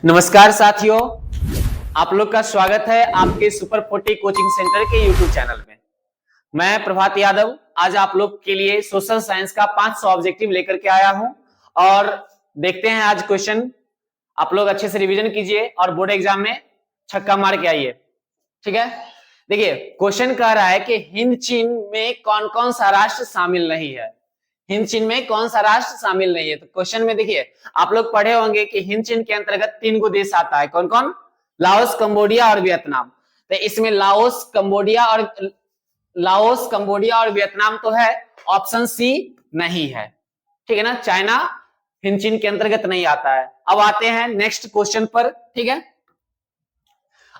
नमस्कार साथियों, आप लोग का स्वागत है आपके सुपर 40 कोचिंग सेंटर के यूट्यूब चैनल में। मैं प्रभात यादव आज आप लोग के लिए सोशल साइंस का 500 ऑब्जेक्टिव लेकर के आया हूं और देखते हैं आज क्वेश्चन। आप लोग अच्छे से रिवीजन कीजिए और बोर्ड एग्जाम में छक्का मार के आइए, ठीक है। देखिए क्वेश्चन कह रहा है कि हिंद चीन में कौन कौन सा राष्ट्र शामिल नहीं है। हिंद चीन में कौन सा राष्ट्र शामिल नहीं है। तो क्वेश्चन में देखिए आप लोग पढ़े होंगे कि हिंद चीन के अंतर्गत 3 गो देश आता है। कौन कौन? लाओस, कंबोडिया और वियतनाम। तो इसमें लाओस, कंबोडिया और वियतनाम तो है, ऑप्शन सी नहीं है, ठीक है ना। चाइना हिंद चीन के अंतर्गत नहीं आता है। अब आते हैं नेक्स्ट क्वेश्चन पर, ठीक है।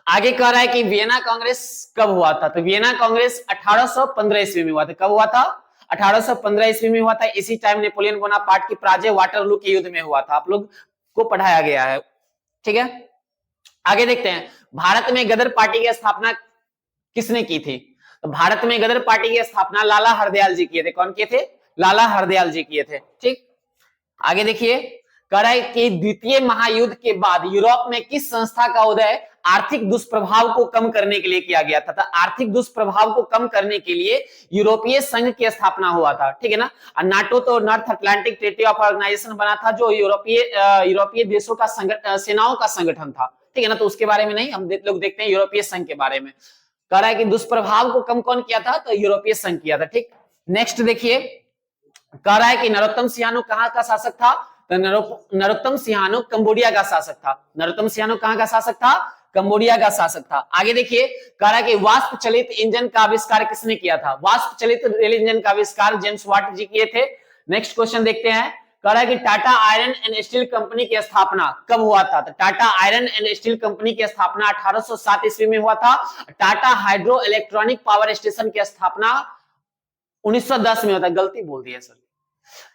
आगे कह रहा है कि वियना कांग्रेस कब हुआ था। तो वियना कांग्रेस 1815 ईस्वी में हुआ था। कब हुआ था? 1815 ईस्वी में हुआ था। इसी टाइम नेपोलियन बोनापार्ट की पराजय वाटरलू के युद्ध में हुआ था। आप लोग को पढ़ाया गया है, ठीक है। आगे देखते हैं भारत में गदर पार्टी की स्थापना किसने की थी। तो भारत में गदर पार्टी की स्थापना लाला हरदयाल जी किए थे। कौन किए थे? लाला हरदयाल जी किए थे, ठीक। आगे देखिए कह रहा है कि द्वितीय महायुद्ध के बाद यूरोप में किस संस्था का उदय आर्थिक दुष्प्रभाव को कम करने के लिए किया गया था। आर्थिक दुष्प्रभाव को कम करने के लिए यूरोपीय संघ की स्थापना हुआ था, ठीक है ना। नाटो तो North Atlantic Treaty of Organization बना था, जो यूरोपीय देशों का सेनाओं का संगठन था, ठीक है ना। तो उसके बारे में नहीं, हम लोग देखते हैं यूरोपीय संघ के बारे में। कह रहा है कि दुष्प्रभाव को कम कौन किया था? तो यूरोपीय संघ किया था, ठीक। नेक्स्ट देखिए कह रहा है कि नरोत्तम सिंहानू कहां का शासक था। तो नरोत्तम सिंहानू कंबोडिया का शासक था। नरोत्तम सिंहानू कहां का शासक था? कंबोडिया का शासक था। आगे देखिए कह रहा है कि वाष्प चलित इंजन का आविष्कार किसने किया था। वाष्प चलित रेल इंजन का आविष्कार जेम्स वाट जी किए थे। नेक्स्ट क्वेश्चन देखते हैं। कह रहा है कि Tata iron and steel company की स्थापना कब हुआ था। तो Tata iron and steel company की स्थापना 1807 ईस्वी में हुआ था। Tata hydro electronic power station की स्थापना 1910 में होता है। गलती बोल दिया sir.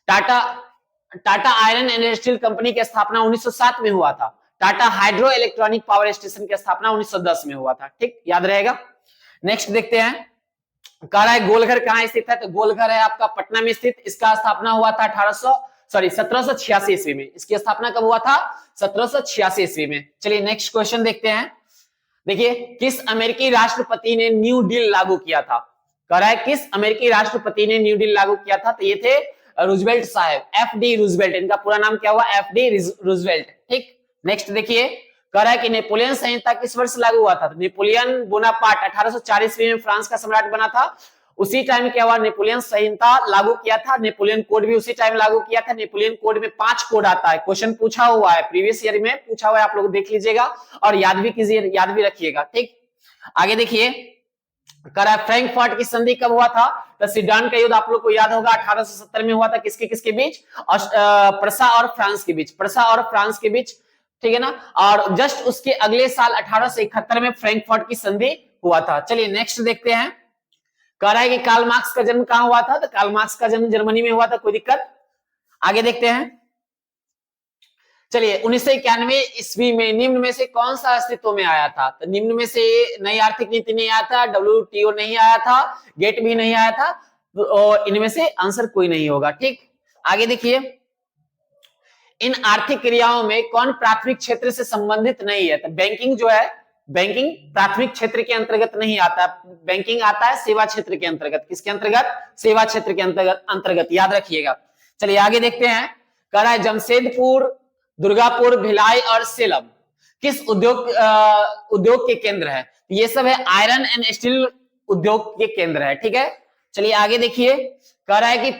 Tata iron and steel company की स्थापना 1907 में हुआ था। Tata hydro electronic power station की स्थापना 1910 में हुआ था, ठीक, याद रहेगा। नेक्स्ट देखते हैं। कह रहा है गोलघर कहां स्थित है। तो गोलघर है आपका पटना में स्थित। इसका स्थापना हुआ था 1786 ईस्वी में। इसकी स्थापना कब हुआ था? 1786 ईस्वी में। चलिए नेक्स्ट क्वेश्चन देखते हैं। देखिए किस अमेरिकी राष्ट्रपति ने न्यू डील लागू किया था। कह रहा है किस अमेरिकी राष्ट्रपति ने न्यू डील लागू किया था। तो ये थे रूजवेल्ट साहब, एफ.डी. रूजवेल्ट। इनका पूरा नाम क्या हुआ? एफ.डी. रूजवेल्ट, ठीक। नेक्स्ट देखिए कह रहा है कि नेपोलियन संहिता किस वर्ष लागू हुआ था। तो नेपोलियन बोनापार्ट 1804 ईस्वी में फ्रांस का सम्राट बना था। उसी टाइम क्या हुआ? नेपोलियन संहिता लागू किया था। नेपोलियन कोड भी उसी टाइम लागू किया था। नेपोलियन कोड में 5 कोड आता है। क्वेश्चन पूछा हुआ है, प्रीवियस ईयर में पूछा हुआ है, आप लोग देख लीजिएगा और याद भी कीजिए, याद भी रखिएगा, ठीक। आगे देखिए कह रहा है फ्रैंकफर्ट की संधि कब हुआ था। तो सीडान का युद्ध आप लोग को याद होगा 1870 में हुआ था। किसके किसके बीच? प्रसा और फ्रांस के बीच। प्रसा और फ्रांस के बीच, ठीक है ना। और जस्ट उसके अगले साल 1871 में फ्रैंकफर्ट की संधि हुआ था। चलिए नेक्स्ट देखते हैं। कह रहा है कि कार्ल मार्क्स का जन्म कहां हुआ था। तो कार्ल मार्क्स का जन्म जर्मनी में हुआ था। कोई दिक्कत? आगे देखते हैं। चलिए 1991 ईस्वी में निम्न में से कौन सा अस्तित्व में आया था। तो निम्न में से नई आर्थिक नीति नहीं आया था, WTO नहीं आया था, गेट भी नहीं आया था। तो इनमें से आंसर कोई नहीं होगा, ठीक। आगे देखिए इन आर्थिक क्रियाओं में कौन प्राथमिक क्षेत्र से संबंधित नहीं है। तो बैंकिंग जो है, बैंकिंग प्राथमिक क्षेत्र के अंतर्गत नहीं आता। बैंकिंग आता है सेवा क्षेत्र के अंतर्गत। किसके अंतर्गत? सेवा क्षेत्र के अंतर्गत, याद रखिएगा। चलिए आगे देखते हैं। कह रहा है जमशेदपुर, दुर्गापुर, भिलाई और सेलम किस उद्योग के केंद्र है। ये सब है आयरन एंड स्टील उद्योग के केंद्र है, ठीक है। चलिए आगे देखिए कह रहा है कि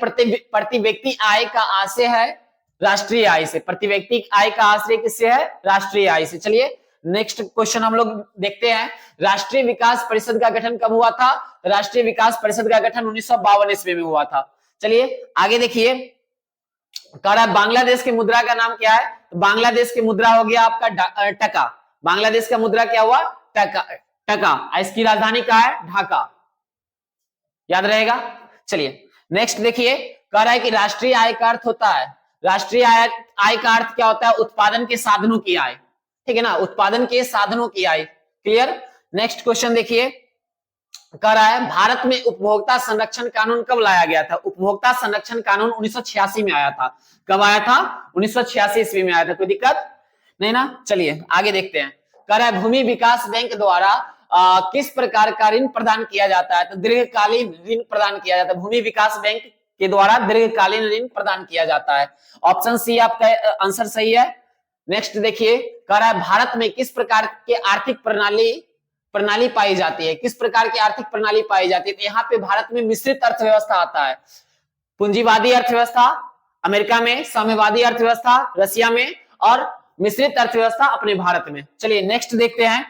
प्रति व्यक्ति आय का आशय है राष्ट्रीय आय से। प्रति व्यक्ति आय का आश्रय किससे है? राष्ट्रीय आय से। चलिए नेक्स्ट क्वेश्चन हम लोग देखते हैं। राष्ट्रीय विकास परिषद का गठन कब हुआ था। राष्ट्रीय विकास परिषद का गठन 1952 ईस्वी में हुआ था। चलिए आगे देखिए कह रहा है बांग्लादेश की मुद्रा का नाम क्या है। तो बांग्लादेश की मुद्रा हो गया आपका टका। बांग्लादेश का मुद्रा क्या हुआ? टका। इसकी राजधानी क्या है? ढाका, याद रहेगा। चलिए नेक्स्ट देखिए कह रहा है कि राष्ट्रीय आय का अर्थ होता है, राष्ट्रीय आय का अर्थ क्या होता है? उत्पादन के साधनों की आय, ठीक है ना, उत्पादन के साधनों की आय, क्लियर। नेक्स्ट क्वेश्चन देखिए कह रहा है भारत में उपभोक्ता संरक्षण कानून कब लाया गया था। उपभोक्ता संरक्षण कानून 1986 में आया था। कब आया था? 1986 ईस्वी में आया था। कोई दिक्कत? नहीं ना। चलिए आगे देखते हैं। कह रहा है भूमि विकास बैंक द्वारा किस प्रकार का ऋण प्रदान किया जाता है? तो दीर्घकालीन ऋण प्रदान किया जाता है। भूमि विकास बैंक के द्वारा दीर्घकालीन ऋण प्रदान किया जाता है। ऑप्शन सी आपका आंसर सही है। नेक्स्ट देखिए, कह रहा है भारत में किस प्रकार के आर्थिक प्रणाली पाई जाती है? किस प्रकार की आर्थिक प्रणाली पाई जाती है? तो यहाँ पे भारत में मिश्रित अर्थव्यवस्था आता है। पूंजीवादी अर्थव्यवस्था अमेरिका में, साम्यवादी अर्थव्यवस्था रसिया में, और मिश्रित अर्थव्यवस्था अपने भारत में। चलिए नेक्स्ट देखते हैं।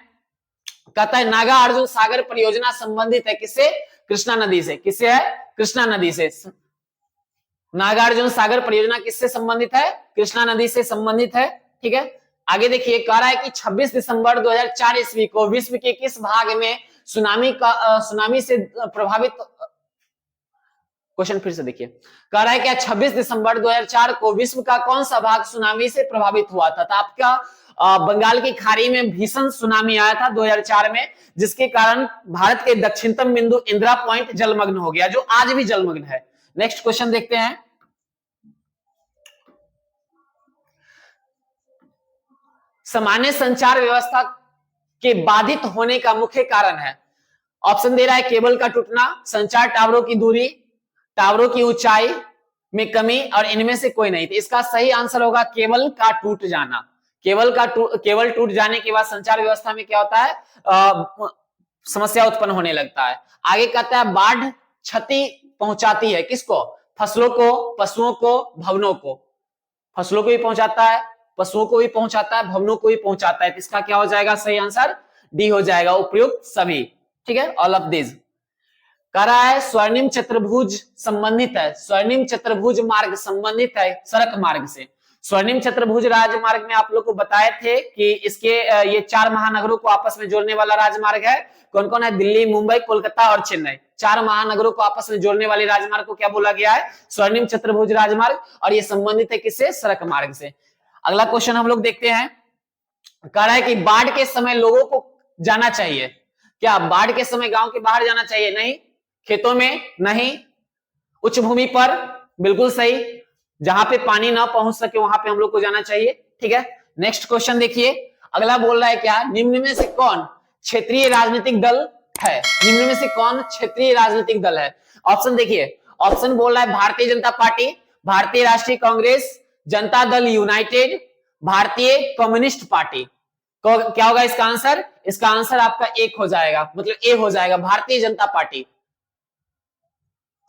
कहता है नागा अर्जुन सागर परियोजना संबंधित है किससे? कृष्णा नदी से। किससे है? कृष्णा नदी से। नागार्जुन सागर परियोजना किससे संबंधित है? कृष्णा नदी से संबंधित है। ठीक है, आगे देखिए। कह रहा है कि 26 दिसंबर 2004 ईस्वी को विश्व के किस भाग में सुनामी से प्रभावित, क्वेश्चन फिर से देखिए। कह रहा है क्या 26 दिसंबर 2004 को विश्व का कौन सा भाग सुनामी से प्रभावित हुआ था? तो आपका बंगाल की खाड़ी में भीषण सुनामी आया था 2004 में, जिसके कारण भारत के दक्षिणतम बिंदु इंदिरा पॉइंट जलमग्न हो गया, जो आज भी जलमग्न है। नेक्स्ट क्वेश्चन देखते हैं। सामान्य संचार व्यवस्था के बाधित होने का मुख्य कारण है। ऑप्शन दे रहा है केबल का टूटना, संचार टावरों की दूरी, टावरों की ऊंचाई में कमी, और इनमें से कोई नहीं। तो इसका सही आंसर होगा केबल का टूट जाना। केबल टूट जाने के बाद संचार व्यवस्था में क्या होता है? समस्या उत्पन्न होने लगता है। आगे कहता है बाढ़ क्षति पहुंचाती है किसको? फसलों को, पशुओं को, भवनों को। फसलों को भी पहुंचाता है, पशुओं को भी पहुंचाता है, भवनों को भी पहुंचाता है। इसका क्या हो जाएगा? सही आंसर डी हो जाएगा, उपयुक्त सभी। ठीक है, ऑल ऑफ दिस। कह रहा है स्वर्णिम चतुर्भुज संबंधित है, स्वर्णिम चतुर्भुज मार्ग संबंधित है सड़क मार्ग से। स्वर्णिम चतुर्भुज राजमार्ग में आप लोग को बताए थे कि इसके ये 4 महानगरों को आपस में जोड़ने वाला राजमार्ग है। कौन कौन है? दिल्ली, मुंबई, कोलकाता और चेन्नई। 4 महानगरों को आपस में जोड़ने वाले राजमार्ग को क्या बोला गया है? स्वर्णिम चतुर्भुज राजमार्ग। और ये संबंधित है किससे? सड़क मार्ग से। अगला क्वेश्चन हम लोग देखते हैं। कह रहा है कि बाढ़ के समय लोगों को जाना चाहिए, क्या बाढ़ के समय गांव के बाहर जाना चाहिए? नहीं। खेतों में? नहीं। उच्च भूमि पर? बिल्कुल सही। जहां पे पानी ना पहुंच सके वहां पे हम लोग को जाना चाहिए। ठीक है, नेक्स्ट क्वेश्चन देखिए। अगला बोल रहा है क्या निम्न में से कौन क्षेत्रीय राजनीतिक दल है? निम्न में से कौन क्षेत्रीय राजनीतिक दल है? ऑप्शन देखिए। ऑप्शन बोल रहा है भारतीय जनता पार्टी, भारतीय राष्ट्रीय कांग्रेस, जनता दल यूनाइटेड, भारतीय कम्युनिस्ट पार्टी। क्या होगा इसका आंसर? इसका आंसर आपका एक हो जाएगा, मतलब ए हो जाएगा, भारतीय जनता पार्टी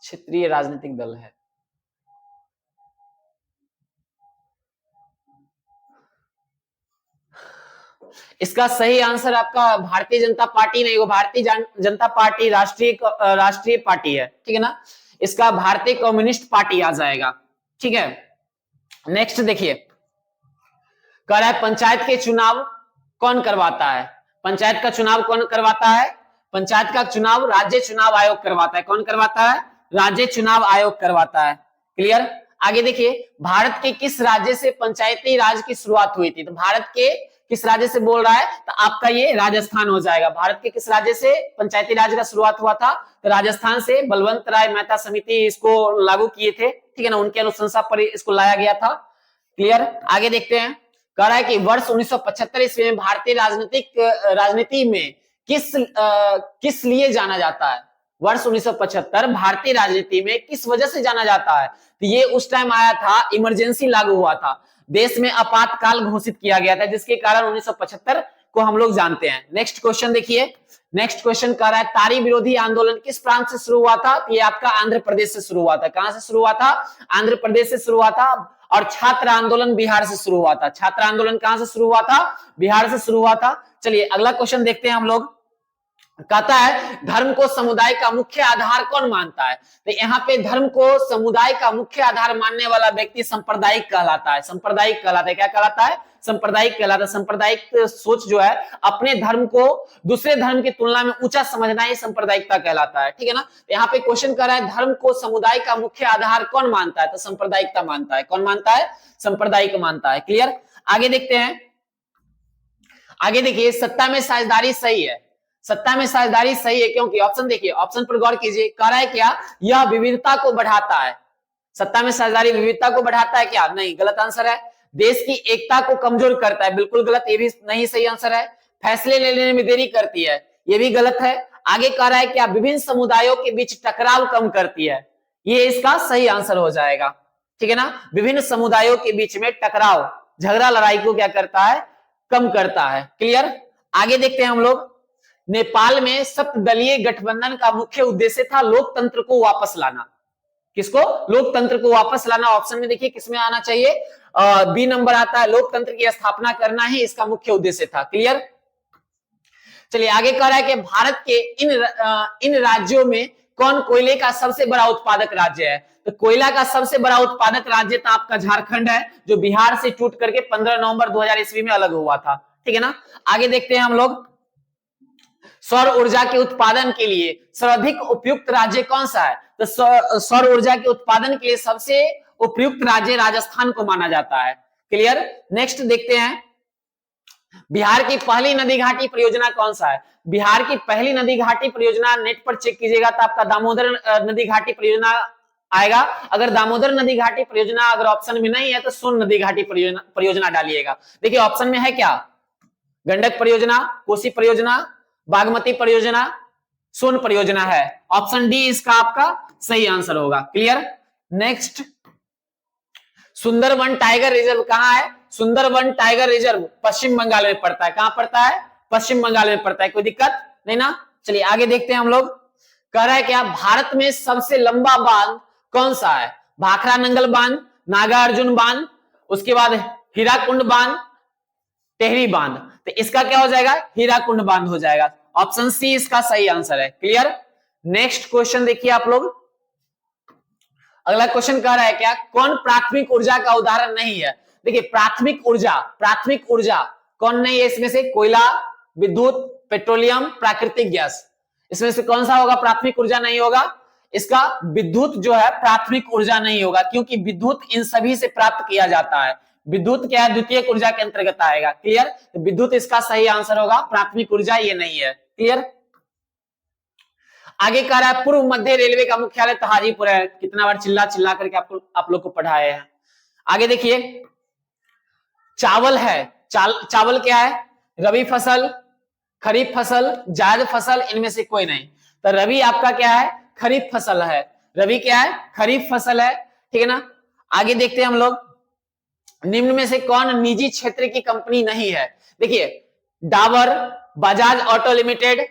क्षेत्रीय राजनीतिक दल है। इसका सही आंसर आपका भारतीय जनता पार्टी नहीं, वो भारतीय जनता पार्टी राष्ट्रीय पार्टी है। ठीक है ना, इसका भारतीय कम्युनिस्ट पार्टी आ जाएगा। ठीक है, नेक्स्ट देखिए। कह रहा है पंचायत के चुनाव कौन करवाता है? पंचायत का चुनाव कौन करवाता है? पंचायत का चुनाव राज्य चुनाव आयोग करवाता है। कौन करवाता है? राज्य चुनाव आयोग करवाता है। क्लियर। आगे देखिए, भारत के किस राज्य से पंचायती राज की शुरुआत हुई थी? तो भारत के किस राज्य से बोल रहा है? तो आपका ये राजस्थान हो जाएगा। भारत के किस राज्य से पंचायती राज का शुरुआत हुआ था? तो राजस्थान से। बलवंत राय मेहता समिति इसको लागू किए थे। ठीक है ना, उनके अनुशंसा पर इसको लाया गया था। क्लियर। आगे देखते हैं। कह रहा है कि वर्ष 1975 ईस्वी में भारतीय राजनीति में किस लिए जाना जाता है? वर्ष 1975 भारतीय राजनीति में किस वजह से जाना जाता है? तो ये उस टाइम आया था, इमरजेंसी लागू हुआ था, देश में आपातकाल घोषित किया गया था, जिसके कारण 1975 को हम लोग जानते हैं। नेक्स्ट क्वेश्चन देखिए। नेक्स्ट क्वेश्चन कह रहा है तारी विरोधी आंदोलन किस प्रांत से शुरू हुआ था? तो ये आपका आंध्र प्रदेश से शुरू हुआ था। कहां से शुरू हुआ था? आंध्र प्रदेश से शुरू हुआ था। और छात्र आंदोलन बिहार से शुरू हुआ था। छात्र आंदोलन कहां से शुरू हुआ था? बिहार से शुरू हुआ था। चलिए अगला क्वेश्चन देखते हैं हम लोग। कहता है धर्म को समुदाय का मुख्य आधार कौन मानता है? तो यहाँ पे धर्म को समुदाय का मुख्य आधार मानने वाला व्यक्ति सांप्रदायिक कहलाता है। सांप्रदायिक कहलाता है। क्या कहलाता है? सांप्रदायिक कहलाता है। सांप्रदायिक सोच जो है, अपने धर्म को दूसरे धर्म की तुलना में ऊंचा समझना, ही सांप्रदायिकता कहलाता है। ठीक है ना। यहाँ पे क्वेश्चन कर रहा है धर्म को समुदाय का मुख्य आधार कौन मानता है? तो सांप्रदायिकता मानता है। कौन मानता है? सांप्रदायिक मानता है। क्लियर। आगे देखते हैं। आगे देखिए, सत्ता में साझेदारी सही है। सत्ता में साझेदारी सही है क्योंकि ऑप्शन देखिए, ऑप्शन पर गौर कीजिए। कह रहा है क्या यह विविधता को बढ़ाता है? सत्ता में साझेदारी विविधता को बढ़ाता है क्या? नहीं, गलत आंसर है। देश की एकता को कमजोर करता है, बिल्कुल गलत, ये भी नहीं सही आंसर है। फैसले लेने में देरी करती है, ये भी गलत है। आगे कह रहा है क्या विभिन्न समुदायों के बीच टकराव कम करती है, ये इसका सही आंसर हो जाएगा, ठीक है ना। विभिन्न समुदायों के बीच में टकराव, झगड़ा लड़ाई को क्या करता है, कम करता है। क्लियर। आगे देखते हैं हम लोग, नेपाल में सप्तदलीय गठबंधन का मुख्य उद्देश्य था लोकतंत्र को वापस लाना। किसको, लोकतंत्र को वापस लाना। ऑप्शन में देखिए किसमें आना चाहिए, बी नंबर आता है, लोकतंत्र की स्थापना करना ही इसका मुख्य उद्देश्य था। क्लियर। चलिए आगे कह रहा है कि भारत के इन राज्यों में कौन कोयले का सबसे बड़ा उत्पादक राज्य है। तो कोयला का सबसे बड़ा उत्पादक राज्य तो आपका झारखंड है, जो बिहार से टूट करके 15 नवंबर 2000 ईस्वी में अलग हुआ था, ठीक है ना। आगे देखते हैं हम लोग, सौर ऊर्जा के उत्पादन के लिए सर्वाधिक उपयुक्त राज्य कौन सा है। तो सौर ऊर्जा के उत्पादन के लिए सबसे उपयुक्त राज्य राजस्थान को माना जाता है। क्लियर। नेक्स्ट देखते हैं, बिहार की पहली नदी घाटी परियोजना कौन सा है। बिहार की पहली नदी घाटी परियोजना, नेट पर चेक कीजिएगा तो आपका दामोदर नदी घाटी परियोजना आएगा। अगर दामोदर नदी घाटी परियोजना अगर ऑप्शन में नहीं है तो सोन नदी घाटी परियोजना डालिएगा। देखिए ऑप्शन में है क्या, गंडक परियोजना, कोसी परियोजना, बागमती परियोजना, सोन परियोजना है। ऑप्शन डी इसका आपका सही आंसर होगा। Clear. Next, Sundarban Tiger Reserve कहां है। सुंदरवन टाइगर रिजर्व पश्चिम बंगाल में पड़ता है। कहां पड़ता है, पश्चिम बंगाल में पड़ता है। कोई दिक्कत नहीं ना। चलिए आगे देखते हैं हम लोग, कह रहा है क्या भारत में सबसे लंबा बांध कौन सा है। भाखड़ा नंगल बांध, नागार्जुन बांध, उसके बाद हीराकुंड बांध, टेहरी बांध। तो इसका क्या हो जाएगा, हीराकुंड बांध हो जाएगा। ऑप्शन सी इसका सही आंसर है। क्लियर। नेक्स्ट क्वेश्चन देखिए आप लोग, अगला क्वेश्चन कह रहा है क्या कौन प्राथमिक ऊर्जा का उदाहरण नहीं है। देखिए प्राथमिक ऊर्जा कौन नहीं है इसमें से, कोयला, विद्युत, पेट्रोलियम, प्राकृतिक गैस, इसमें से कौन सा होगा प्राथमिक ऊर्जा नहीं होगा। इसका विद्युत जो है प्राथमिक ऊर्जा नहीं होगा, क्योंकि विद्युत इन सभी से प्राप्त किया जाता है। विद्युत क्या है, द्वितीयक ऊर्जा के अंतर्गत आएगा। क्लियर। तो विद्युत इसका सही आंसर होगा, प्राथमिक ऊर्जा ये नहीं है। क्लियर। आगे कह रहा है पूर्व मध्य रेलवे का मुख्यालय तो हाजीपुर है। कितना बार चिल्ला चिल्ला करके आप लोग को पढ़ाए हैं। आगे देखिए, चावल है, चावल क्या है, रबी फसल, खरीफ फसल, जायद फसल, इनमें से कोई नहीं। तो रबी आपका क्या है, खरीफ फसल है। रबी क्या है, खरीफ फसल है, ठीक है ना। आगे देखते हैं हम लोग, निम्न में से कौन निजी क्षेत्र की कंपनी नहीं है। देखिए डाबर, बजाज ऑटो लिमिटेड,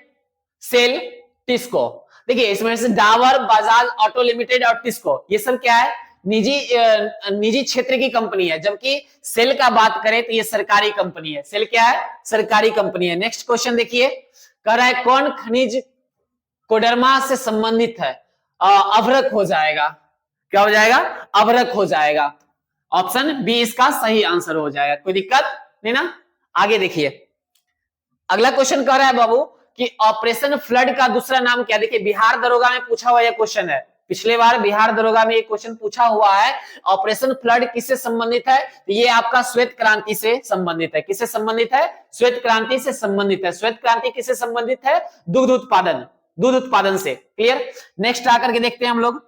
सेल, टिस्को। देखिए इसमें से डाबर, बजाज ऑटो लिमिटेड और टिस्को ये सब क्या है, निजी क्षेत्र की कंपनी है, जबकि सेल का बात करें तो ये सरकारी कंपनी है। सेल क्या है, सरकारी कंपनी है। नेक्स्ट क्वेश्चन देखिए, कह रहा है कौन खनिज कोडरमा से संबंधित है। अभ्रक हो जाएगा। क्या हो जाएगा, अभ्रक हो जाएगा। ऑप्शन बी इसका सही आंसर हो जाएगा। कोई दिक्कत नहीं ना। आगे देखिए, अगला क्वेश्चन कह रहा है बाबू कि ऑपरेशन फ्लड का दूसरा नाम क्या। देखिए बिहार दरोगा में पूछा हुआ यह क्वेश्चन है, पिछले बार बिहार दरोगा में एक क्वेश्चन पूछा हुआ है, ऑपरेशन फ्लड किससे संबंधित है। तो ये आपका श्वेत क्रांति से संबंधित है। किससे संबंधित है, श्वेत क्रांति से संबंधित है। श्वेत क्रांति किससे संबंधित है, दूध उत्पादन से। क्लियर। नेक्स्ट आकर के देखते हैं हम लोग,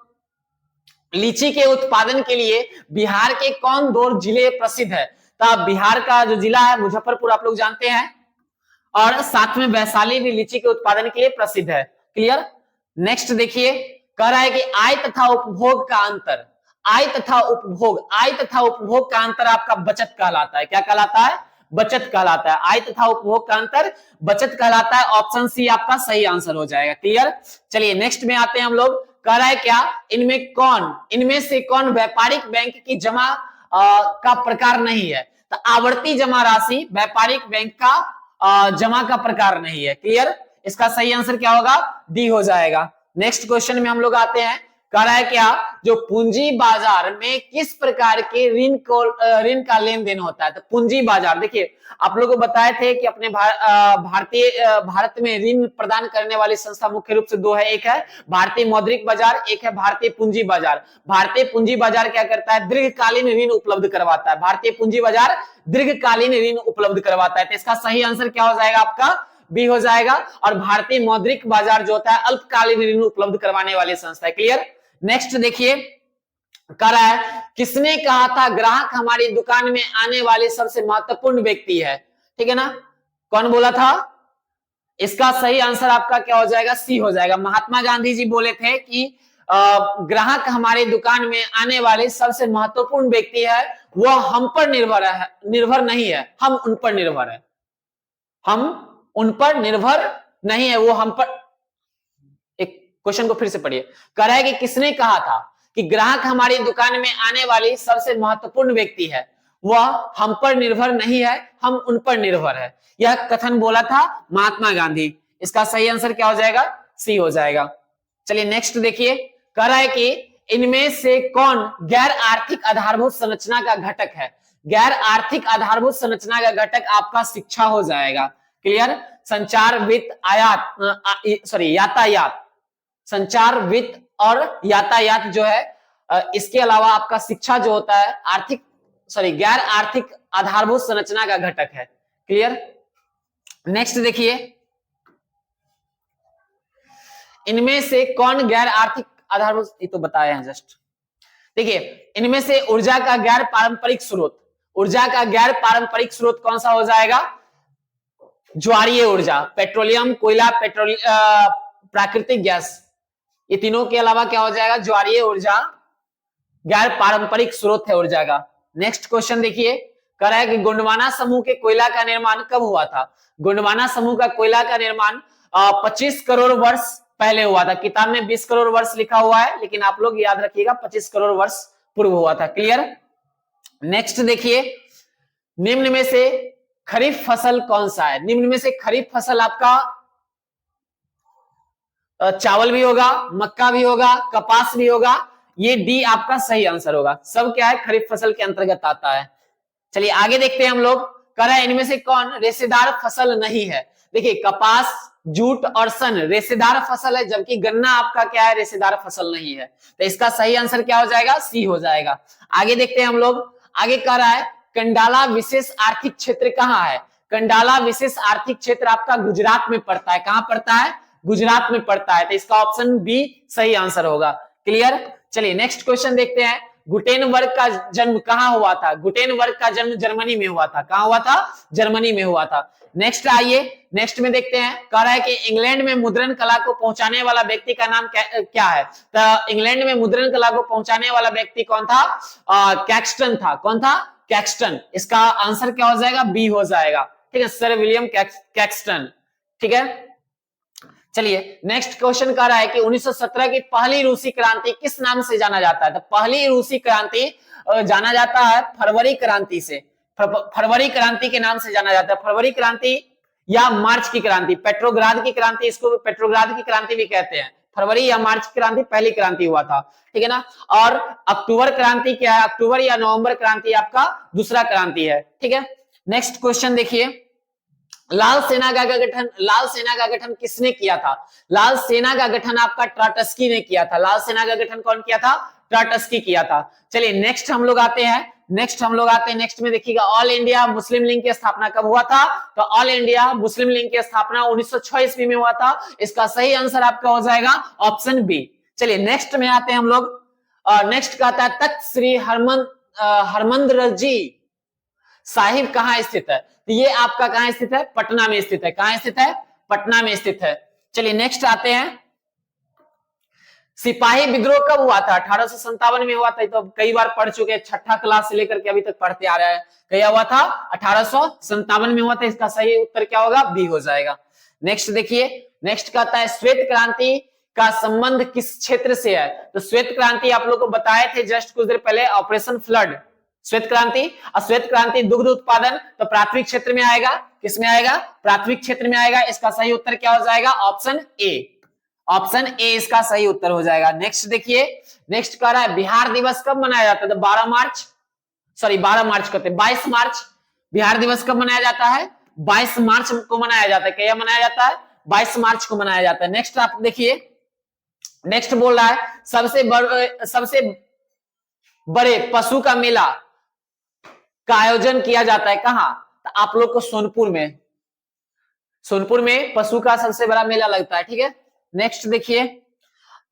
लीची के उत्पादन के लिए बिहार के कौन दो जिले प्रसिद्ध है। तो बिहार का जो जिला है मुजफ्फरपुर आप लोग जानते हैं, और साथ में वैशाली भी लीची के उत्पादन के लिए प्रसिद्ध है। क्लियर। नेक्स्ट देखिए, कह रहा है कि आय तथा उपभोग का अंतर, आय तथा उपभोग का अंतर आपका बचत कहलाता है। क्या कहलाता है, बचत कहलाता है। आय तथा उपभोग का अंतर बचत कहलाता है। ऑप्शन सी आपका सही आंसर हो जाएगा। क्लियर। चलिए नेक्स्ट में आते हैं हम लोग, कह रहा है क्या इनमें से कौन व्यापारिक बैंक की जमा का प्रकार नहीं है। तो आवर्ती जमा राशि व्यापारिक बैंक का जमा का प्रकार नहीं है। क्लियर। इसका सही आंसर क्या होगा, डी हो जाएगा। नेक्स्ट क्वेश्चन में हम लोग आते हैं, कह रहा है क्या जो पूंजी बाजार में किस प्रकार के ऋण का लेन देन होता है। तो पूंजी बाजार, देखिए आप लोगों को बताए थे कि अपने भारत में ऋण प्रदान करने वाली संस्था मुख्य रूप से दो है, एक है भारतीय मौद्रिक बाजार, एक है भारतीय पूंजी बाजार। भारतीय पूंजी बाजार क्या करता है, दीर्घकालीन ऋण उपलब्ध करवाता है। भारतीय पूंजी बाजार दीर्घकालीन ऋण उपलब्ध करवाता है। तो इसका सही आंसर क्या हो जाएगा, आपका बी हो जाएगा। और भारतीय मौद्रिक बाजार जो होता है अल्पकालीन ऋण उपलब्ध करवाने वाली संस्था है। क्लियर। नेक्स्ट देखिए, कह रहा है किसने कहा था ग्राहक हमारी दुकान में आने वाले सबसे महत्वपूर्ण व्यक्ति है, ठीक है ना, कौन बोला था? इसका सही आंसर आपका क्या हो जाएगा? सी हो जाएगा। महात्मा गांधी जी बोले थे कि ग्राहक हमारी दुकान में आने वाले सबसे महत्वपूर्ण व्यक्ति है, वह हम पर निर्भर नहीं है, हम उन पर निर्भर है, हम उन पर निर्भर नहीं है, वो हम पर। एक क्वेश्चन को फिर से पढ़िए, कह रहा है कि किसने कहा था कि ग्राहक हमारी दुकान में आने वाली सबसे महत्वपूर्ण व्यक्ति है, वह हम पर निर्भर नहीं है, हम उन पर निर्भर है। यह कथन बोला था महात्मा गांधी। इसका सही आंसर क्या हो जाएगा? सी हो जाएगा। चलिए नेक्स्ट देखिए, कह रहा है कि इनमें से कौन गैर आर्थिक आधारभूत संरचना का घटक है? गैर आर्थिक आधारभूत संरचना का घटक आपका शिक्षा हो जाएगा। क्लियर? संचार, वित्त, यातायात, संचार, वित्त और यातायात जो है, इसके अलावा आपका शिक्षा जो होता है गैर आर्थिक आधारभूत संरचना का घटक है। क्लियर? नेक्स्ट देखिए, इनमें से कौन गैर आर्थिक आधारभूत, ये तो बताया है जस्ट। देखिए, इनमें से ऊर्जा का गैर पारंपरिक स्रोत, ऊर्जा का गैर पारंपरिक स्रोत कौन सा हो जाएगा? ज्वारीय ऊर्जा, पेट्रोलियम, कोयला, प्राकृतिक गैस, ये तीनों के अलावा क्या हो जाएगा? ज्वारीय ऊर्जा गैर पारंपरिक स्रोत है ऊर्जा का। नेक्स्ट क्वेश्चन देखिए, कह रहा है कि गोंडवाना समूह के कोयला का निर्माण कब हुआ था? गोंडवाना समूह का कोयला का निर्माण 25 करोड़ वर्ष पहले हुआ था। किताब में 20 करोड़ वर्ष लिखा हुआ है, लेकिन आप लोग याद रखिएगा 25 करोड़ वर्ष पूर्व हुआ था। क्लियर? नेक्स्ट देखिए, निम्न में से खरीफ फसल कौन सा है? निम्न में से खरीफ फसल आपका चावल भी होगा, मक्का भी होगा, कपास भी होगा, ये डी आपका सही आंसर होगा। सब क्या है? खरीफ फसल के अंतर्गत आता है। चलिए आगे देखते हैं हम लोग। कह रहा है इनमें से कौन रेशेदार फसल नहीं है? देखिए, कपास, जूट और सन रेशेदार फसल है, जबकि गन्ना आपका क्या है? रेशेदार फसल नहीं है। तो इसका सही आंसर क्या हो जाएगा? सी हो जाएगा। आगे देखते हैं हम लोग। आगे कह रहा है कंडाला विशेष आर्थिक क्षेत्र कहाँ है? कंडाला विशेष आर्थिक क्षेत्र आपका गुजरात में पड़ता है। कहां पड़ता है? गुजरात में पड़ता है। तो इसका ऑप्शन बी सही आंसर होगा। क्लियर? चलिए नेक्स्ट क्वेश्चन देखते हैं। गुटेनबर्ग का जन्म कहां हुआ था? गुटेनबर्ग का जन्म जर्मनी में हुआ था। कहां हुआ था? जर्मनी में हुआ था। नेक्स्ट आइए, नेक्स्ट में देखते हैं। कह रहा है कि इंग्लैंड में मुद्रण कला को पहुंचाने वाला व्यक्ति का नाम क्या है? तो इंग्लैंड में मुद्रण कला को पहुंचाने वाला व्यक्ति कौन था? कैक्सटन था। कौन था? कैक्सटन। इसका आंसर क्या हो जाएगा? बी हो जाएगा। ठीक है, सर विलियम कैक्सटन। ठीक है, चलिए नेक्स्ट क्वेश्चन कह रहा है कि 1917 की पहली रूसी क्रांति किस नाम से जाना जाता है? तो पहली रूसी क्रांति जाना जाता है फरवरी क्रांति से। फरवरी क्रांति के नाम से जाना जाता है। फरवरी क्रांति या मार्च की क्रांति, पेट्रोग्राद की क्रांति, इसको पेट्रोग्राद की क्रांति भी कहते हैं। फरवरी या मार्च की क्रांति पहली क्रांति हुआ था। ठीक है ना? और अक्टूबर क्रांति क्या है? अक्टूबर या नवंबर क्रांति आपका दूसरा क्रांति है। ठीक है, नेक्स्ट क्वेश्चन देखिए। लाल सेना का गठन किसने किया था? लाल सेना का गठन आपका ट्राटस्की ने किया था। लाल सेना का गठन कौन किया था? ट्राटस्की किया था। चलिए नेक्स्ट हम लोग आते हैं। नेक्स्ट में देखिएगा, ऑल इंडिया मुस्लिम लीग की स्थापना कब हुआ था? तो ऑल इंडिया मुस्लिम लीग की स्थापना 1906 ईस्वी में हुआ था। इसका सही आंसर आपका हो जाएगा ऑप्शन बी। चलिए नेक्स्ट में आते हैं हम लोग। नेक्स्ट का आता है तख्त श्री हरमंदिर जी साहिब कहां स्थित है? तो ये आपका कहां स्थित है? पटना में स्थित है। कहां स्थित है? पटना में स्थित है। चलिए नेक्स्ट आते हैं। सिपाही विद्रोह कब हुआ था? 1857 में हुआ था। तो कई बार पढ़ चुके हैं, छठा क्लास से लेकर के अभी तक पढ़ते आ रहे हैं। क्या हुआ था? 1857 में हुआ था। इसका सही उत्तर क्या होगा? बी हो जाएगा। नेक्स्ट देखिए, नेक्स्ट कहता है श्वेत क्रांति का संबंध किस क्षेत्र से है? तो श्वेत क्रांति आप लोग को बताए थे जस्ट कुछ देर पहले, ऑपरेशन फ्लड। श्वेत क्रांति दुग्ध उत्पादन, तो प्राथमिक क्षेत्र में आएगा। किसमें आएगा? प्राथमिक क्षेत्र में आएगा। इसका सही उत्तर क्या हो जाएगा? Option A. ऑप्शन ए इसका सही उत्तर हो जाएगा। नेक्स्ट देखिए, नेक्स्ट कह रहा है बिहार दिवस कब मनाया जाता है? तो 12 मार्च कहते हैं, 22 मार्च। बिहार दिवस कब मनाया जाता है? 22 मार्च को मनाया जाता है। क्या मनाया जाता है? 22 मार्च को मनाया जाता है। नेक्स्ट आप देखिए, नेक्स्ट बोल रहा है सबसे बड़े पशु का मेला का आयोजन किया जाता है कहां? तो आप लोग को सोनपुर में पशु का सबसे बड़ा मेला लगता है। ठीक है, नेक्स्ट देखिए,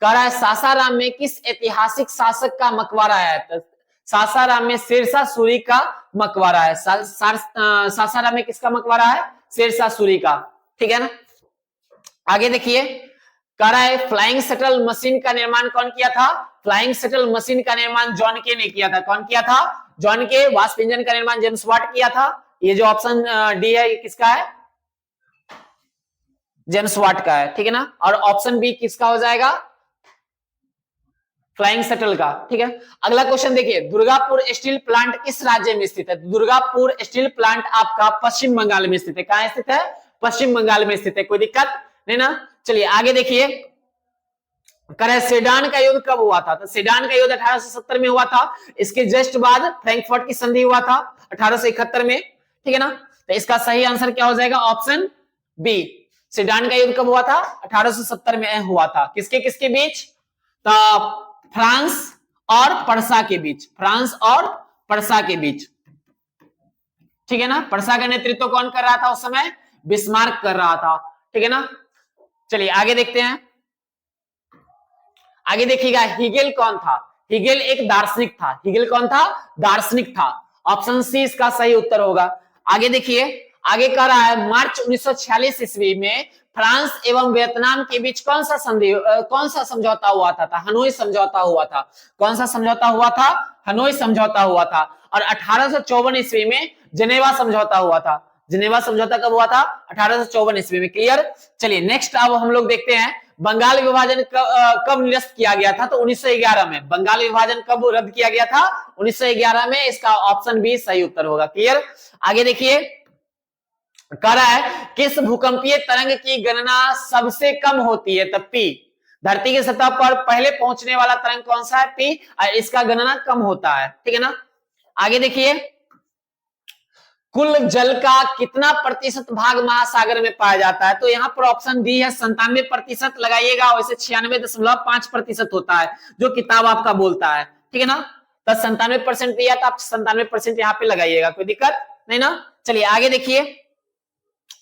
कह रहा है सासाराम में किस ऐतिहासिक शासक का मकबरा है? तो सासाराम में शेरशाह सूरी का मकबरा है। सासाराम में किसका मकबरा है? शेरशाह सूरी का। ठीक है ना। आगे देखिए, कह रहा है फ्लाइंग शटल मशीन का निर्माण कौन किया था? फ्लाइंग शटल मशीन का निर्माण जॉन के ने किया था। कौन किया था? जॉन के। वाष्प इंजन का निर्माण जेम्स वाट किया था। ये जो ऑप्शन डी है ये किसका है? जेम्स वाट का है। ठीक है ना। और ऑप्शन बी किसका हो जाएगा? फ्लाइंग शटल का। ठीक है। अगला क्वेश्चन देखिए, दुर्गापुर स्टील प्लांट किस राज्य में स्थित है? दुर्गापुर स्टील प्लांट आपका पश्चिम बंगाल में स्थित है। कहां स्थित है? पश्चिम बंगाल में स्थित है। कोई दिक्कत नहीं ना। चलिए आगे देखिए, करे सेडान का युद्ध कब हुआ था? तो सेडान का युद्ध 1870 में हुआ था। इसके जस्ट बाद फ्रैंकफर्ट की संधि हुआ था 1871 में। ठीक है ना। तो इसका सही आंसर क्या हो जाएगा? Option B. सेडान का युद्ध कब हुआ था? 1870 में हुआ था। किसके किसके बीच? तो फ्रांस और पर्सा के बीच। फ्रांस और पर्सा के बीच। ठीक है ना। पर्सा का नेतृत्व कौन कर रहा था उस समय? बिस्मार्क कर रहा था। ठीक है ना। चलिए आगे देखते हैं। आगे देखिएगा, हिगेल कौन था? हिगेल एक दार्शनिक था। हिगेल कौन था? दार्शनिक था। ऑप्शन सी इसका सही उत्तर होगा। आगे देखिए, आगे कह रहा है मार्च 1946 ईस्वी में फ्रांस एवं वियतनाम के बीच कौन सा समझौता हुआ था? हनोई समझौता हुआ था। कौन सा समझौता हुआ था? हनोई समझौता हुआ था। और 1854 ईस्वी में जेनेवा समझौता हुआ था। जेनेवा समझौता कब हुआ था? 1854 ईस्वी में। क्लियर। चलिए नेक्स्ट अब हम लोग देखते हैं, बंगाल विभाजन कब निरस्त किया गया था? तो 1911 में। बंगाल विभाजन कब रद्द किया गया था? 1911 में। इसका ऑप्शन बी सही उत्तर होगा। क्लियर। आगे देखिए, कह रहा है किस भूकंपीय तरंग की गणना सबसे कम होती है? तब पी। धरती की सतह पर पहले पहुंचने वाला तरंग कौन सा है? पी। और इसका गणना कम होता है। ठीक है ना। आगे देखिए, कुल जल का कितना प्रतिशत भाग महासागर में पाया जाता है? तो यहाँ पर ऑप्शन डी है 97% लगाइएगा। वैसे 96.5% होता है जो किताब आपका बोलता है। ठीक है ना। तो 97% दिया तो आप 97% यहाँ पे लगाइएगा। कोई दिक्कत नहीं ना। चलिए आगे देखिए,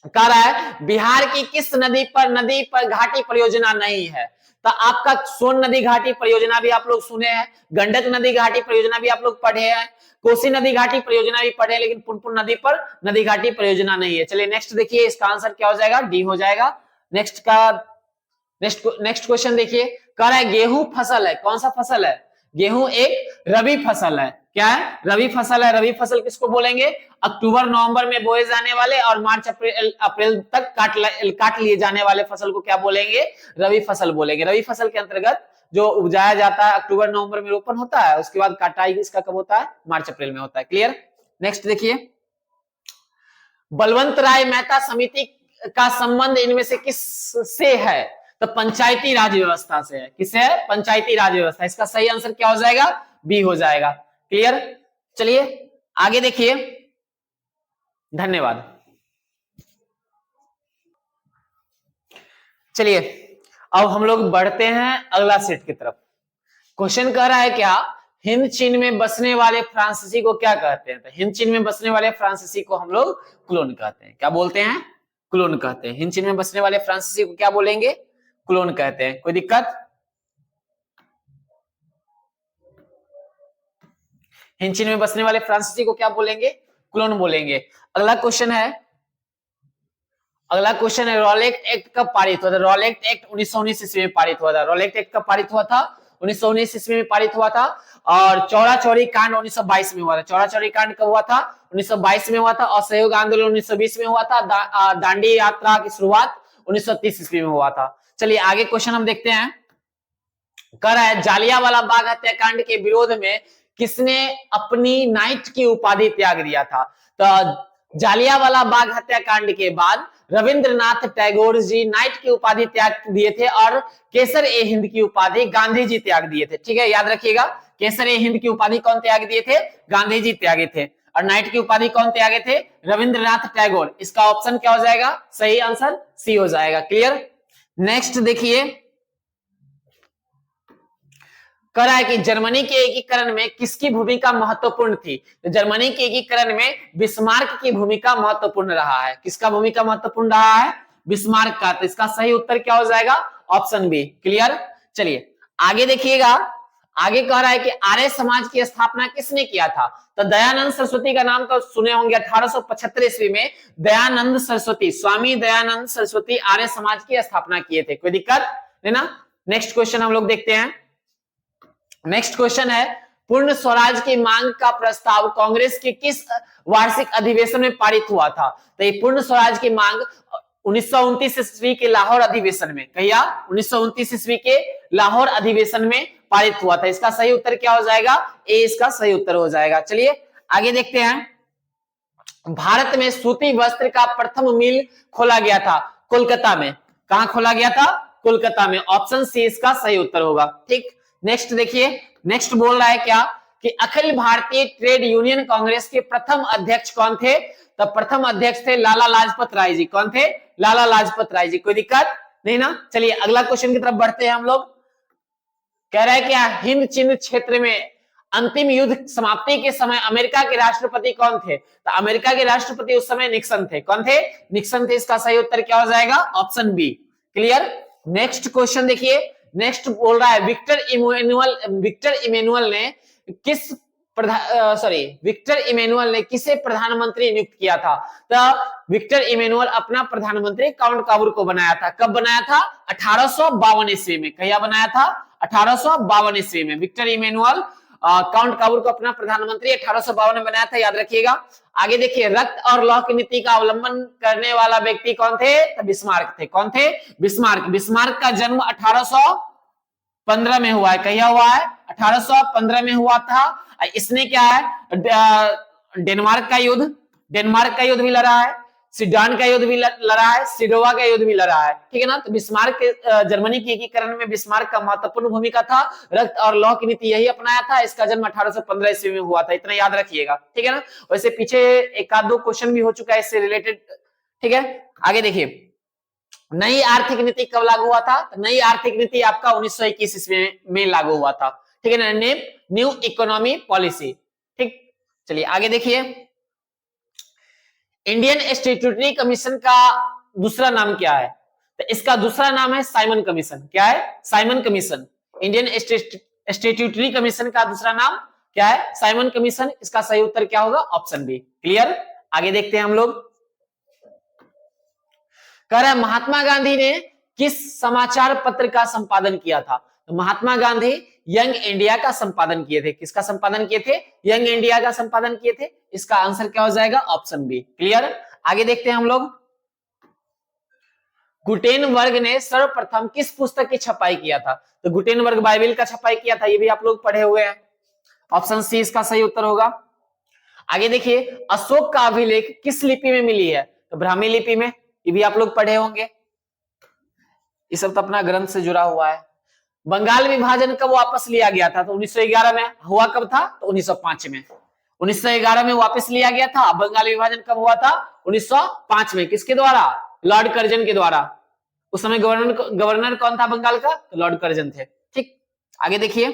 कह रहा है बिहार की किस नदी पर घाटी परियोजना नहीं है? तो आपका सोन नदी घाटी परियोजना भी आप लोग सुने हैं, गंडक नदी घाटी परियोजना भी आप लोग पढ़े हैं, कोसी नदी घाटी परियोजना भी पढ़े, लेकिन पुनपुन नदी पर नदी घाटी परियोजना नहीं है। चलिए नेक्स्ट देखिए, इसका आंसर क्या हो जाएगा? डी हो जाएगा। नेक्स्ट क्वेश्चन देखिए, कह रहा है गेहूं फसल है। कौन सा फसल है? गेहूं एक रबी फसल है। क्या है? रबी फसल है। रबी फसल किसको बोलेंगे? अक्टूबर नवंबर में बोए जाने वाले और मार्च अप्रैल तक काट लिए जाने वाले फसल को क्या बोलेंगे? रबी फसल बोलेंगे। रबी फसल के अंतर्गत जो उपजाया जाता है अक्टूबर नवंबर में रोपण होता है, उसके बाद कटाई इसका कब होता है? मार्च अप्रैल में होता है। क्लियर। नेक्स्ट देखिए, बलवंत राय मेहता समिति का संबंध इनमें से किस से है? तो पंचायती राज व्यवस्था से है। किससे है? पंचायती राज व्यवस्था। इसका सही आंसर क्या हो जाएगा? बी हो जाएगा। क्लियर। चलिए आगे देखिए, धन्यवाद। चलिए अब हम लोग बढ़ते हैं अगला सेट की तरफ। क्वेश्चन कह रहा है क्या, हिंद चीन में बसने वाले फ्रांसीसी को क्या कहते हैं? तो हिंद चीन में बसने वाले फ्रांसीसी को हम लोग क्लोन कहते हैं। क्या बोलते हैं? क्लोन कहते हैं। हिंद चीन में बसने वाले फ्रांसीसी को क्या बोलेंगे? क्लोन कहते हैं। कोई दिक्कत? हिंद चीन में बसने वाले फ्रांसीसी को क्या बोलेंगे? क्लोन बोलेंगे। अगला क्वेश्चन है रॉलेट एक्ट कब पारित हुआ था? रॉलेट एक्ट 1919 ईस्वी में पारित हुआ था। रॉलेट एक्ट कब पारित हुआ था? 1919 ईस्वी में पारित हुआ था। और चौरा चौरी कांड 1922 में हुआ था। चौरा चौरी कांड कब हुआ था? 1922 में हुआ था। असहयोग आंदोलन 1920 में हुआ था। दांडी यात्रा की शुरुआत 1930 ईस्वी में हुआ था। चलिए आगे क्वेश्चन हम देखते हैं। कह रहा है जालियांवाला बाग हत्याकांड के विरोध में किसने अपनी नाइट की उपाधि त्याग दिया था? तो जालियांवाला बाग हत्याकांड के बाद रविंद्रनाथ टैगोर जी नाइट की उपाधि त्याग दिए थे और केसर ए हिंद की उपाधि गांधी जी त्याग दिए थे। ठीक है, याद रखिएगा। केसर ए हिंद की उपाधि कौन त्याग दिए थे? गांधी जी त्यागे थे। और नाइट की उपाधि कौन त्यागे थे? रविंद्रनाथ टैगोर। इसका ऑप्शन क्या हो जाएगा? सही आंसर सी हो जाएगा। क्लियर। नेक्स्ट देखिए, कह रहा है कि जर्मनी के एकीकरण में किसकी भूमिका महत्वपूर्ण थी? तो जर्मनी के एकीकरण में बिस्मार्क की भूमिका महत्वपूर्ण रहा है। किसका भूमिका महत्वपूर्ण रहा है? बिस्मार्क का। तो इसका सही उत्तर क्या हो जाएगा? Option B. क्लियर। चलिए आगे देखिएगा, आगे कह रहा है कि आर्य समाज की स्थापना किसने किया था? तो दयानंद सरस्वती का नाम तो सुने होंगे। 1875 ईस्वी में दयानंद सरस्वती, स्वामी दयानंद सरस्वती आर्य समाज की स्थापना किए थे। कोई दिक्कत है ना? नेक्स्ट क्वेश्चन हम लोग देखते हैं। नेक्स्ट क्वेश्चन है, पूर्ण स्वराज की मांग का प्रस्ताव कांग्रेस के किस वार्षिक अधिवेशन में पारित हुआ था? तो ये पूर्ण स्वराज की मांग 1929 ईस्वी के लाहौर अधिवेशन में, कहिया 1929 ईस्वी के लाहौर अधिवेशन में पारित हुआ था। इसका सही उत्तर क्या हो जाएगा? ए इसका सही उत्तर हो जाएगा। चलिए आगे देखते हैं। भारत में सूती वस्त्र का प्रथम मिल खोला गया था कोलकाता में। कहां खोला गया था? कोलकाता में। ऑप्शन सी इसका सही उत्तर होगा। ठीक, नेक्स्ट देखिए, नेक्स्ट बोल रहा है क्या कि अखिल भारतीय ट्रेड यूनियन कांग्रेस के प्रथम अध्यक्ष कौन थे? तो प्रथम अध्यक्ष थे लाला लाजपत राय जी। कौन थे? लाला लाजपत राय जी। कोई दिक्कत नहीं ना? चलिए अगला क्वेश्चन की तरफ बढ़ते हैं हम लोग। कह रहा है क्या हिंद चीन क्षेत्र में अंतिम युद्ध समाप्ति के समय अमेरिका के राष्ट्रपति कौन थे? तो अमेरिका के राष्ट्रपति उस समय निक्सन थे। कौन थे? निक्सन थे। इसका सही उत्तर क्या हो जाएगा? Option B. Clear? Next question देखिए, नेक्स्ट बोल रहा है विक्टर इमैनुअल ने किस विक्टर इमैनुअल ने किसे प्रधानमंत्री नियुक्त किया था? तो विक्टर इमैनुअल अपना प्रधानमंत्री काउंट काबूर को बनाया था। कब बनाया था? 1852 ईस्वी में। क्या बनाया था? 1852 ईस्वी में विक्टर इमैनुअल काउंट काबूर को अपना प्रधानमंत्री 1852 में बनाया था। याद रखिएगा। आगे देखिए, रक्त और लौह की नीति का अवलंबन करने वाला व्यक्ति कौन थे? तो बिस्मार्क थे। कौन थे? बिस्मार्क। बिस्मार्क का जन्म 1815 में हुआ है। कहिया हुआ है? 1815 में हुआ था। इसने क्या है, डेनमार्क का युद्ध भी लड़ा है, सिडान का युद्ध भी लड़ा है, सिडोवा का युद्ध भी लड़ा है। ठीक है ना? तो बिस्मार्क जर्मनी के एकीकरण में बिस्मार्क का महत्वपूर्ण भूमिका था। रक्त और लौह की नीति यही अपनाया था। इसका जन्म 1815 ईस्वी में हुआ था। इतना याद रखिएगा। ठीक है ना? वैसे पीछे एक आध दो क्वेश्चन भी हो चुका है इससे रिलेटेड। ठीक है, आगे देखिए, नई आर्थिक नीति कब लागू हुआ था? तो नई आर्थिक नीति आपका 1921 ईस्वी में लागू हुआ था। ठीक है ना? New economy policy. ठीक, चलिए आगे देखिए, इंडियन स्टैट्यूटरी कमीशन का दूसरा नाम क्या है? तो इसका दूसरा नाम है साइमन कमीशन। क्या है? Simon Commission. Indian Statutory Commission का दूसरा नाम क्या है? Simon Commission. इसका सही उत्तर क्या होगा? Option B. क्लियर? आगे देखते हैं हम लोग। कह रहा है महात्मा गांधी ने किस समाचार पत्र का संपादन किया था? तो महात्मा गांधी यंग इंडिया का संपादन किए थे। किसका संपादन किए थे? यंग इंडिया का संपादन किए थे। इसका आंसर क्या हो जाएगा? Option B. क्लियर? आगे देखते हैं हम लोग। गुटेनबर्ग ने सर्वप्रथम किस पुस्तक की छपाई किया था? तो गुटेनबर्ग बाइबिल का छपाई किया था। ये भी आप लोग पढ़े हुए हैं। ऑप्शन सी इसका सही उत्तर होगा। आगे देखिए, अशोक का अभिलेख किस लिपि में मिली है? तो ब्राह्मी लिपि में। ये भी आप लोग पढ़े होंगे। ये सब तो अपना ग्रंथ से जुड़ा हुआ है। बंगाल विभाजन कब वापस लिया गया था? तो 1911 में। हुआ कब था? तो 1905 में। 1911 में वापस लिया गया था। बंगाल विभाजन कब हुआ था? 1905 में। किसके द्वारा? लॉर्ड कर्जन के द्वारा। उस समय गवर्नर कौन था बंगाल का? तो लॉर्ड कर्जन थे। ठीक, आगे देखिए,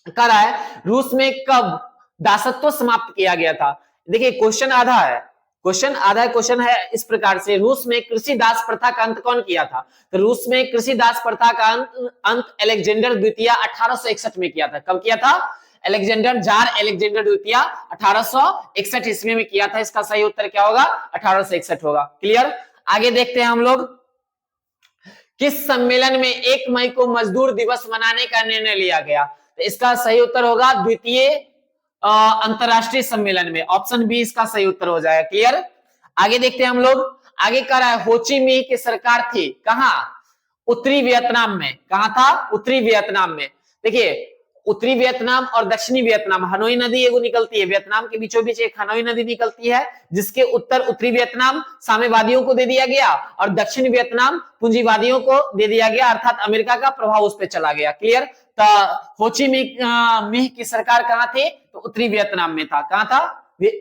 कह रहा है रूस में कब दासत्व समाप्त किया गया था? देखिए क्वेश्चन आधा है। क्वेश्चन है इस प्रकार से, रूस में कृषि दास प्रथा का अंत कौन किया था? तो रूस में कृषि दास प्रथा का अंत अलेक्जेंडर द्वितीय 1861 में किया था। कब किया था? जार अलेक्जेंडर द्वितीय 1861 ईस्वी में किया था। इसका सही उत्तर क्या होगा? 1861 होगा। क्लियर? आगे देखते हैं हम लोग। किस सम्मेलन में 1 मई को मजदूर दिवस मनाने का निर्णय लिया गया? तो इसका सही उत्तर होगा द्वितीय अंतरराष्ट्रीय सम्मेलन में। ऑप्शन बी इसका सही उत्तर हो जाएगा। क्लियर? आगे देखते हैं हम लोग। आगे कह रहा है होची मिन्ह की सरकार थी कहां? उत्तरी वियतनाम में। कहां था? उत्तरी वियतनाम में। देखिए उत्तरी वियतनाम और दक्षिणी वियतनाम, हनोई नदी एगो निकलती है वियतनाम के बीचों बीच, एक हनोई नदी निकलती है जिसके उत्तर उत्तरी वियतनाम साम्यवादियों को दे दिया गया और दक्षिण वियतनाम पूंजीवादियों को दे दिया गया, अर्थात अमेरिका का प्रभाव उस पर चला गया। क्लियर? तो होची मिन्ह की सरकार कहां थी? तो उत्तरी वियतनाम में था। कहां था?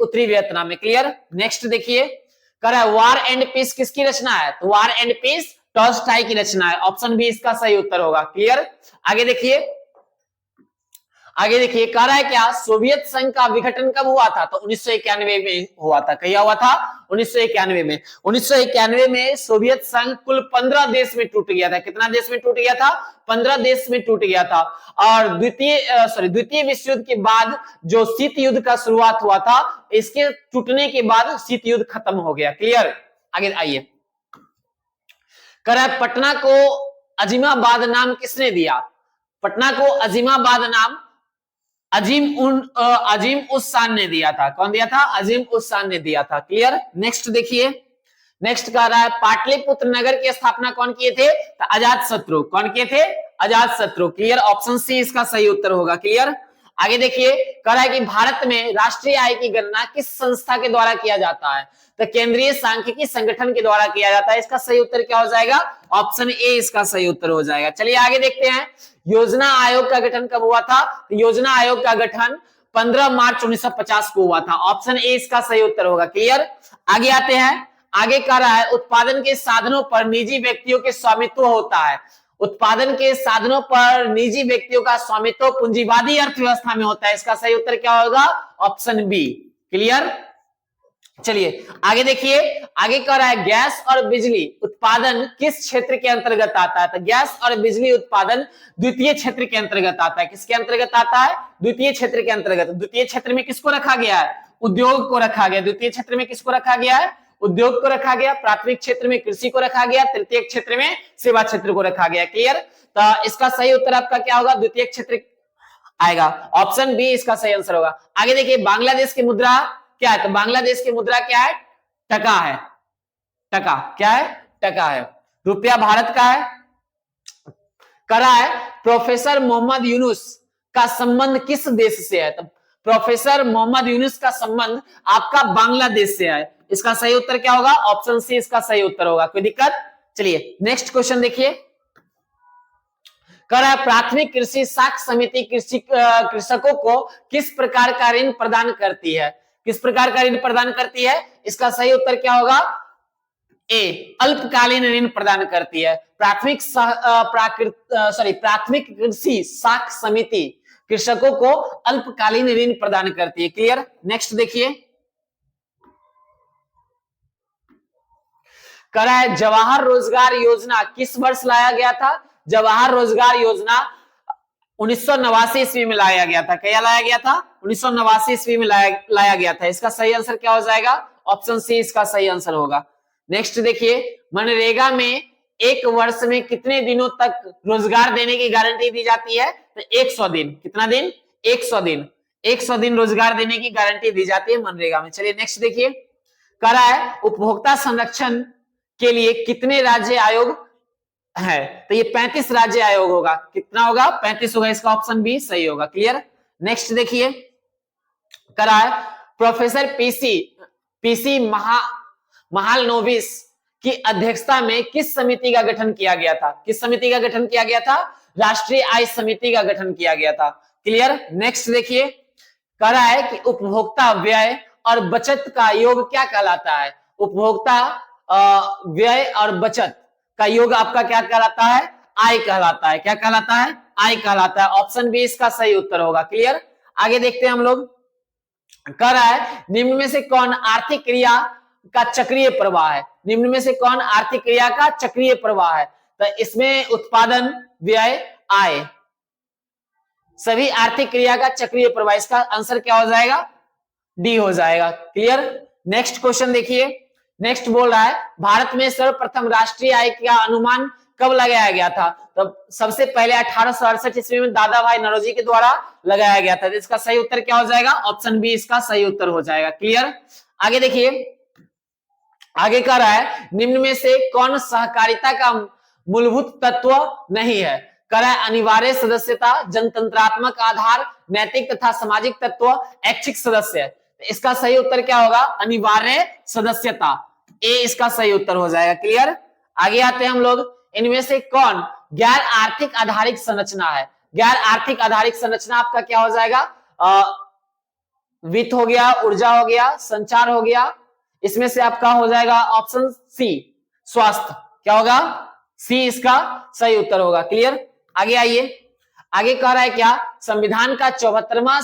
उत्तरी वियतनाम में। क्लियर? नेक्स्ट देखिए, कह रहा है वार एंड पीस किसकी रचना है? तो वार एंड पीस टॉल्स्टॉय की रचना है। ऑप्शन बी इसका सही उत्तर होगा। क्लियर? आगे देखिए, आगे देखिए कह रहा है क्या, सोवियत संघ का विघटन कब हुआ था? तो 1991 में हुआ था। क्या हुआ था? 1991 में। 1991 में सोवियत संघ कुल 15 देश में टूट गया था। कितना देश में टूट गया था? 15 देश में टूट गया था। और द्वितीय विश्व युद्ध के बाद जो शीत युद्ध का शुरुआत हुआ था, इसके टूटने के बाद शीत युद्ध खत्म हो गया। क्लियर? आगे आइए, कह रहा है पटना को अजीमाबाद नाम किसने दिया? पटना को अजीमाबाद नाम अजीम उस शान ने दिया था। कौन दिया था? अजीम उस शान ने दिया था। क्लियर? नेक्स्ट देखिए, नेक्स्ट कह रहा है पाटलिपुत्र नगर की स्थापना कौन किए थे? तो अजात शत्रु। कौन किए थे? अजात शत्रु। क्लियर? ऑप्शन सी इसका सही उत्तर होगा। क्लियर? आगे देखिए, कह रहा है कि भारत में राष्ट्रीय आय की गणना किस संस्था के द्वारा किया जाता है? तो केंद्रीय सांख्यिकी संगठन के द्वारा किया जाता है। इसका सही उत्तर क्या हो जाएगा? ऑप्शन ए इसका सही उत्तर हो जाएगा। चलिए आगे देखते हैं, योजना आयोग का गठन कब हुआ था? तो योजना आयोग का गठन 15 मार्च 1950 को हुआ था। ऑप्शन ए इसका सही उत्तर होगा। क्लियर? आगे आते हैं, आगे कह रहा है उत्पादन के साधनों पर निजी व्यक्तियों के स्वामित्व होता है। उत्पादन के साधनों पर निजी व्यक्तियों का स्वामित्व पूंजीवादी अर्थव्यवस्था में होता है। इसका सही उत्तर क्या होगा? Option B. क्लियर? चलिए आगे देखिए, आगे कह रहा है गैस और बिजली उत्पादन किस क्षेत्र के अंतर्गत आता है? तो गैस और बिजली उत्पादन द्वितीय क्षेत्र के अंतर्गत आता है। किसके अंतर्गत आता है? द्वितीय क्षेत्र के अंतर्गत। द्वितीय क्षेत्र में किसको रखा गया है? उद्योग को रखा गया। द्वितीय क्षेत्र में किसको रखा गया है? उद्योग को रखा गया। प्राथमिक क्षेत्र में कृषि को रखा गया। तृतीय क्षेत्र में सेवा क्षेत्र को रखा गया। क्लियर? तो इसका सही उत्तर आपका क्या होगा? द्वितीय क्षेत्र आएगा। ऑप्शन बी इसका सही आंसर होगा। आगे देखिए, बांग्लादेश की मुद्रा क्या है? तो बांग्लादेश की मुद्रा क्या है? टका है। टका क्या है? टका है। रुपया भारत का है। करा है प्रोफेसर मोहम्मद यूनुस का संबंध किस देश से है? तो प्रोफेसर मोहम्मद यूनुस का संबंध आपका बांग्लादेश से है। इसका सही उत्तर क्या होगा? ऑप्शन सी इसका सही उत्तर होगा। कोई दिक्कत? चलिए नेक्स्ट क्वेश्चन देखिए, कर प्राथमिक कृषि साख समिति कृषकों को किस प्रकार का ऋण प्रदान करती है? किस प्रकार का ऋण प्रदान करती है? इसका सही उत्तर क्या होगा? ए, अल्पकालीन ऋण प्रदान करती है। प्राथमिक कृषि साख समिति कृषकों को अल्पकालीन ऋण प्रदान करती है। क्लियर? नेक्स्ट देखिए, करा है जवाहर रोजगार योजना किस वर्ष लाया गया था? जवाहर रोजगार योजना 1989 ईस्वी में लाया गया था। क्या लाया गया था? 1989 ईस्वी में लाया गया था। इसका सही आंसर क्या हो जाएगा? ऑप्शन सी इसका सही आंसर होगा। नेक्स्ट देखिए, मनरेगा में एक वर्ष में कितने दिनों तक रोजगार देने की गारंटी दी जाती है? तो 100 दिन। कितना दिन? 100 दिन। 100 दिन रोजगार देने की गारंटी दी जाती है मनरेगा में। चलिए नेक्स्ट देखिए, कह रहा है उपभोक्ता संरक्षण के लिए कितने राज्य आयोग है? तो ये 35 राज्य आयोग होगा। कितना होगा? 35 होगा। इसका ऑप्शन बी सही होगा। क्लियर? नेक्स्ट देखिए, करा है प्रोफेसर पीसी महालनोबिस की अध्यक्षता में किस समिति का गठन किया गया था? किस समिति का गठन किया गया था? राष्ट्रीय आय समिति का गठन किया गया था। क्लियर? नेक्स्ट देखिए, कह रहा है कि उपभोक्ता व्यय और बचत का योग क्या कहलाता है? उपभोक्ता व्यय और बचत का योग आपका क्या कहलाता है? आय कहलाता है। क्या कहलाता है? आय कहलाता है। ऑप्शन बी इसका सही उत्तर होगा। क्लियर? आगे देखते हैं हम लोग, कह रहा है निम्न में से कौन आर्थिक क्रिया का चक्रीय प्रवाह है? निम्न में से कौन आर्थिक क्रिया का चक्रीय प्रवाह है? तो इसमें उत्पादन, व्यय, आय, सभी आर्थिक क्रिया का चक्रीय प्रवाह। इसका आंसर क्या हो जाएगा? डी हो जाएगा। क्लियर? नेक्स्ट क्वेश्चन देखिए, नेक्स्ट बोल रहा है भारत में सर्वप्रथम राष्ट्रीय आय का अनुमान कब लगाया गया था? तो सबसे पहले 1868 ईस्वी में दादा भाई नौरोजी के द्वारा लगाया गया था। इसका सही उत्तर क्या हो जाएगा? ऑप्शन बी इसका सही उत्तर हो जाएगा। क्लियर? आगे देखिए, आगे कह रहा है निम्न में से कौन सहकारिता का मूलभूत तत्व नहीं है? कह रहा है अनिवार्य सदस्यता, जनतंत्रात्मक आधार, नैतिक तथा सामाजिक तत्व, ऐच्छिक सदस्य। इसका सही उत्तर क्या होगा? अनिवार्य सदस्यता। ए इसका सही उत्तर हो जाएगा। क्लियर? आगे आते हैं हम लोग, इनमें से कौन गैर आर्थिक आधारित संरचना है? गैर आर्थिक आधारित संरचना आपका क्या हो जाएगा? वित्त हो गया, ऊर्जा हो गया, संचार हो गया। इसमें से आपका हो जाएगा ऑप्शन सी स्वास्थ्य। क्या होगा? सी इसका सही उत्तर होगा। क्लियर? आगे आइए, आगे कह रहा है क्या, संविधान का 74वां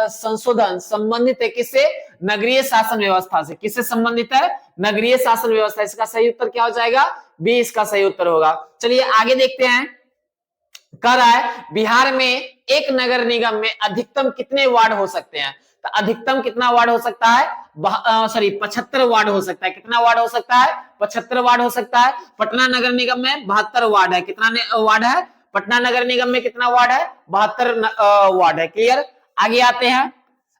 संशोधन संबंधित है किससे, नगरीय शासन व्यवस्था से। किससे संबंधित है, नगरीय शासन व्यवस्था। इसका सही उत्तर क्या हो जाएगा, बी इसका सही उत्तर होगा। चलिए आगे देखते हैं, कह रहा है बिहार में एक नगर निगम में अधिकतम कितने वार्ड हो सकते हैं। तो अधिकतम कितना वार्ड हो सकता है, सॉरी 75 वार्ड हो सकता है। कितना वार्ड हो सकता है, 75 वार्ड हो सकता है। पटना नगर निगम में 72 वार्ड है। कितना वार्ड है, पटना नगर निगम में कितना वार्ड है, 72 वार्ड है। क्लियर। आगे आते हैं,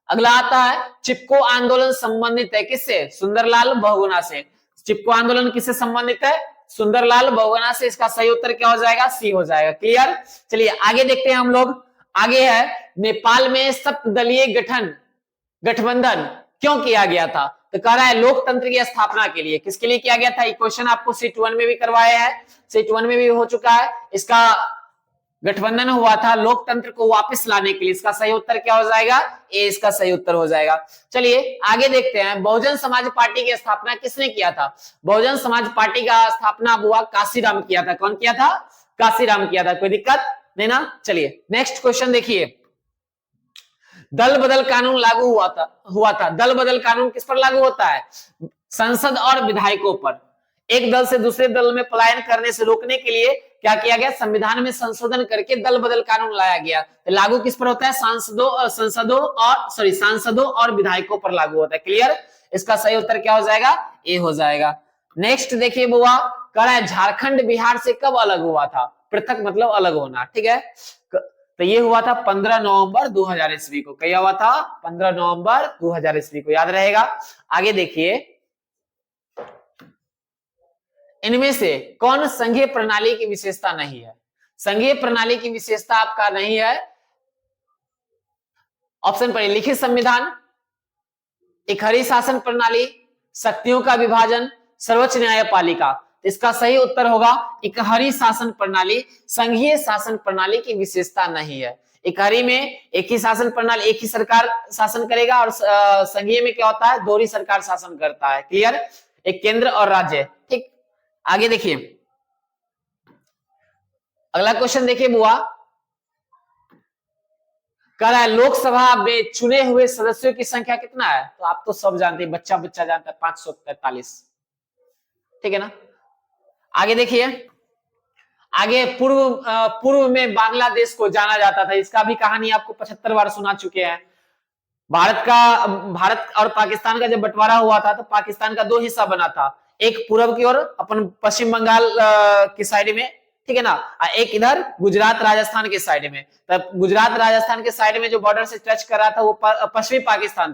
अगला आता है चिपको आंदोलन संबंधित है किससे, सुंदरलाल बहुगुणा से। चिपको आंदोलन किससे संबंधित है, सुंदरलाल बहुगुणा से। इसका सही उत्तर क्या हो जाएगा, सी हो जाएगा। क्लियर। चलिए आगे देखते हैं हम लोग। आगे है नेपाल में सप्तदलीय गठबंधन क्यों किया गया था। तो कह रहा है लोकतंत्र की स्थापना के लिए। किसके लिए किया गया था, ये क्वेश्चन आपको सीट 1 में भी करवाया है, सीट 1 में भी हो चुका है। इसका गठबंधन हुआ था लोकतंत्र को वापस लाने के लिए। इसका सही उत्तर क्या हो जाएगा, ए इसका सही उत्तर हो जाएगा। चलिए आगे देखते हैं, बहुजन समाज पार्टी की स्थापना किसने किया था। बहुजन समाज पार्टी का स्थापना हुआ काशीराम किया था। कौन किया था, काशीराम किया था। कोई दिक्कत नहीं ना। चलिए नेक्स्ट क्वेश्चन देखिए, दल बदल कानून लागू हुआ था। दल बदल कानून किस पर लागू होता है, संसद और विधायकों पर। एक दल से दूसरे दल में पलायन करने से रोकने के लिए क्या किया गया, संविधान में संशोधन करके दल बदल कानून लाया गया। तो लागू किस पर होता है, सांसदों और विधायकों पर लागू होता है। क्लियर। इसका सही उत्तर क्या हो जाएगा, ए हो जाएगा। नेक्स्ट देखिए बुआ, कह रहा है झारखंड बिहार से कब अलग हुआ था। पृथक मतलब अलग होना, ठीक है। तो ये हुआ था 15 नवंबर 2000 ईस्वी को। क्या हुआ था, 15 नवंबर 2000 ईस्वी को, याद रहेगा। आगे देखिए, इनमें से कौन संघीय प्रणाली की विशेषता नहीं है। संघीय प्रणाली की विशेषता आपका नहीं है, ऑप्शन पढ़िए, लिखित संविधान, इकहरी शासन प्रणाली, शक्तियों का विभाजन, सर्वोच्च न्यायपालिका। इसका सही उत्तर होगा इकहरी शासन प्रणाली। संघीय शासन प्रणाली की विशेषता नहीं है। इकहरी में एक ही शासन प्रणाली, एक ही सरकार शासन करेगा, और संघीय में क्या होता है, दोहरी सरकार शासन करता है। क्लियर। एक केंद्र और राज्य। ठीक। आगे देखिए, अगला क्वेश्चन देखिए बुआ, कह रहा है लोकसभा में चुने हुए सदस्यों की संख्या कितना है। तो आप तो सब जानते हैं, बच्चा बच्चा जानता है, 543। ठीक है ना। आगे देखिए, आगे पूर्व में बांग्लादेश को जाना जाता था। इसका भी कहानी आपको 75 बार सुना चुके हैं। भारत और पाकिस्तान का जब बंटवारा हुआ था तो पाकिस्तान का 2 हिस्सा बना था, एक पूर्व की ओर अपन पश्चिम बंगाल की साइड में, ठीक है ना, एक इधर गुजरात राजस्थान के साइड में। तब गुजरात राजस्थान के साइड में जो बॉर्डर से टच कर रहा था वो पश्चिमी पाकिस्तान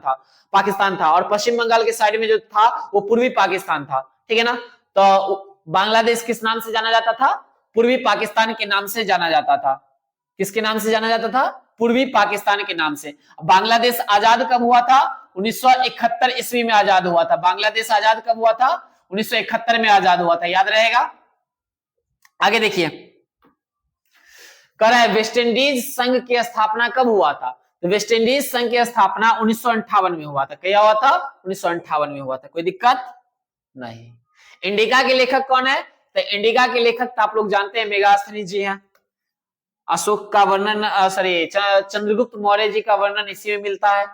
था, और पश्चिम बंगाल के साइड में जो था वो पूर्वी पाकिस्तान था। ठीक है ना। तो बांग्लादेश किस नाम से जाना जाता था, पूर्वी पाकिस्तान के नाम से जाना जाता था। किसके नाम से जाना जाता था, पूर्वी पाकिस्तान के नाम से। बांग्लादेश आजाद कब हुआ था, 1971 ईस्वी में आजाद हुआ था। बांग्लादेश आजाद कब हुआ था, 1971 में आजाद हुआ था, याद रहेगा। आगे देखिए, कह रहा है वेस्ट इंडीज संघ की स्थापना कब हुआ था। तो वेस्ट इंडीज संघ की स्थापना 1958 में हुआ था। क्या हुआ था, 1958 में हुआ था। कोई दिक्कत नहीं। इंडिका के लेखक कौन है, तो इंडिका के लेखक तो आप लोग जानते हैं मेगास्थनी जी हैं। अशोक का वर्णन, सॉरी चंद्रगुप्त मौर्य जी का वर्णन इसी में मिलता है।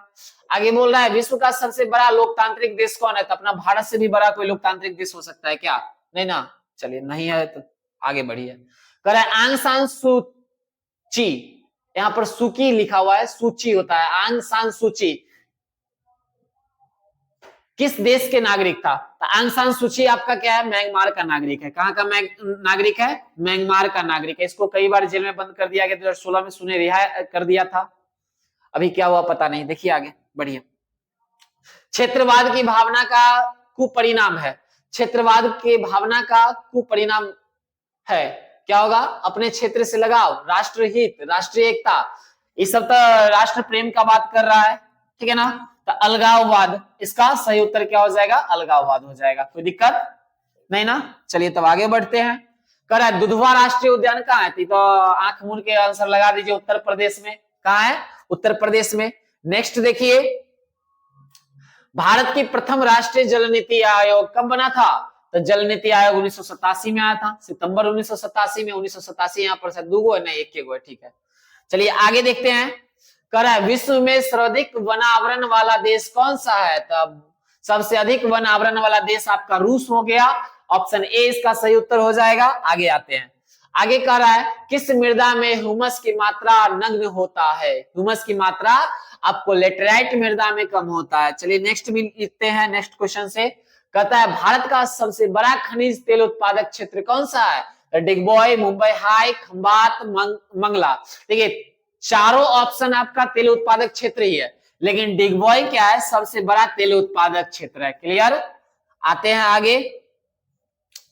आगे बोल रहा है विश्व का सबसे बड़ा लोकतांत्रिक देश कौन है। तो अपना भारत से भी बड़ा कोई लोकतांत्रिक देश हो सकता है क्या, नहीं ना। चलिए नहीं है तो आगे बढ़िए। कह रहा है आंग सान सूची, यहां पर सुकी लिखा हुआ है, सूची होता है। आंग सान सूची किस देश के नागरिक था। तो आंग सान सूची आपका क्या है, म्यांमार का नागरिक है। कहां का नागरिक है, म्यांमार का नागरिक है। इसको कई बार जेल में बंद कर दिया गया, 2016 में सुने रिहा कर दिया था, अभी क्या हुआ पता नहीं। देखिए आगे बढ़िए, क्षेत्रवाद की भावना का कुपरिणाम है। क्षेत्रवाद की भावना का कुपरिणाम है, क्या होगा, अपने क्षेत्र से लगाव, राष्ट्रहित, राष्ट्रीय एकता, ये सब तो राष्ट्र प्रेम का बात कर रहा है। ठीक है ना। तो अलगाववाद, इसका सही उत्तर क्या हो जाएगा, अलगाववाद हो जाएगा। कोई दिक्कत नहीं ना। चलिए तब आगे बढ़ते हैं। कह रहा है दुधवा राष्ट्रीय उद्यान कहाँ है। तो आंख मूंद के आंसर लगा दीजिए, उत्तर प्रदेश में। कहाँ है, उत्तर प्रदेश में। नेक्स्ट देखिए, भारत की प्रथम राष्ट्रीय जल नीति आयोग कब बना था। तो जल नीति आयोग 1987 में आया था, सितंबर 1987 में। 1987 यहाँ पर 2 गो है, नहीं 1 गो है, ठीक है। चलिए आगे देखते हैं। कह रहा है विश्व में सर्वाधिक वन आवरण वाला देश कौन सा है? तब सबसे अधिक वन आवरण वाला देश आपका रूस हो गया। ऑप्शन ए इसका सही उत्तर हो जाएगा। आगे आते हैं। आगे कह रहा है किस मृदा में ह्यूमस की मात्रा नगण्य होता है? ह्यूमस की मात्रा आपको लेटेराइट मृदा में कम होता है। चलिए नेक्स्ट भी लिखते हैं। नेक्स्ट क्वेश्चन से कहता है भारत का सबसे बड़ा खनिज तेल उत्पादक क्षेत्र कौन सा है? डिगबोय, मुंबई हाई, खंबात, मंगला। देखिए चारों ऑप्शन आपका तेल उत्पादक क्षेत्र ही है, लेकिन डिगबोय क्या है? सबसे बड़ा तेल उत्पादक क्षेत्र है। क्लियर? आते हैं आगे।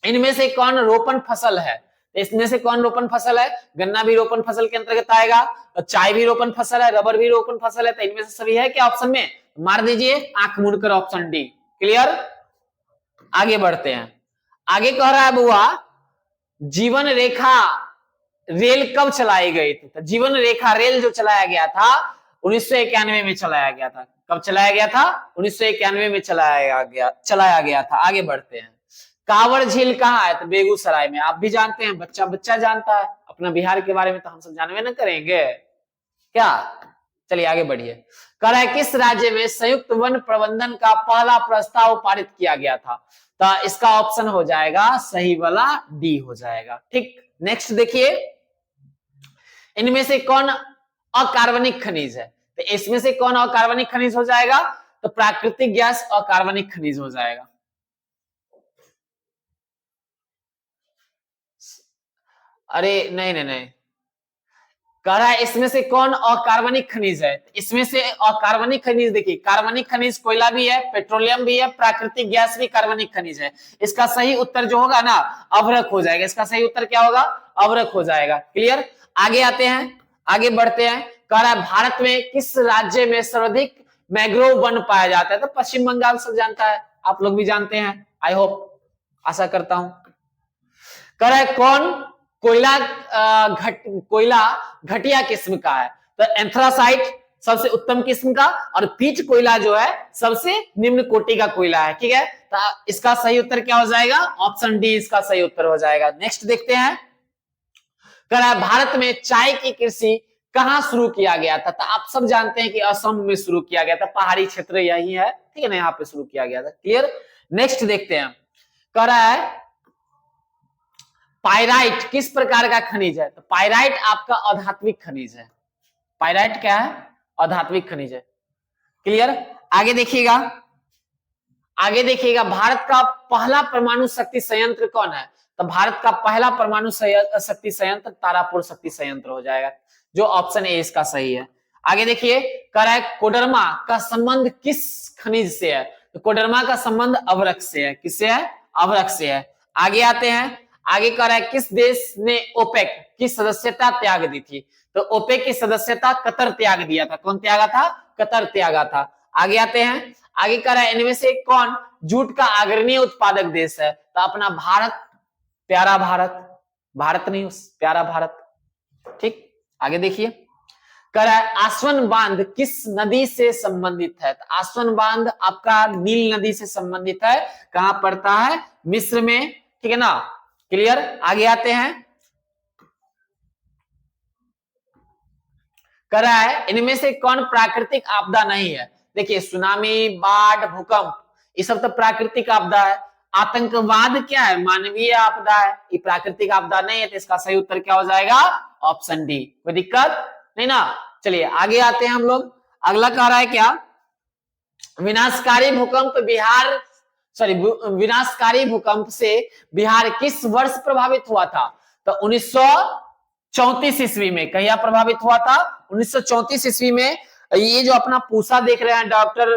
इनमें से कौन रोपण फसल है? इसमें से कौन रोपण फसल है? गन्ना भी रोपण फसल के अंतर्गत आएगा, चाय भी रोपण फसल है, रबर भी रोपण फसल है। तो इनमें से सभी है क्या ऑप्शन में? मार दीजिए आंख मूंदकर ऑप्शन डी। क्लियर? आगे बढ़ते हैं। आगे कह रहा है बुआ जीवन रेखा रेल कब चलाई गई थी? तो जीवन रेखा रेल जो चलाया गया था 1991 में चलाया गया था। कब चलाया गया था? 1991 में चलाया गया था। आगे बढ़ते हैं। कांवड़ झील कहाँ है? तो बेगूसराय में। आप भी जानते हैं, बच्चा बच्चा जानता है। अपना बिहार के बारे में तो हम सब जानवे न करेंगे क्या? चलिए आगे बढ़िए। कह रहा है किस राज्य में संयुक्त वन प्रबंधन का पहला प्रस्ताव पारित किया गया था? तो इसका ऑप्शन हो जाएगा सही वाला डी हो जाएगा। ठीक, नेक्स्ट देखिए। इनमें से कौन अकार्बनिक खनिज है? तो इसमें से कौन अकार्बनिक खनिज हो जाएगा? तो प्राकृतिक गैस अकार्बनिक खनिज हो जाएगा। अरे नहीं नहीं नहीं, कह रहा है इसमें से कौन अकार्बनिक खनिज है? इसमें से अकार्बनिक खनिज देखिए, कार्बनिक खनिज कोयला भी है, पेट्रोलियम भी है, प्राकृतिक गैस भी कार्बनिक खनिज है। इसका सही उत्तर जो होगा ना अभ्रक हो जाएगा। इसका सही उत्तर क्या होगा? अभ्रक हो जाएगा। क्लियर? आगे आते हैं, आगे बढ़ते हैं। कह रहा है भारत में किस राज्य में सर्वाधिक मैंग्रोव वन पाया जाता है? तो पश्चिम बंगाल सब जानता है, आप लोग भी जानते हैं, आई होप, आशा करता हूं। कह रहा है कौन कोयला घटिया किस्म का है? तो एंथ्रासाइट सबसे उत्तम किस्म का, और पीच कोयला जो है सबसे निम्न कोटि का कोयला है। ठीक है, तो इसका सही उत्तर क्या हो जाएगा? ऑप्शन डी इसका सही उत्तर हो जाएगा। नेक्स्ट देखते हैं। कह रहा है भारत में चाय की कृषि कहां शुरू किया गया था? तो आप सब जानते हैं कि असम में शुरू किया गया था, पहाड़ी क्षेत्र यही है, ठीक है ना, यहाँ पे शुरू किया गया था। क्लियर? नेक्स्ट देखते हैं। कह रहा है पाइराइट किस प्रकार का खनिज है? तो पाइराइट आपका अधात्विक खनिज है। पाइराइट क्या है? अधात्विक खनिज है। क्लियर? आगे देखिएगा, आगे देखिएगा। भारत का पहला परमाणु शक्ति संयंत्र कौन है? तो भारत का पहला परमाणु शक्ति संयंत्र तारापुर शक्ति संयंत्र हो जाएगा, जो ऑप्शन ए इसका सही है। आगे देखिए, कह रहा है कोडरमा का संबंध किस खनिज से है? तो कोडरमा का संबंध अभ्रक से है। किससे है? अभ्रक से है। आगे आते हैं। आगे कह रहा है किस देश ने ओपेक की सदस्यता त्याग दी थी? तो ओपेक की सदस्यता कतर त्याग दिया था। कौन त्यागा था? कतर त्यागा था। आगे आते हैं। आगे कह रहा है इनमें से कौन जूट का अग्रणी उत्पादक देश है? तो अपना भारत, प्यारा भारत, भारत नहीं प्यारा भारत। ठीक, आगे देखिए। कह रहा है आसवन बांध किस नदी से संबंधित है? तो आसवन बांध आपका नील नदी से संबंधित है। कहां पड़ता है? मिस्र में, ठीक है ना। क्लियर? आगे आते हैं। कह रहा है इनमें से कौन प्राकृतिक आपदा नहीं है? देखिए सुनामी, बाढ़, भूकंप, ये सब तो प्राकृतिक आपदा है। आतंकवाद क्या है? मानवीय आपदा है, ये प्राकृतिक आपदा नहीं है। तो इसका सही उत्तर क्या हो जाएगा? Option D. कोई दिक्कत नहीं ना। चलिए आगे आते हैं हम लोग। अगला कह रहा है क्या? विनाशकारी भूकंप बिहार, सॉरी, विनाशकारी भूकंप से बिहार किस वर्ष प्रभावित हुआ था? तो 1934 ईस्वी में। कहिया प्रभावित हुआ था? 1934 ईस्वी में। ये जो अपना पूसा देख रहे हैं, डॉक्टर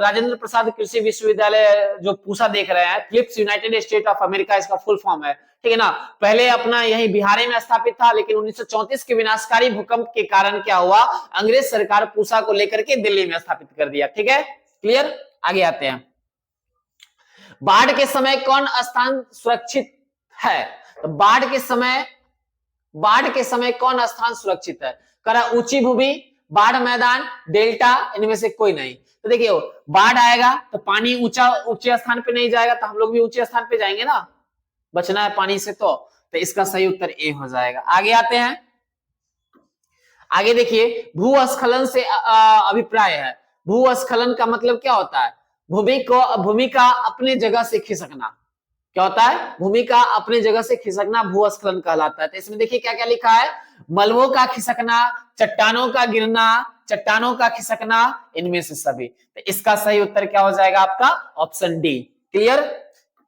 राजेंद्र प्रसाद कृषि विश्वविद्यालय जो पूसा देख रहे हैं, Philips United State of America इसका फुल फॉर्म है, ठीक है ना। पहले अपना यही बिहार में स्थापित था, लेकिन 1934 के विनाशकारी भूकंप के कारण क्या हुआ? अंग्रेज सरकार पूसा को लेकर के दिल्ली में स्थापित कर दिया। ठीक है, क्लियर? आगे आते हैं। बाढ़ के समय कौन स्थान सुरक्षित है? तो बाढ़ के समय कौन स्थान सुरक्षित है? करा ऊंची भूमि, बाढ़ मैदान, डेल्टा, इनमें से कोई नहीं। तो देखिए बाढ़ आएगा तो पानी ऊंचे स्थान पे नहीं जाएगा, तो हम लोग भी ऊंचे स्थान पे जाएंगे ना, बचना है पानी से। तो इसका सही उत्तर ए हो जाएगा। आगे आते हैं। आगे देखिए, भूस्खलन से अभिप्राय है। भूस्खलन का मतलब क्या होता है? भूमि का अपने जगह से खिसकना। क्या होता है? भूमि का अपने जगह से खिसकना भूस्खलन कहलाता है। तो इसमें देखिए क्या क्या लिखा है, मलबों का खिसकना, चट्टानों का गिरना, चट्टानों का खिसकना, इनमें से सभी। तो इसका सही उत्तर क्या हो जाएगा आपका? Option D. क्लियर?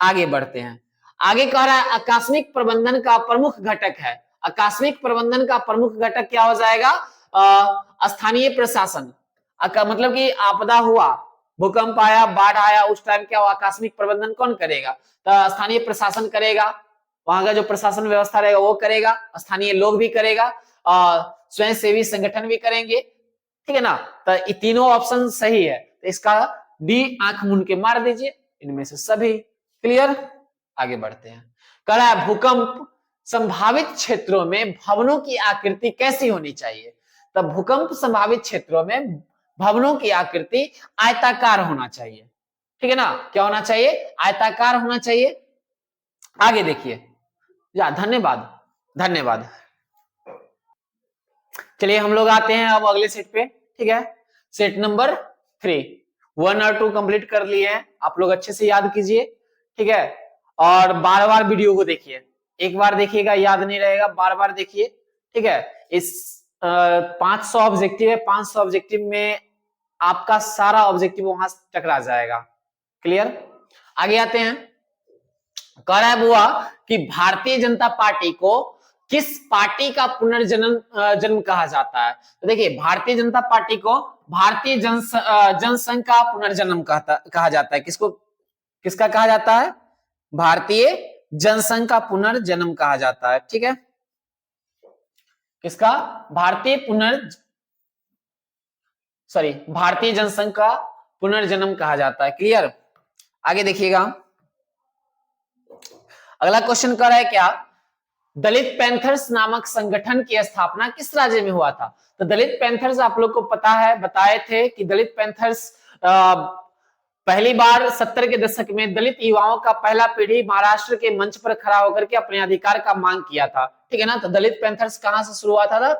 आगे बढ़ते हैं। आगे कह रहा है आकस्मिक प्रबंधन का प्रमुख घटक है। आकस्मिक प्रबंधन का प्रमुख घटक क्या हो जाएगा? स्थानीय प्रशासन। मतलब कि आपदा हुआ, भूकंप आया, बाढ़ आया, उस टाइम क्या हुआ? आकस्मिक प्रबंधन कौन करेगा? तो स्थानीय प्रशासन करेगा। वहां का जो प्रशासन व्यवस्था रहेगा वो करेगा, स्थानीय लोग भी करेगा, स्वयंसेवी संगठन भी करेंगे। ठीक है ना? तो ये तीनों ऑप्शन सही है, तो इसका डी आंख मूंद के मार दीजिए, इनमें से सभी। क्लियर? आगे बढ़ते हैं। कह रहा है भूकंप संभावित क्षेत्रों में भवनों की आकृति कैसी होनी चाहिए? तब भूकंप संभावित क्षेत्रों में भवनों की आकृति आयताकार होना चाहिए। ठीक है ना? क्या होना चाहिए? आयताकार होना चाहिए। आगे देखिए। धन्यवाद, धन्यवाद। चलिए हम लोग आते हैं अब अगले सेट पे। ठीक है, सेट नंबर 3। 1 और 2 कंप्लीट कर लिए हैं, आप लोग अच्छे से याद कीजिए। ठीक है, और बार बार वीडियो को देखिए। एक बार देखिएगा याद नहीं रहेगा, बार बार देखिए। ठीक है, इस 500 ऑब्जेक्टिव है, 500 ऑब्जेक्टिव में आपका सारा ऑब्जेक्टिव वहां टकरा जाएगा। क्लियर? आगे आते हैं। कह रहा है बुआ कि भारतीय जनता पार्टी को किस पार्टी का पुनर्जन्म कहा जाता है? तो देखिए, भारतीय जनता पार्टी को भारतीय जनसंघ का पुनर्जन्म कहा जाता है। किसको, किसका कहा जाता है? भारतीय जनसंघ का पुनर्जन्म कहा जाता है। ठीक है, किसका? भारतीय जनसंघ का पुनर्जन्म कहा जाता है। क्लियर? आगे देखिएगा, अगला क्वेश्चन कर रहा है क्या, दलित पैंथर्स नामक संगठन की स्थापना किस राज्य में हुआ था? तो दलित पैंथर्स आप लोग को पता है, बताए थे कि दलित पैंथर्स पहली बार 70 के दशक में दलित युवाओं का पहला पीढ़ी महाराष्ट्र के मंच पर खड़ा होकर के अपने अधिकार का मांग किया था। ठीक है ना? तो दलित पैंथर्स कहां से शुरू हुआ था?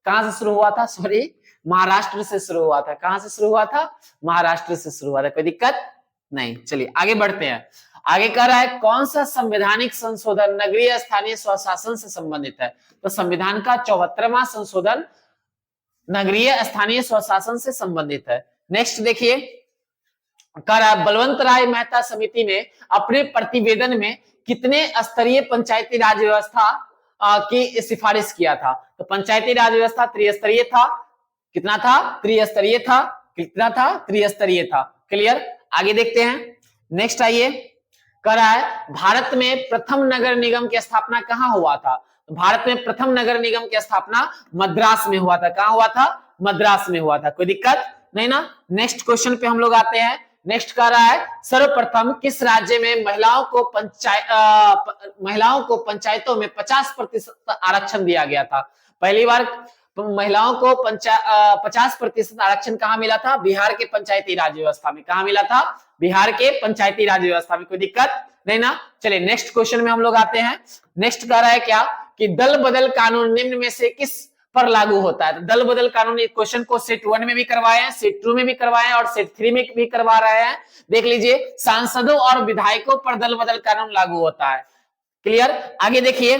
कहां से शुरू हुआ था? सॉरी, महाराष्ट्र से शुरू हुआ था। कहां से शुरू हुआ था? महाराष्ट्र से शुरू हुआ था। कोई दिक्कत नहीं। चलिए आगे बढ़ते हैं। आगे कह रहा है कौन सा संवैधानिक संशोधन नगरीय स्थानीय स्वशासन से संबंधित है? तो संविधान का 74वां संशोधन नगरीय स्थानीय स्वशासन से संबंधित है। नेक्स्ट देखिए, कह रहा है बलवंत राय मेहता समिति ने अपने प्रतिवेदन में कितने स्तरीय पंचायती राज व्यवस्था की सिफारिश किया था? तो पंचायती राज व्यवस्था त्रिस्तरीय था। कितना था? त्रिस्तरीय था। कितना था? त्रिस्तरीय था। क्लियर? आगे देखते हैं। नेक्स्ट आइए, कह रहा है भारत में प्रथम नगर निगम की स्थापना कहां हुआ था? भारत में प्रथम नगर निगम की स्थापना मद्रास में हुआ था। कहां हुआ था? मद्रास में हुआ था। कोई दिक्कत नहीं ना? नेक्स्ट क्वेश्चन पे हम लोग आते हैं। नेक्स्ट कह रहा है सर्वप्रथम किस राज्य में महिलाओं को पंचायतों में 50% आरक्षण दिया गया था? पहली बार महिलाओं को 50% आरक्षण कहां मिला था? बिहार के पंचायती राज व्यवस्था में। कहां मिला था? बिहार के पंचायती राज व्यवस्था में। कोई दिक्कत नहीं ना? चलिए नेक्स्ट क्वेश्चन में हम लोग आते हैं। नेक्स्ट कह रहा है क्या कि दल बदल कानून निम्न में से किस पर लागू होता है? दल बदल कानून क्वेश्चन को सेट 1 में भी करवाए हैं, सेट 2 में भी करवाए हैं और सेट 3 में भी करवा रहे हैं। देख लीजिए, सांसदों और विधायकों पर दल बदल कानून लागू होता है। क्लियर? आगे देखिए,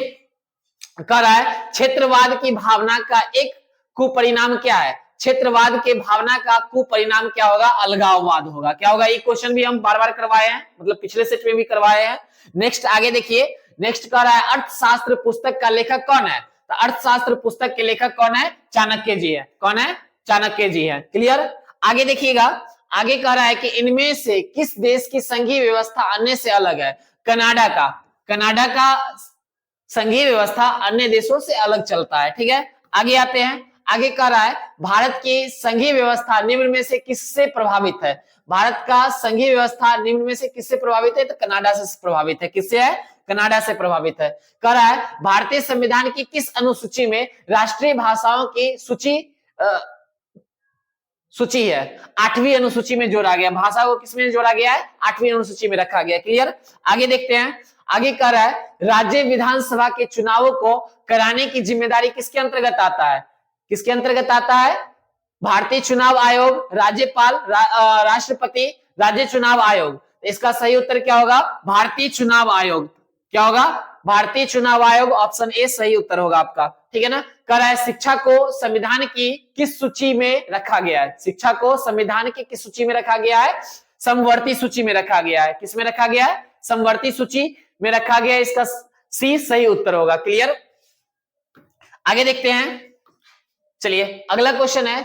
कह रहा है क्षेत्रवाद की भावना का एक कुपरिणाम क्या है? क्षेत्रवाद के भावना का कुपरिणाम क्या होगा? अलगाववाद होगा। क्या होगा? ये क्वेश्चन भी हम बार बार करवाए हैं, मतलब पिछले सेट में भी करवाए हैं। नेक्स्ट आगे देखिए, नेक्स्ट कह रहा है अर्थशास्त्र पुस्तक का लेखक कौन है? तो अर्थशास्त्र पुस्तक के लेखक कौन है? चाणक्य जी है। कौन है? चाणक्य जी है। क्लियर? आगे देखिएगा, आगे कह रहा है कि इनमें से किस देश की संघीय व्यवस्था अन्य से अलग है? कनाडा का संघीय व्यवस्था अन्य देशों से अलग चलता है। ठीक है, आगे आते हैं। आगे कह रहा है भारत की संघीय व्यवस्था निम्न में से किससे प्रभावित है? भारत का संघीय व्यवस्था निम्न में से किससे प्रभावित है? तो कनाडा से प्रभावित है। किससे है? कनाडा से प्रभावित है। कह रहा है भारतीय संविधान की किस अनुसूची में राष्ट्रीय भाषाओं की सूची है? 8वीं अनुसूची में जोड़ा गया। भाषा को किसमें जोड़ा गया है? 8वीं अनुसूची में रखा गया। क्लियर? आगे देखते हैं। आगे कह रहा है राज्य विधानसभा के चुनावों को कराने की जिम्मेदारी किसके अंतर्गत आता है? किसके अंतर्गत आता है? भारतीय चुनाव आयोग, राज्यपाल, राष्ट्रपति, राज्य चुनाव आयोग। इसका सही उत्तर क्या होगा? भारतीय चुनाव आयोग। क्या होगा? भारतीय चुनाव आयोग, ऑप्शन ए सही उत्तर होगा आपका। ठीक है ना। कह रहा है शिक्षा को संविधान की किस सूची में रखा गया है? शिक्षा को संविधान की किस सूची में रखा गया है? समवर्ती सूची में रखा गया है। किसमें रखा गया है? समवर्ती सूची में रखा गया है। इसका सी सही उत्तर होगा। क्लियर। आगे देखते हैं। चलिए अगला क्वेश्चन है,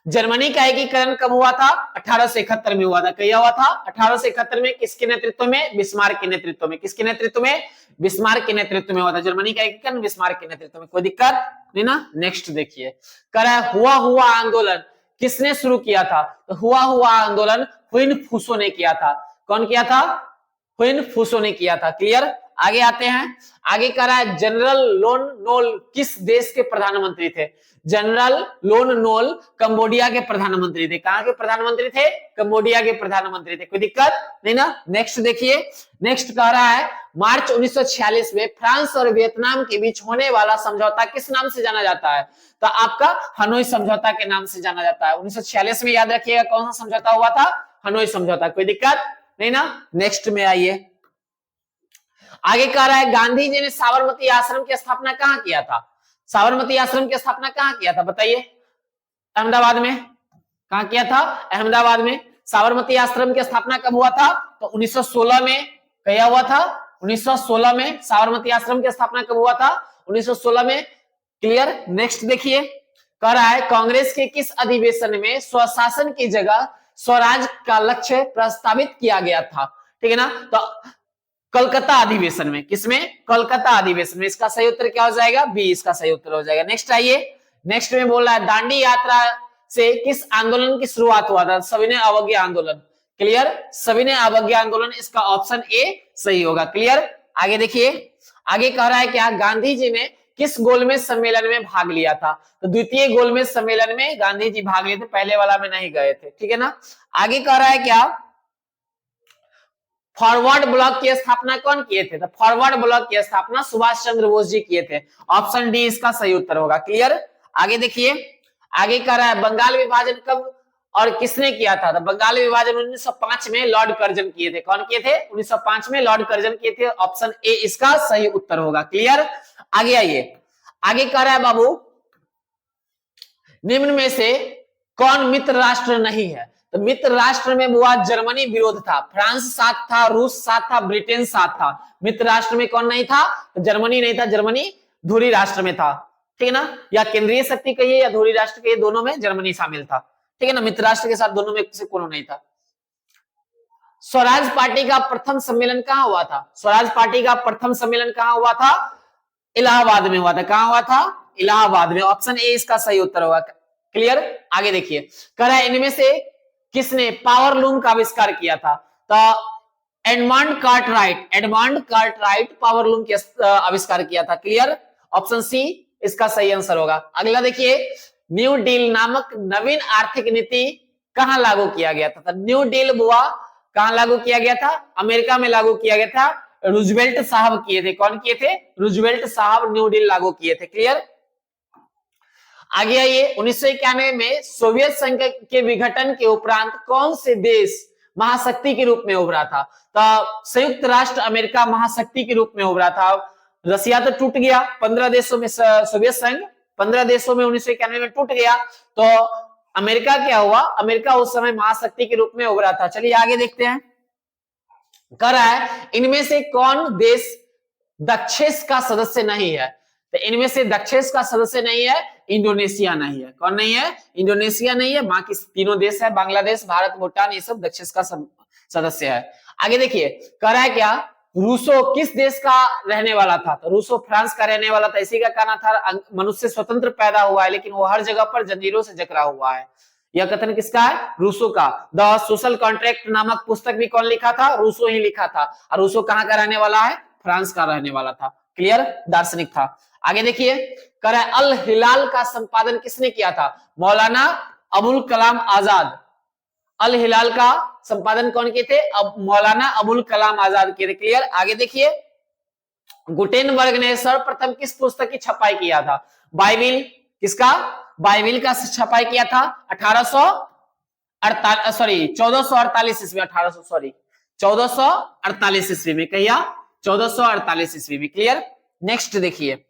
जर्मनी का एकीकरण कब हुआ था? 1871 में हुआ था। क्या हुआ था? 1871 में। किसके नेतृत्व में? बिस्मार्क के नेतृत्व में। किसके नेतृत्व में? बिस्मार्क के नेतृत्व में हुआ था जर्मनी का एकीकरण, बिस्मार्क के नेतृत्व में। कोई दिक्कत नहीं ना। नेक्स्ट देखिए, कह रहा है हुआ हुआ आंदोलन किसने शुरू किया था? तो हुआ हुआ आंदोलन हुइन फूसो ने किया था। कौन किया था? हुइन फूसो ने किया था। क्लियर। आगे आते हैं। आगे कह रहा है जनरल लोन नोल किस देश के प्रधानमंत्री थे? जनरल लोन नोल कंबोडिया के प्रधानमंत्री थे। कहां के प्रधानमंत्री थे? कंबोडिया के प्रधानमंत्री थे। कोई दिक्कत नहीं ना। नेक्स्ट देखिए। नेक्स्ट कह रहा है मार्च 1946 में फ्रांस और वियतनाम के बीच होने वाला समझौता किस नाम से जाना जाता है? तो आपका हनोई समझौता के नाम से जाना जाता है। 1946 में याद रखिएगा कौन सा समझौता हुआ था? हनोई समझौता। कोई दिक्कत नहीं ना। नेक्स्ट में आइए। आगे कह रहा है गांधी जी ने साबरमती आश्रम की स्थापना कहां किया था? साबरमती आश्रम की स्थापना कहां किया था? बताइए। अहमदाबाद में। कहां किया था? अहमदाबाद में। साबरमती आश्रम की स्थापना कब हुआ था? तो 1916 में। क्या हुआ था? 1916 में। साबरमती आश्रम की स्थापना कब हुआ था? 1916 में। क्लियर। नेक्स्ट देखिए। कह रहा है कांग्रेस के किस अधिवेशन में स्वशासन की जगह स्वराज का लक्ष्य प्रस्तावित किया गया था? ठीक है ना। तो कोलकाता अधिवेशन में। किसमें? कोलकाता अधिवेशन में। इसका सही उत्तर क्या हो जाएगा? बी इसका सही उत्तर हो जाएगा। नेक्स्ट आइए। नेक्स्ट में बोल रहा है दांडी यात्रा से किस आंदोलन की शुरुआत हुआ था? सविनय अवज्ञा आंदोलन। क्लियर। सविनय अवज्ञा आंदोलन। इसका ऑप्शन ए सही होगा। क्लियर। आगे देखिए। आगे कह रहा है क्या गांधी जी ने किस गोलमेज सम्मेलन में भाग लिया था? तो द्वितीय गोलमेज सम्मेलन में गांधी जी भाग लिए थे, पहले वाला में नहीं गए थे। ठीक है ना। आगे कह रहा है क्या फॉरवर्ड ब्लॉक की स्थापना कौन किए थे? तो फॉरवर्ड ब्लॉक की स्थापना सुभाष चंद्र बोस जी किए थे। ऑप्शन डी इसका सही उत्तर होगा। क्लियर। आगे देखिए। आगे कह रहा है बंगाल विभाजन कब और किसने किया था? तो बंगाल विभाजन 1905 में लॉर्ड कर्जन किए थे। कौन किए थे? 1905 में लॉर्ड कर्जन किए थे। ऑप्शन ए इसका सही उत्तर होगा। क्लियर। आगे आइए। आगे कह रहा है बाबू निम्न में से कौन मित्र राष्ट्र नहीं है? तो मित्र राष्ट्र में हुआ जर्मनी विरोध था, फ्रांस साथ था, रूस साथ था, ब्रिटेन साथ था। मित्र राष्ट्र में कौन नहीं था? तो जर्मनी नहीं था। जर्मनी धुरी राष्ट्र में था। ठीक है ना। या केंद्रीय शक्ति कहिए या धुरी राष्ट्र कहिए, दोनों में जर्मनी शामिल था। ठीक है ना। मित्र राष्ट्र के साथ दोनों में से कोनो नहीं था। स्वराज पार्टी का प्रथम सम्मेलन कहां हुआ था? स्वराज पार्टी का प्रथम सम्मेलन कहां हुआ था? इलाहाबाद में हुआ था। कहां हुआ था? इलाहाबाद में। ऑप्शन ए इसका सही उत्तर होगा। क्लियर। आगे देखिए। कह रहा है इनमें से किसने पावर लूम का आविष्कार किया था? तो एडमंड कार्टराइट पावर लूम की आविष्कार किया था। क्लियर। ऑप्शन सी इसका सही आंसर होगा। अगला देखिए। न्यू डील नामक नवीन आर्थिक नीति कहां लागू किया गया था? तो न्यू डील हुआ कहां लागू किया गया था? अमेरिका में लागू किया गया था। रूजवेल्ट साहब किए थे। कौन किए थे? रूजवेल्ट साहब न्यू डील लागू किए थे। क्लियर। आगे आइए। 1991 में सोवियत संघ के विघटन के उपरांत कौन से देश महाशक्ति के रूप में उभरा था? तो संयुक्त राष्ट्र अमेरिका महाशक्ति के रूप में उभरा था। रसिया तो टूट गया, 15 देशों में सोवियत संघ 15 देशों में 1991 में टूट गया। तो अमेरिका क्या हुआ? अमेरिका उस समय महाशक्ति के रूप में उभरा था। चलिए आगे देखते हैं। कह रहा है इनमें से कौन देश दक्षेस का सदस्य नहीं है? तो इनमें से दक्षेस का सदस्य नहीं है, इंडोनेशिया नहीं है। कौन नहीं है? इंडोनेशिया नहीं है। बाकी तीनों देश है, बांग्लादेश, भारत, भूटान, ये सब दक्षेस का सदस्य है। आगे देखिए। कह रहा है क्या रूसो किस देश का रहने वाला था? तो रूसो फ्रांस का रहने वाला था। इसी का कहना था मनुष्य स्वतंत्र पैदा हुआ है, लेकिन वो हर जगह पर जंजीरों से जकड़ा हुआ है। यह कथन किसका है? रूसो का। द सोशल कॉन्ट्रैक्ट नामक पुस्तक भी कौन लिखा था? रूसो ही लिखा था। और रूसो कहां का रहने वाला है? फ्रांस का रहने वाला था। क्लियर। दार्शनिक था। आगे देखिए। कह रहा है अल हिलाल का संपादन किसने किया था? मौलाना अबुल कलाम आजाद। अल हिलाल का संपादन कौन किए थे? मौलाना अबुल कलाम आजाद किए थे। क्लियर। आगे देखिए। गुटेनबर्ग ने सर्वप्रथम किस पुस्तक की छपाई किया था? बाइबिल। किसका? बाइबिल का छपाई किया था 1448 ईस्वी, 1800 सॉरी 1448 ईस्वी में। कहिया 1448 ईस्वी में। क्लियर। नेक्स्ट देखिए,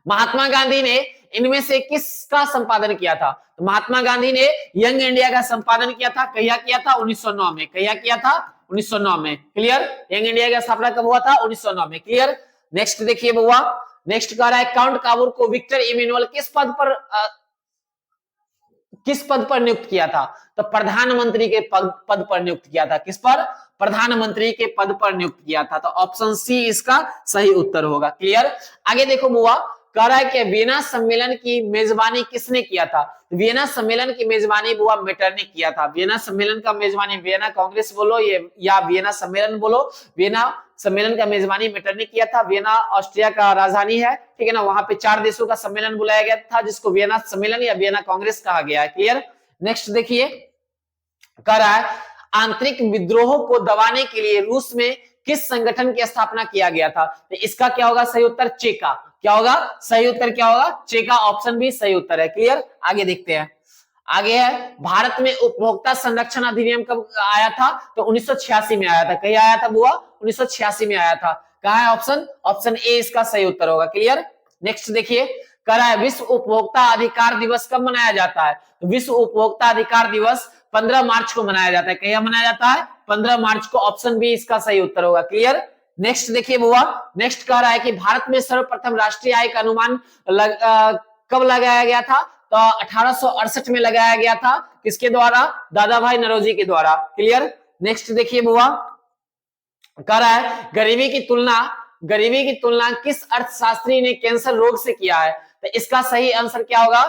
महात्मा गांधी ने इनमें से किसका संपादन किया था? तो महात्मा गांधी ने यंग इंडिया का संपादन किया था। कहिया किया था? 1909 में। कहिया किया था? 1909 में। क्लियर। यंग इंडिया का स्थापना कब हुआ था? 1909 में। क्लियर। नेक्स्ट देखिए बुआ, नेक्स्ट कह रहा है काउंट काबूर को विक्टर इमैनुअल किस पद पर नियुक्त किया था? तो प्रधानमंत्री के पद पर नियुक्त किया था। किस पर? प्रधानमंत्री के पद पर नियुक्त किया था। तो ऑप्शन सी इसका सही उत्तर होगा। क्लियर। आगे देखो बुआ, कह रहा है कि वियना सम्मेलन की मेजबानी किसने किया था? वियना सम्मेलन की मेजबानी बुआ मेटर ने किया था। वियना सम्मेलन का मेजबानी वियना कांग्रेस बोलो या वियना सम्मेलन बोलो, वियना सम्मेलन का मेजबानी मेटर ने किया था। वियना ऑस्ट्रिया का राजधानी है, ठीक है ना। वहां पे 4 देशों का सम्मेलन बुलाया गया था जिसको वियना सम्मेलन या वियना कांग्रेस कहा गया है। क्लियर। नेक्स्ट देखिए, कह रहा है आंतरिक विद्रोह को दबाने के लिए रूस में किस संगठन की स्थापना किया गया था? तो इसका क्या होगा सही उत्तर? चेका। क्या होगा सही उत्तर? क्या होगा? चेका। ऑप्शन बी सही उत्तर है। क्लियर। आगे देखते हैं। आगे है, भारत में उपभोक्ता संरक्षण अधिनियम कब आया था? तो 1986 में आया था। कहीं आया था बुआ? 1986 में आया था। कहा है ऑप्शन? ऑप्शन ए इसका सही उत्तर होगा। क्लियर। नेक्स्ट देखिए, कह रहा है विश्व उपभोक्ता अधिकार दिवस कब मनाया जाता है? तो विश्व उपभोक्ता अधिकार दिवस 15 मार्च को मनाया जाता है। कहीं मनाया जाता है? 15 मार्च को। ऑप्शन बी इसका सही उत्तर होगा। क्लियर। नेक्स्ट देखिए बुआ, नेक्स्ट कह रहा है कि भारत में सर्वप्रथम राष्ट्रीय आय का अनुमान कब लगाया गया था? तो 1868 में लगाया गया था। किसके द्वारा? दादा भाई नौरोजी के द्वारा। क्लियर। नेक्स्ट देखिए बुआ, कह रहा है गरीबी की तुलना किस अर्थशास्त्री ने कैंसर रोग से किया है? तो इसका सही आंसर क्या होगा?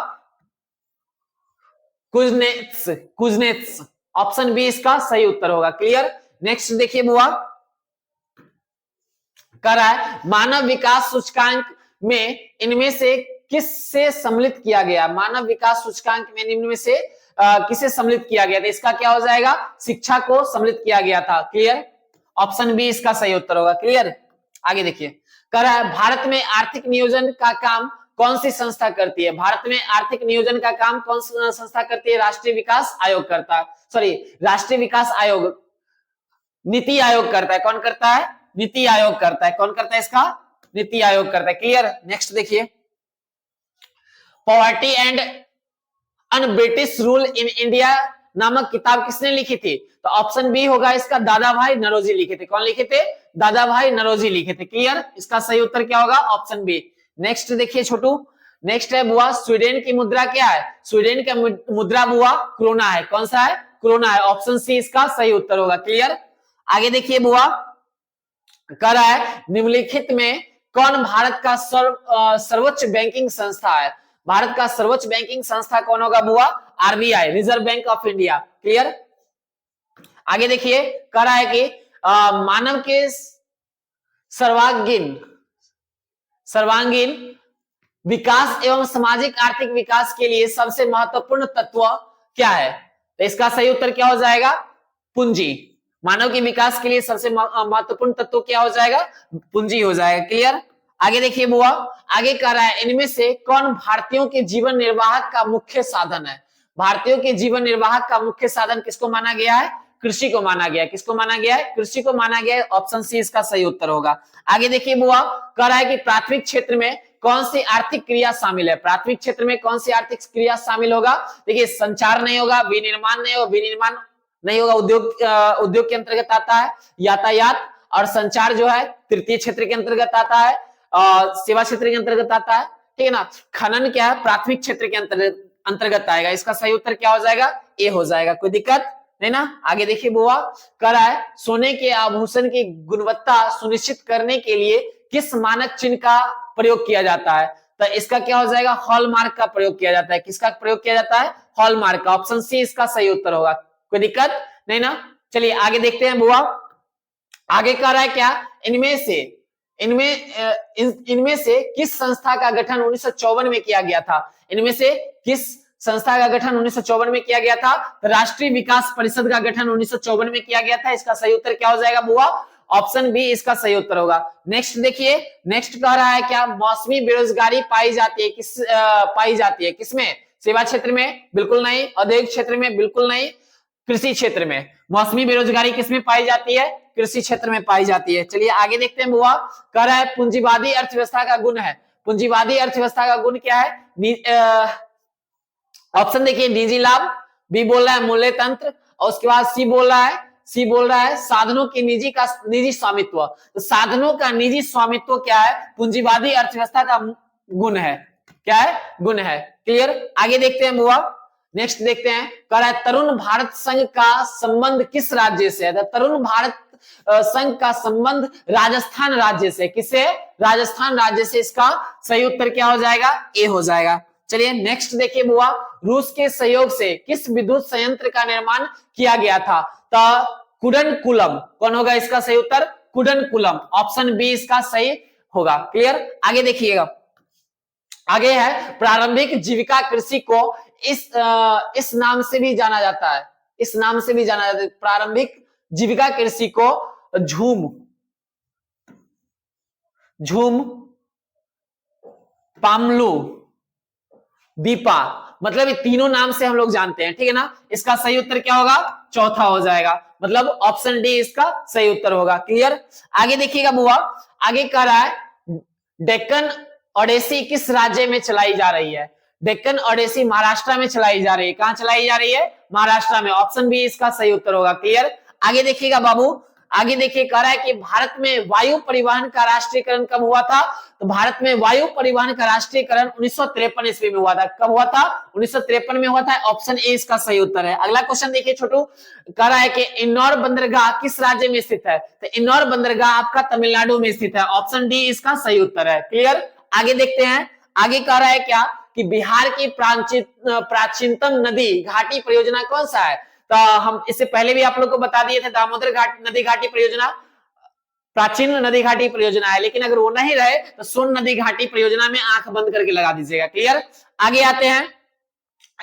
कुजनेत्स। ऑप्शन बी इसका सही उत्तर होगा। क्लियर। नेक्स्ट देखिए बुआ, कह रहा है मानव विकास सूचकांक में इनमें से किससे सम्मिलित किया गया? मानव विकास सूचकांक में इनमें से किसे सम्मिलित किया गया था? इसका क्या हो जाएगा? शिक्षा को सम्मिलित किया गया था। क्लियर। ऑप्शन बी इसका सही उत्तर होगा। क्लियर। आगे देखिए, कह रहा है भारत में आर्थिक नियोजन का काम कौन सी संस्था करती है? भारत में आर्थिक नियोजन का काम कौन सी संस्था करती है? राष्ट्रीय विकास आयोग करता है। सॉरी, राष्ट्रीय विकास आयोग, नीति आयोग करता है। कौन करता है? नीति आयोग करता है। कौन करता है इसका? नीति आयोग करता है। क्लियर। नेक्स्ट देखिए, poverty and un British rule in India नामक किताब किसने लिखी थी? तो ऑप्शन बी होगा इसका, दादा भाई नौरोजी लिखे थे। कौन लिखे थे? दादा भाई नौरोजी लिखे थे। क्लियर। इसका सही उत्तर क्या होगा? Option B. नेक्स्ट देखिए छोटू, नेक्स्ट है बुआ, स्वीडन की मुद्रा क्या है? स्वीडन का मुद्रा बुआ क्रोना है। कौन सा है? क्रोना है। ऑप्शन सी इसका सही उत्तर होगा। क्लियर। आगे देखिए बुआ, कह रहा है निम्नलिखित में कौन भारत का सर्वोच्च बैंकिंग संस्था है? भारत का सर्वोच्च बैंकिंग संस्था कौन होगा बुआ? RBI, reserve bank of India. Clear. आगे देखिए, कह रहा है कि मानव के सर्वांगीण विकास एवं सामाजिक आर्थिक विकास के लिए सबसे महत्वपूर्ण तत्व क्या है? तो इसका सही उत्तर क्या हो जाएगा? पूंजी। मानव के विकास के लिए सबसे महत्वपूर्ण तत्व क्या हो जाएगा? पूंजी हो जाएगा। क्लियर। आगे देखिए बुआ, आगे कह रहा है इनमें से कौन भारतीयों के जीवन निर्वाह का मुख्य साधन है? भारतीयों के जीवन निर्वाह का मुख्य साधन किसको माना गया है? कृषि को माना गया है। किसको माना गया है? कृषि को माना गया है। ऑप्शन सी इसका सही उत्तर होगा। आगे देखिए बुआ, कह रहा है कि प्राथमिक क्षेत्र में कौन सी आर्थिक क्रिया शामिल है? प्राथमिक क्षेत्र में कौन सी आर्थिक क्रिया शामिल होगा? देखिए, संचार नहीं होगा, विनिर्माण नहीं होगा, विनिर्माण नहीं होगा, उद्योग के अंतर्गत आता है, यातायात और संचार जो है तृतीय क्षेत्र के अंतर्गत आता है, सेवा क्षेत्र के अंतर्गत आता है। ठीक है ना। खनन क्या है? प्राथमिक क्षेत्र के अंतर्गत आएगा। इसका सही उत्तर क्या हो जाएगा? ए हो जाएगा। कोई दिक्कत नहीं ना। आगे देखिए बुआ, कह रहा है सोने के आभूषण की गुणवत्ता सुनिश्चित करने के लिए किस मानक चिन्ह का प्रयोग किया जाता है? तो इसका क्या हो जाएगा? हॉलमार्क का प्रयोग किया जाता है। किसका प्रयोग किया जाता है? हॉलमार्क का। ऑप्शन सी इसका सही उत्तर होगा। कोई दिक्कत नहीं ना। चलिए आगे देखते हैं बुआ, आगे कह रहा है क्या? इनमें से किस संस्था का गठन 1954 में किया गया था? इनमें से किस संस्था का गठन 1954 में किया गया था? तो राष्ट्रीय विकास परिषद का गठन 1954 में किया गया था। इसका सही उत्तर क्या हो जाएगा बुआ? ऑप्शन बी इसका सही उत्तर होगा। नेक्स्ट देखिए, नेक्स्ट कह रहा है क्या, मौसमी बेरोजगारी पाई जाती है किसमें, सेवा क्षेत्र में बिल्कुल नहीं, औद्योगिक क्षेत्र में बिल्कुल नहीं, कृषि क्षेत्र में। मौसमी बेरोजगारी किसमें पाई जाती है, कृषि क्षेत्र में पाई जाती है। चलिए आगे देखते हैं बुआ, कह रहा है पूंजीवादी अर्थव्यवस्था का गुण है, पूंजीवादी अर्थव्यवस्था का गुण क्या है, ऑप्शन देखिए, निजी लाभ, बी बोल रहा है मूल्य तंत्र, और उसके बाद सी बोल रहा है साधनों की निजी स्वामित्व। तो साधनों का निजी स्वामित्व क्या है, पूंजीवादी अर्थव्यवस्था का गुण है, क्या है, गुण है। क्लियर, आगे देखते हैं बुआ, नेक्स्ट देखते हैं, कह रहा है तरुण भारत संघ का संबंध किस राज्य से है, तरुण भारत संघ का संबंध राजस्थान राज्य से, किससे, राजस्थान राज्य से। इसका सही उत्तर क्या हो जाएगा, ए हो जाएगा। चलिए नेक्स्ट देखिए बुआ, रूस के सहयोग से किस विद्युत संयंत्र का निर्माण किया गया था, कुडनकुलम, कौन होगा इसका सही उत्तर, कुडनकुलम, ऑप्शन बी इसका सही होगा। क्लियर, आगे देखिएगा, आगे है प्रारंभिक जीविका कृषि को इस नाम से भी जाना जाता है, इस नाम से भी जाना जाता है, प्रारंभिक जीविका कृषि को झूम पामलू दीपा, मतलब ये तीनों नाम से हम लोग जानते हैं, ठीक है ना। इसका सही उत्तर क्या होगा, चौथा हो जाएगा, मतलब ऑप्शन डी इसका सही उत्तर होगा। क्लियर, आगे देखिएगा बुआ, आगे कह रहा है डेक्कन ओडेसी किस राज्य में चलाई जा रही है, डेक्कन ओडेसी महाराष्ट्र में चलाई जा रही है, कहां चलाई जा रही है, महाराष्ट्र में, ऑप्शन बी इसका सही उत्तर होगा। क्लियर, आगे देखिएगा बाबू, आगे देखिए, कह रहा है कि भारत में वायु परिवहन का राष्ट्रीयकरण कब हुआ था, तो भारत में वायु परिवहन का राष्ट्रीयकरण 1953 ईस्वी में हुआ था। कब हुआ था, 1953 में हुआ था, ऑप्शन ए इसका सही उत्तर है। अगला क्वेश्चन देखिए छोटू, कह रहा है कि इंदौर बंदरगाह किस राज्य में स्थित है, तो इंदौर बंदरगाह आपका तमिलनाडु में स्थित है, ऑप्शन डी इसका सही उत्तर है। क्लियर, आगे देखते हैं, आगे कह रहा है क्या कि बिहार की प्राचीनतम नदी घाटी परियोजना कौन सा है, तो हम इससे पहले भी आप लोग को बता दिए थे, दामोदर नदी घाटी परियोजना प्राचीन नदी घाटी परियोजना है, लेकिन अगर वो नहीं रहे तो सोन नदी घाटी परियोजना में आंख बंद करके लगा दीजिएगा। क्लियर, आगे आते हैं,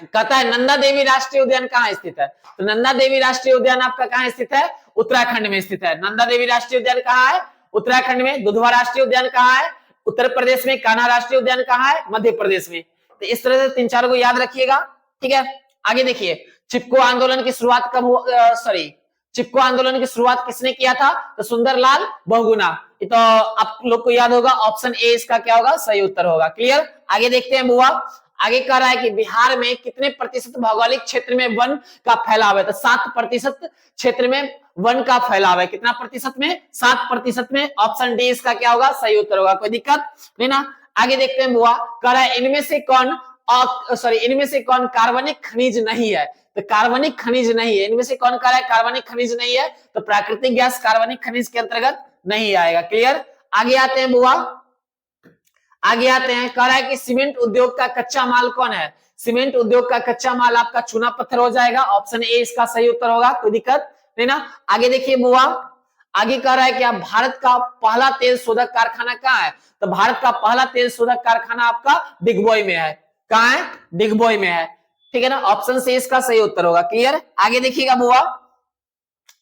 कहता है नंदा देवी राष्ट्रीय उद्यान कहाँ स्थित है, तो नंदा देवी राष्ट्रीय उद्यान आपका कहाँ स्थित है, उत्तराखंड में स्थित है। नंदा देवी राष्ट्रीय उद्यान कहाँ है, उत्तराखंड में। दुधवा राष्ट्रीय उद्यान कहाँ है, उत्तर प्रदेश में। कान्हा राष्ट्रीय उद्यान कहाँ है, मध्य प्रदेश में। तो इस तरह से 3-4 को याद रखिएगा, ठीक है। आगे देखिए, चिपको आंदोलन की शुरुआत कब हुआ, चिपको आंदोलन की शुरुआत किसने किया था, तो सुंदरलाल बहुगुणा। तो आप लोग को याद होगा, ऑप्शन ए इसका क्या होगा, सही उत्तर होगा। क्लियर, आगे देखते हैं बुआ, आगे कह रहा है कि बिहार में कितने प्रतिशत भौगोलिक क्षेत्र में वन का फैलाव है, तो 7% क्षेत्र में वन का फैलाव है, कितना प्रतिशत में, 7% में, ऑप्शन डी इसका क्या होगा, सही उत्तर होगा। कोई दिक्कत नहीं ना। आगे देखते हैं बुआ, कह रहा है इनमें से कौन कार्बनिक खनिज नहीं है, तो कार्बनिक खनिज नहीं है, इनमें से कौन कह रहा है कार्बनिक खनिज नहीं है, तो प्राकृतिक गैस कार्बनिक खनिज के अंतर्गत नहीं आएगा। क्लियर, आगे आते हैं बुआ, आगे आते हैं, कह रहा है कि सीमेंट उद्योग का कच्चा माल कौन है, सीमेंट उद्योग का कच्चा माल आपका चूना पत्थर हो जाएगा, ऑप्शन ए इसका सही उत्तर होगा। कोई दिक्कत नहीं ना। आगे देखिए बुआ, आगे कह रहा है कि भारत का पहला तेल शोधक कारखाना कहाँ है, तो भारत का पहला तेल शोधक कारखाना आपका डिगबोई में है, कहाँ है, डिगबोई में है, ठीक है ना, ऑप्शन सी इसका सही उत्तर होगा। क्लियर, आगे देखिएगा बुआ,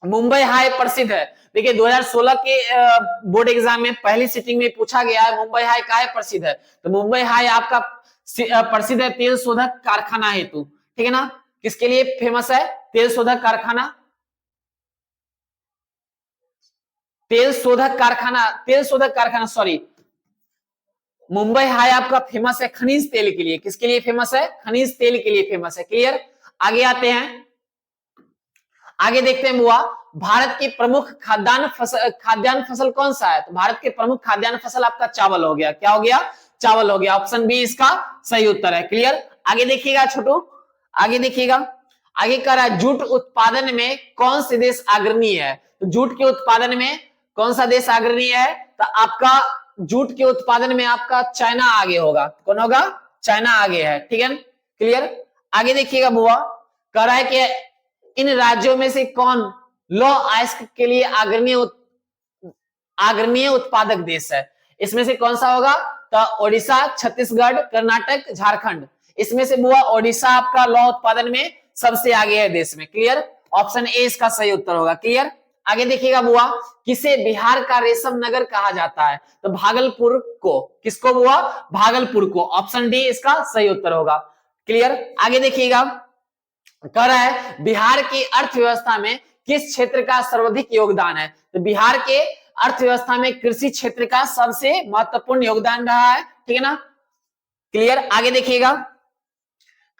मुंबई हाई प्रसिद्ध है, देखिए 2016 के बोर्ड एग्जाम में पहली सिटिंग में पूछा गया है मुंबई हाई काहे प्रसिद्ध है, तो मुंबई हाई आपका प्रसिद्ध है तेल शोधक कारखाना हेतु, ठीक है ना। किसके लिए फेमस है, तेल शोधक कारखाना, तेल शोधक कारखाना सॉरी, मुंबई हाई आपका फेमस है खनिज तेल के लिए, किसके लिए फेमस है, खनिज तेल के लिए फेमस है। क्लियर, आगे आते हैं, आगे देखते हैं बुआ, भारत की प्रमुख खाद्यान्न फसल कौन सा है, तो भारत के प्रमुख खाद्यान्न फसल आपका चावल हो गया, क्या हो गया, चावल हो गया, ऑप्शन बी इसका सही उत्तर है। क्लियर, आगे देखिएगा छोटू, आगे देखिएगा, आगे कह रहा है जूट उत्पादन में कौन से देश अग्रणी है, तो जूट के उत्पादन में कौन सा देश अग्रणी है, तो आपका जूट के उत्पादन में आपका चाइना आगे होगा, कौन होगा, चाइना आगे है, ठीक है। क्लियर, आगे देखिएगा बुआ, कह रहा है कि इन राज्यों में से कौन लौह अयस्क के लिए अग्रणीय उत्पादक देश है, इसमें से कौन सा होगा, तो ओडिशा, छत्तीसगढ़, कर्नाटक, झारखंड, इसमें से बुआ ओडिशा आपका लौह उत्पादन में सबसे आगे है देश में। क्लियर, ऑप्शन ए इसका सही उत्तर होगा। क्लियर, आगे देखिएगा बुआ, किसे बिहार का रेशम नगर कहा जाता है? तो भागलपुर को। किसको बुआ? भागलपुर को। ऑप्शन डी इसका सही उत्तर होगा। क्लियर? आगे देखिएगा, कह रहा है बिहार की अर्थव्यवस्था में किस क्षेत्र का सर्वाधिक योगदान है? तो बिहार के अर्थव्यवस्था में कृषि क्षेत्र का सबसे महत्वपूर्ण योगदान रहा है। ठीक है ना? क्लियर? आगे देखिएगा,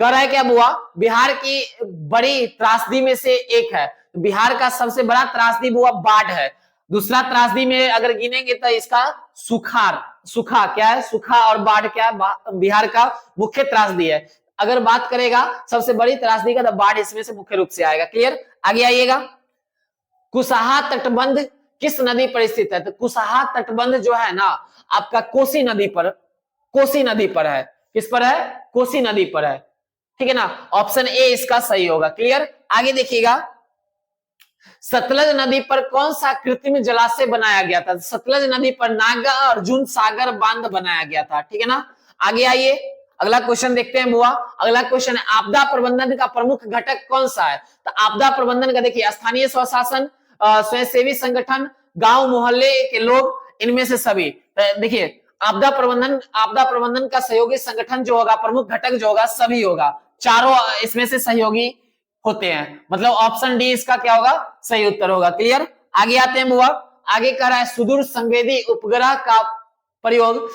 कह रहा है क्या बुआ, बिहार की बड़ी त्रासदी में से एक है। बिहार का सबसे बड़ा त्रासदी बुआ बाढ़ है। दूसरा त्रासदी में अगर गिनेंगे तो इसका सूखा क्या है? सूखा और बाढ़ क्या है? बिहार का मुख्य त्रासदी है। अगर बात करेगा सबसे बड़ी त्रासदी का तो बाढ़ इसमें से मुख्य रूप से आएगा। क्लियर? आगे आइएगा, कुसाहा तटबंध किस नदी पर स्थित है? तो कुसाहा तटबंध जो है ना आपका कोसी नदी पर है। किस पर है? कोसी नदी पर है। ठीक है ना? ऑप्शन ए इसका सही होगा। क्लियर? आगे देखिएगा, सतलज नदी पर कौन सा कृत्रिम जलाशय बनाया गया था? सतलज नदी पर नागार्जुन सागर बांध बनाया गया था। ठीक है ना? आगे आइए, अगला क्वेश्चन देखते हैं बुआ। अगला क्वेश्चन है, आपदा प्रबंधन का प्रमुख घटक कौन सा है? तो आपदा प्रबंधन का देखिए, स्थानीय स्वशासन, स्वयंसेवी संगठन, गांव मोहल्ले के लोग, इनमें से सभी। देखिए आपदा प्रबंधन का सहयोगी संगठन जो होगा, प्रमुख घटक जो होगा, सभी होगा। चारों इसमें से सहयोगी होते हैं। मतलब ऑप्शन डी इसका क्या होगा? सही उत्तर होगा। क्लियर? आगे आते हैं बुआ। आगे कह रहा है सुदूर संवेदी उपग्रह का प्रयोग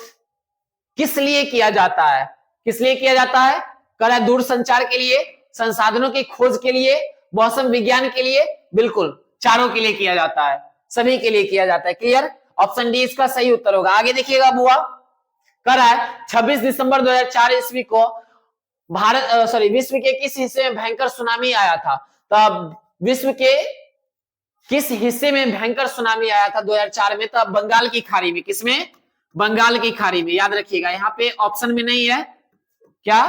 किस लिए किया जाता है? किस लिए किया जाता है? कह रहा है दूर संचार के लिए, संसाधनों की खोज के लिए, मौसम विज्ञान के लिए। बिल्कुल चारों के लिए किया जाता है, सभी के लिए किया जाता है। क्लियर? ऑप्शन डी इसका सही उत्तर होगा। आगे देखिएगा बुआ, कह रहा है 26 दिसंबर 2004 ईस्वी को विश्व के किस हिस्से में भयंकर सुनामी आया था? तब विश्व के किस हिस्से में भयंकर सुनामी आया था 2004 में? तब बंगाल की खाड़ी में। किसमें? बंगाल की खाड़ी में। याद रखिएगा, यहाँ पे ऑप्शन में नहीं है क्या?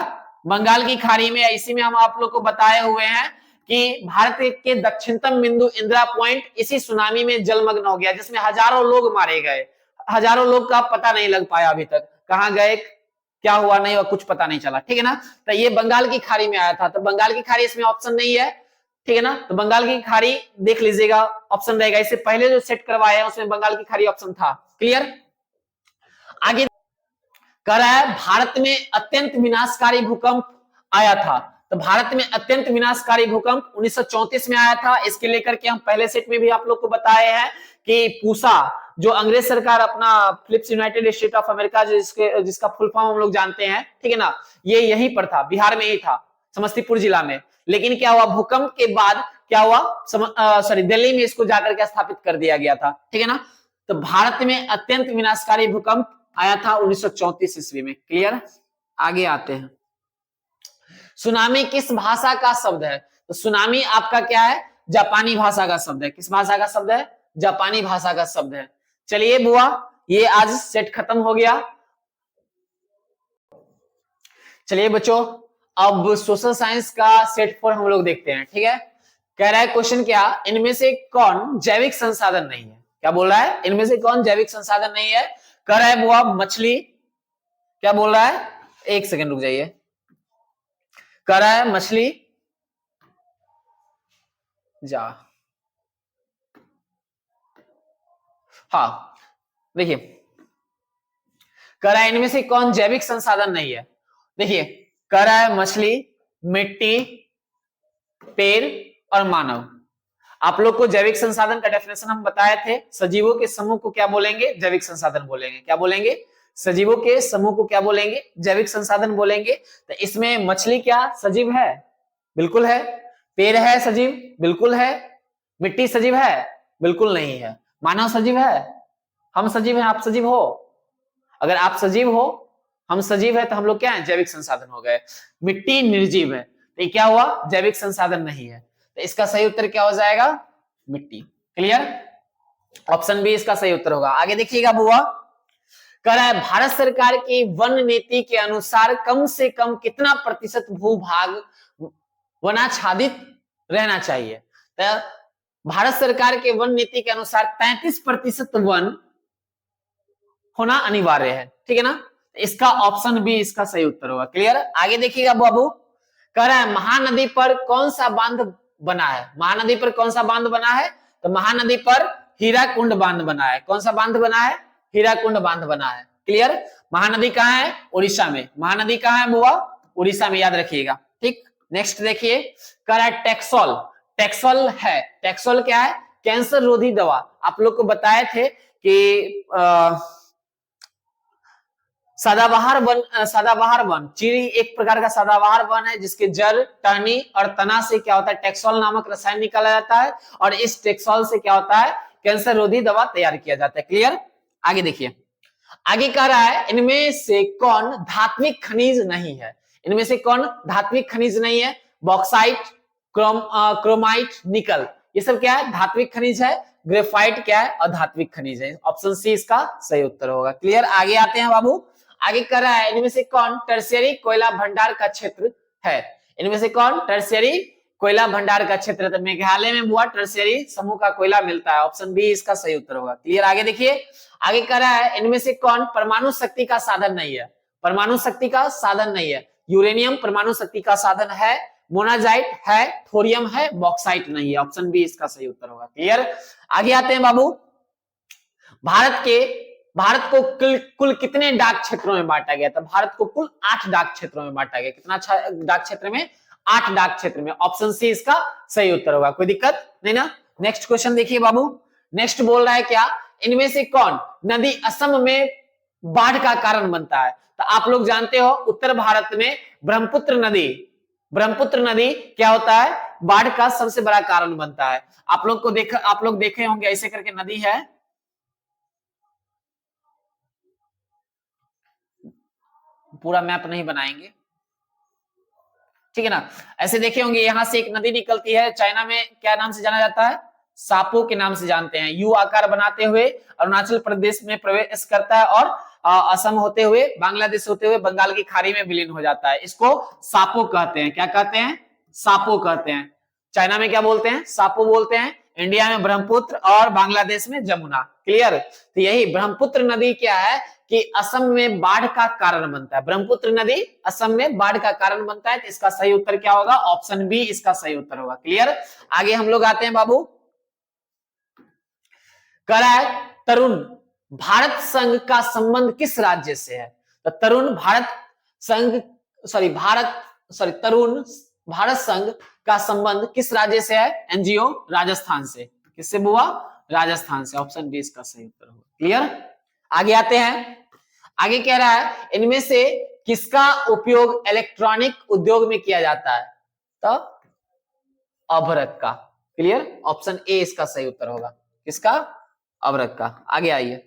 बंगाल की खाड़ी में। इसी में हम आप लोग को बताए हुए हैं कि भारत के दक्षिणतम बिंदु इंदिरा पॉइंट इसी सुनामी में जलमग्न हो गया, जिसमें हजारों लोग मारे गए। हजारों लोग का पता नहीं लग पाया अभी तक, कहां गए, क्या हुआ, नहीं हुआ, कुछ पता नहीं चला। ठीक है ना? तो ये बंगाल की खाड़ी में आया था। तो बंगाल की खाड़ी इसमें ऑप्शन नहीं है। ठीक है ना? तो बंगाल की खाड़ी देख लीजिएगा, ऑप्शन रहेगा। इससे पहले जो सेट करवाया है उसमें बंगाल की खाड़ी ऑप्शन था। क्लियर? आगे कह रहा है भारत में अत्यंत विनाशकारी भूकंप आया था। तो भारत में अत्यंत विनाशकारी भूकंप 1934 में आया था। इसके लेकर के हम पहले सेट में भी आप लोग को बताए हैं कि पूसा, जो अंग्रेज सरकार अपना Philips United State of America जिसका फुल फॉर्म हम लोग जानते हैं, ठीक है ना, ये यहीं पर था, बिहार में ही था, समस्तीपुर जिला में। लेकिन क्या हुआ, भूकंप के बाद क्या हुआ, दिल्ली में इसको जाकर के स्थापित कर दिया गया था। ठीक है ना? तो भारत में अत्यंत विनाशकारी भूकंप आया था 1934 ईस्वी में। क्लियर? आगे आते हैं, सुनामी किस भाषा का शब्द है? तो सुनामी आपका क्या है? जापानी भाषा का शब्द है। किस भाषा का शब्द है? जापानी भाषा का शब्द है। चलिए बुआ, ये आज सेट खत्म हो गया। चलिए बच्चों, अब सोशल साइंस का सेट 4 हम लोग देखते हैं। ठीक है? कह रहा है क्वेश्चन क्या, इनमें से कौन जैविक संसाधन नहीं है? क्या बोल रहा है? इनमें से कौन जैविक संसाधन नहीं है? कह रहा है बुआ मछली। क्या बोल रहा है? एक सेकंड रुक जाइए। कह रहा है मछली, जा, हाँ देखिए, कह रहा है इनमें से कौन जैविक संसाधन नहीं है? देखिए, कह रहा है मछली, मिट्टी, पेड़ और मानव। आप लोग को जैविक संसाधन का डेफिनेशन हम बताए थे। सजीवों के समूह को क्या बोलेंगे? जैविक संसाधन बोलेंगे। क्या बोलेंगे? सजीवों के समूह को क्या बोलेंगे? जैविक संसाधन बोलेंगे। तो इसमें मछली क्या सजीव है? बिल्कुल है। पेड़ है सजीव? बिल्कुल है। मिट्टी सजीव है? बिल्कुल नहीं है। मानव सजीव है? हम सजीव हैं, आप सजीव हो? अगर आप सजीव हो, हम सजीव है, तो हम लोग क्या है? जैविक संसाधन हो गए। मिट्टी निर्जीव है, तो ये क्या हुआ? जैविक संसाधन नहीं है। तो इसका सही उत्तर क्या हो जाएगा? मिट्टी। क्लियर? ऑप्शन बी इसका सही उत्तर होगा। आगे देखिएगा बुआ, कह रहा है भारत सरकार की वन नीति के अनुसार कम से कम कितना प्रतिशत भूभाग वनाच्छादित रहना चाहिए? तो भारत सरकार के वन नीति के अनुसार 33% वन होना अनिवार्य है। ठीक है ना? इसका ऑप्शन बी इसका सही उत्तर होगा। क्लियर? आगे देखिएगा बाबू, कह रहा है महानदी पर कौन सा बांध बना है? महानदी पर कौन सा बांध बना है? तो महानदी पर हीराकुंड बांध बना है। कौन सा बांध बना है? हीराकुंड बांध बना है। क्लियर? महानदी कहाँ है? उड़ीसा में। महानदी कहाँ है बुआ? उड़ीसा में, याद रखिएगा। ठीक, नेक्स्ट देखिए, कह रहा है टेक्सोल। टेक्सोल है, टेक्सोल क्या है? कैंसर रोधी दवा। आप लोग को बताए थे कि सदाबहार वन, चीरी एक प्रकार का सदाबहार वन है जिसके जड़, टहनी और तना से क्या होता है? टेक्सोल नामक रसायन निकाला जाता है और इस टेक्सोल से क्या होता है? कैंसर रोधी दवा तैयार किया जाता है। क्लियर? आगे देखिए, आगे कह रहा है इनमें से कौन धात्विक खनिज नहीं है? इनमें से कौन धात्विक खनिज नहीं है? बॉक्साइट, क्रोमाइट, निकल, ये सब क्या है? धात्विक खनिज है। ग्रेफाइट क्या है? अधात्विक खनिज है। ऑप्शन सी इसका सही उत्तर होगा। क्लियर? आगे आते हैं बाबू। आगे कह रहा है इनमें से कौन टर्शियरी कोयला भंडार का क्षेत्र है? इनमें से कौन टर्शियरी कोयला भंडार का क्षेत्र? तो मेघालय में बुआ टर्शियरी समूह का कोयला मिलता है। ऑप्शन बी इसका सही उत्तर होगा। क्लियर? आगे देखिए, आगे कह रहा है इनमें से कौन परमाणु शक्ति का साधन नहीं है? परमाणु शक्ति का साधन नहीं है। यूरेनियम परमाणु शक्ति का साधन है, मोनाजाइट है, थोरियम है, बॉक्साइट नहीं है। ऑप्शन बी इसका सही उत्तर होगा। क्लियर? आगे आते हैं बाबू। भारत को कुल कितने डाक क्षेत्रों में बांटा गया था? भारत को कुल 8 डाक क्षेत्रों में बांटा गया। कितना डाक क्षेत्र में? 8 डाक क्षेत्र में। ऑप्शन सी इसका सही उत्तर होगा। कोई दिक्कत नहीं ना? नेक्स्ट क्वेश्चन देखिए बाबू। नेक्स्ट बोल रहा है क्या? इनमें से कौन नदी असम में बाढ़ का कारण बनता है? तो आप लोग जानते हो उत्तर भारत में ब्रह्मपुत्र नदी क्या होता है? बाढ़ का सबसे बड़ा कारण बनता है। आप लोग देखे होंगे ऐसे करके नदी है, पूरा मैप नहीं बनाएंगे, ठीक है ना? ऐसे देखे होंगे, यहां से एक नदी निकलती है, चाइना में क्या नाम से जाना जाता है? सापो के नाम से जानते हैं। यू आकार बनाते हुए अरुणाचल प्रदेश में प्रवेश करता है और असम होते हुए, बांग्लादेश होते हुए बंगाल की खाड़ी में विलीन हो जाता है। इसको सापो कहते हैं। क्या कहते हैं? सापो कहते हैं। चाइना में क्या बोलते हैं? सापो बोलते हैं। इंडिया में ब्रह्मपुत्र और बांग्लादेश में जमुना। क्लियर? तो यही ब्रह्मपुत्र नदी क्या है कि असम में बाढ़ का कारण बनता है। ब्रह्मपुत्र नदी असम में बाढ़ का कारण बनता है। तो इसका सही उत्तर क्या होगा? ऑप्शन बी इसका सही उत्तर होगा। क्लियर? आगे हम लोग आते हैं बाबू। कह रहा है तरुण भारत संघ का संबंध किस राज्य से है? तो तरुण तरुण भारत संघ का संबंध किस राज्य से है? एनजीओ राजस्थान से। किससे बुआ? राजस्थान से। ऑप्शन बी इसका सही उत्तर होगा। क्लियर? आगे आते हैं। आगे कह रहा है इनमें से किसका उपयोग इलेक्ट्रॉनिक उद्योग में किया जाता है? तो अभ्रक का। क्लियर? ऑप्शन ए इसका सही उत्तर होगा। किसका? अभ्रक का। आगे आइए,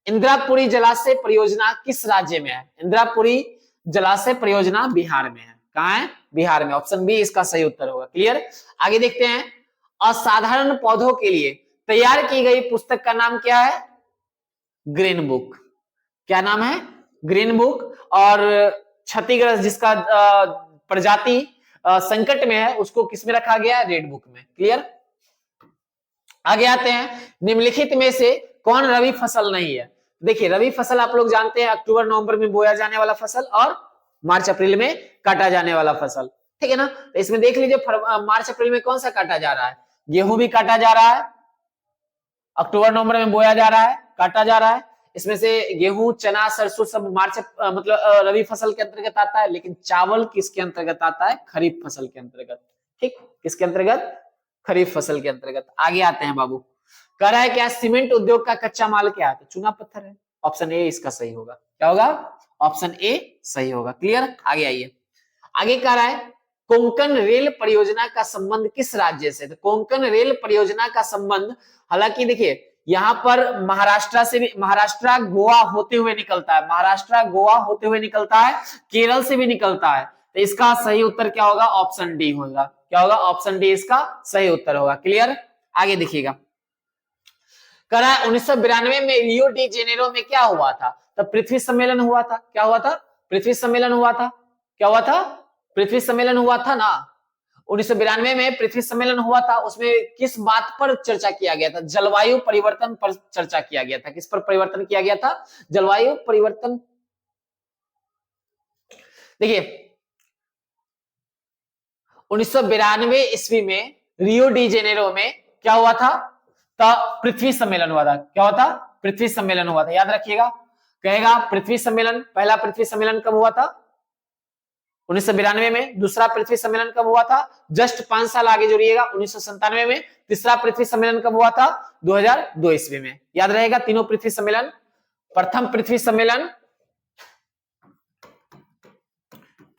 इंदिरापुरी जलाशय परियोजना किस राज्य में है? इंदिरापुरी जलाशय परियोजना बिहार में है। कहां है? बिहार में। ऑप्शन बी इसका सही उत्तर होगा। क्लियर? आगे देखते हैं, असाधारण पौधों के लिए तैयार की गई पुस्तक का नाम क्या है? Green book. क्या नाम है? Green book. और क्षतिग्रस्त जिसका प्रजाति संकट में है उसको किसमें रखा गया है? रेड बुक में। क्लियर? आगे आते हैं, निम्नलिखित में से कौन रबी फसल नहीं है? देखिए, रबी फसल आप लोग जानते हैं अक्टूबर नवंबर में बोया जाने वाला फसल और मार्च अप्रैल में काटा जाने वाला फसल, ठीक है ना? तो इसमें देख लीजिए मार्च अप्रैल में कौन सा काटा जा रहा है? गेहूं भी काटा जा रहा है, अक्टूबर नवंबर में बोया जा रहा है, काटा जा रहा है। इसमें से गेहूं, चना, सरसों सब मार्च मतलब रबी फसल के अंतर्गत आता है, लेकिन चावल किसके अंतर्गत आता है? खरीफ फसल के अंतर्गत। ठीक, किसके अंतर्गत? खरीफ फसल के अंतर्गत। आगे आते हैं बाबू। कह रहा है क्या सीमेंट उद्योग का कच्चा माल क्या है? तो चूना पत्थर है। ऑप्शन ए इसका सही होगा। क्या होगा? ऑप्शन ए सही होगा। क्लियर? आगे आइए। आगे कह रहा है कोंकण रेल परियोजना का संबंध किस राज्य से? तो कोंकण रेल परियोजना का संबंध, हालांकि देखिए यहां पर महाराष्ट्र गोवा होते हुए निकलता है, महाराष्ट्र गोवा होते हुए निकलता है, केरल से भी निकलता है। तो इसका सही उत्तर क्या होगा? ऑप्शन डी होगा। क्या होगा? ऑप्शन डी इसका सही उत्तर होगा। क्लियर? आगे देखिएगा, कह रहा है 1992 में रियो डी जेनेरो में क्या हुआ था? तो पृथ्वी सम्मेलन हुआ था। क्या हुआ था? पृथ्वी सम्मेलन हुआ था। क्या हुआ था? पृथ्वी सम्मेलन हुआ था ना। 1992 में पृथ्वी सम्मेलन हुआ था। उसमें किस बात पर चर्चा किया गया था? जलवायु परिवर्तन पर चर्चा किया गया था। किस पर परिवर्तन किया गया था? जलवायु परिवर्तन। देखिए 1992 ईस्वी में रियो डी जेनेरो में क्या हुआ था? तब पृथ्वी सम्मेलन हुआ था। क्या हुआ था? पृथ्वी सम्मेलन हुआ था, याद रखिएगा। कहेगा पृथ्वी सम्मेलन, पहला पृथ्वी सम्मेलन कब हुआ था? 1992 में। दूसरा पृथ्वी सम्मेलन कब हुआ था? जस्ट 5 साल आगे जोड़िएगा, 1997 में। तीसरा पृथ्वी सम्मेलन कब हुआ था? 2002 ईस्वी में। याद रहेगा तीनों पृथ्वी सम्मेलन। प्रथम पृथ्वी सम्मेलन,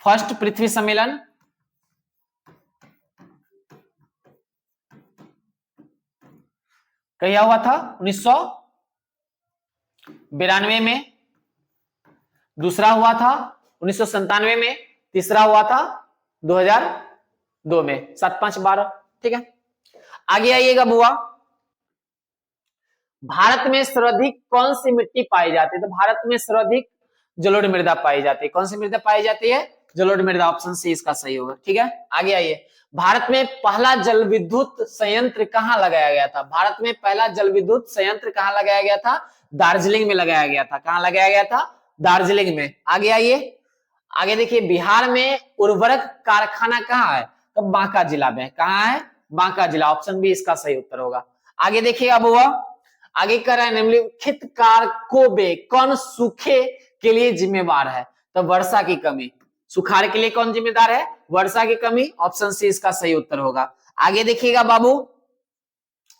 फर्स्ट पृथ्वी सम्मेलन, क्या हुआ था? 1992 में। दूसरा हुआ था 1997 में। तीसरा हुआ था 2002 में। 7 5 12। ठीक है, आगे आइएगा बुआ। भारत में सर्वाधिक कौन सी मिट्टी पाई जाती है? तो भारत में सर्वाधिक जलोढ़ मृदा पाई जाती है। कौन सी मृदा पाई जाती है? जलोढ़ मृदा। ऑप्शन सी इसका सही होगा। ठीक है, आगे आइए। भारत में पहला जल विद्युत संयंत्र कहां लगाया गया था? भारत में पहला जल विद्युत संयंत्र कहां लगाया गया था? दार्जिलिंग में लगाया गया था। कहां लगाया गया था? दार्जिलिंग में। आगे आइए, आगे देखिए। बिहार में उर्वरक कारखाना कहां है? तो बांका जिला में। कहां है? बांका जिला। ऑप्शन बी इसका सही उत्तर होगा। आगे देखिएगा बुआ, आगे कर रहा है निम्नलिखित कारकों में कौन सूखे के लिए जिम्मेवार है? तो वर्षा की कमी। सुखाड़ के लिए कौन जिम्मेदार है? वर्षा की कमी। ऑप्शन सी इसका सही उत्तर होगा। आगे देखिएगा बाबू,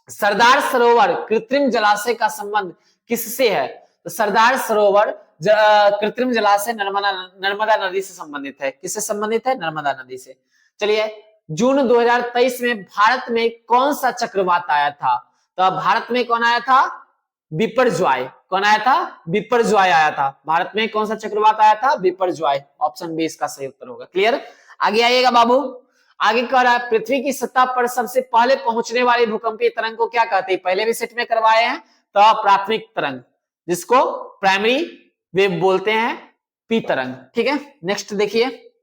सरदार सरोवर कृत्रिम जलाशय का संबंध किससे है? तो सरदार सरोवर कृत्रिम जलाशय नर्मदा नदी से संबंधित है। किससे संबंधित है? नर्मदा नदी से। चलिए, जून 2023 में भारत में कौन सा चक्रवात आया था? तो भारत में कौन आया था? बिपरजॉय। कौन आया था? बिपरजॉय आया था। भारत में कौन सा चक्रवात आया था? बिपरजॉय। ऑप्शन बी इसका सही उत्तर होगा। क्लियर? आगे आइएगा बाबू, आगे कह रहा है पृथ्वी की सतह पर सबसे पहले पहुंचने वाली भूकंपीय तरंग को क्या कहते हैं? पहले भी सेट में करवाए हैं। तो प्राथमिक तरंग, जिसको प्राइमरी वेव बोलते हैं, पी तरंग। ठीक है, नेक्स्ट देखिए।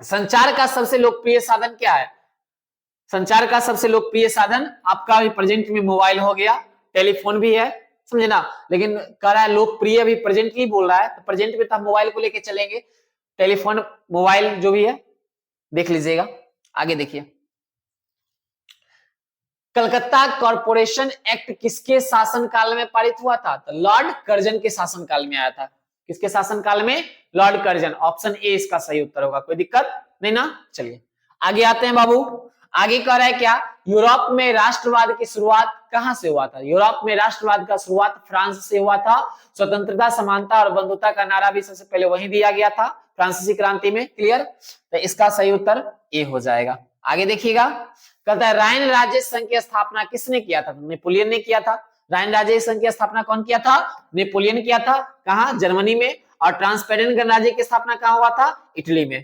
संचार का सबसे लोकप्रिय साधन क्या है? संचार का सबसे लोकप्रिय साधन आपका भी प्रेजेंट में मोबाइल हो गया, टेलीफोन भी है, समझे ना। लेकिन कह रहा है लोकप्रिय, भी प्रेजेंटली बोल रहा है, तो प्रेजेंट में तो हम मोबाइल को लेके चलेंगे। टेलीफोन, मोबाइल जो भी है देख लीजिएगा। आगे देखिए, कलकत्ता कॉरपोरेशन एक्ट किसके शासनकाल में पारित हुआ था? तो लॉर्ड कर्जन के शासनकाल में आया था। किसके शासनकाल में? Lord Curzon. ऑप्शन ए इसका सही उत्तर होगा। कोई दिक्कत नहीं ना। चलिए आगे आते हैं बाबू। आगे कह रहा है क्या? यूरोप में राष्ट्रवाद की शुरुआत कहां से हुआ था? यूरोप में राष्ट्रवाद का शुरुआत फ्रांस से हुआ था। स्वतंत्रता, समानता और बंधुता का नारा भी सबसे पहले वहीं दिया गया था, फ्रांसीसी क्रांति में। क्लियर? तो इसका सही उत्तर ए हो जाएगा। आगे देखिएगा, कहता है राइन राज्य संघ की स्थापना किसने किया था? नेपोलियन ने किया था। राइन राज्य संघ की स्थापना कौन किया था? नेपोलियन किया था। कहां? जर्मनी में। और ट्रांसपेरेंट गणराज्य की स्थापना कहां हुआ था? इटली में।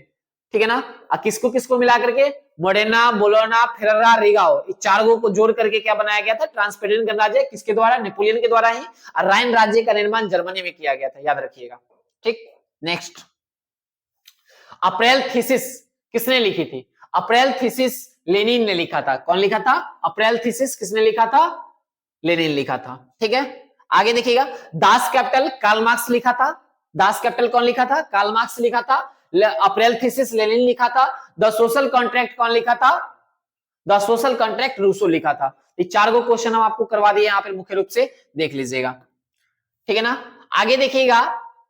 ठीक है ना। किसको किसको मिला करके? मोडेना, बोलोना, फेरेरा, रिगाओ, इस चार को जोड़ करके क्या बनाया गया था? ट्रांसपेरेंट गणराज्य। किसके द्वारा? नेपोलियन के द्वारा ही। और राइन राज्य का निर्माण जर्मनी में किया गया था, याद रखिएगा। ठीक, नेक्स्ट। अप्रैल थीसिस किसने लिखी थी? अप्रैल थीसिस लेनिन ने लिखा था। कौन लिखा था? अप्रैल थीसिस किसने लिखा था? लेनिन लिखा था। ठीक है, आगे देखिएगा। दास कैपिटल कार्ल मार्क्स लिखा था। दास कैपिटल कौन लिखा था? कार्ल मार्क्स लिखा था। अप्रैल थीसिस लेनिन लिखा था। द सोशल कॉन्ट्रैक्ट कौन लिखा था? द सोशल कॉन्ट्रैक्ट रूसो लिखा था। ये चार गो क्वेश्चन हम आपको करवा दिए यहाँ पे, मुख्य रूप से देख लीजिएगा। ठीक है ना। आगे देखिएगा,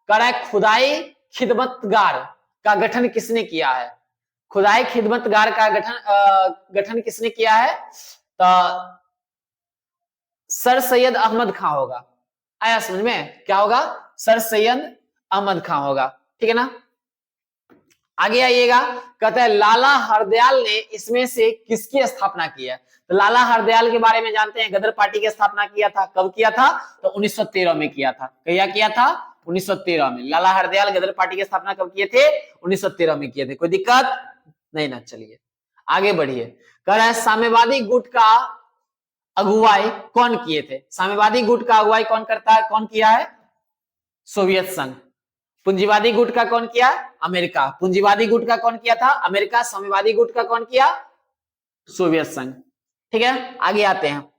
कह खुदाई खिदमतगार का गठन किसने किया है? खुदाई खिदमतगार का गठन किसने किया है? तो सर सैयद अहमद खां होगा। आया समझ में? क्या होगा? सर सैयद अहमद खां होगा। ठीक है ना। आगे आइएगा, कहता है लाला हरदयाल ने इसमें से किसकी स्थापना की है? तो लाला हरदयाल के बारे में जानते हैं, गदर पार्टी की स्थापना किया था। कब किया था? तो 1913 में किया था। क्या किया था? 1913 में। लाला हरदयाल गदर पार्टी की स्थापना कब किए थे? 1913 में किए थे। कोई दिक्कत नहीं ना। चलिए आगे बढ़िए। कह रहा है साम्यवादी गुट का अगुवाई कौन किए थे? साम्यवादी गुट का अगुवाई कौन करता है? कौन किया है? सोवियत संघ। पूंजीवादी गुट का कौन किया? अमेरिका। पूंजीवादी गुट का कौन किया था? अमेरिका। साम्यवादी गुट का कौन किया? सोवियत संघ। ठीक है, आगे आते हैं।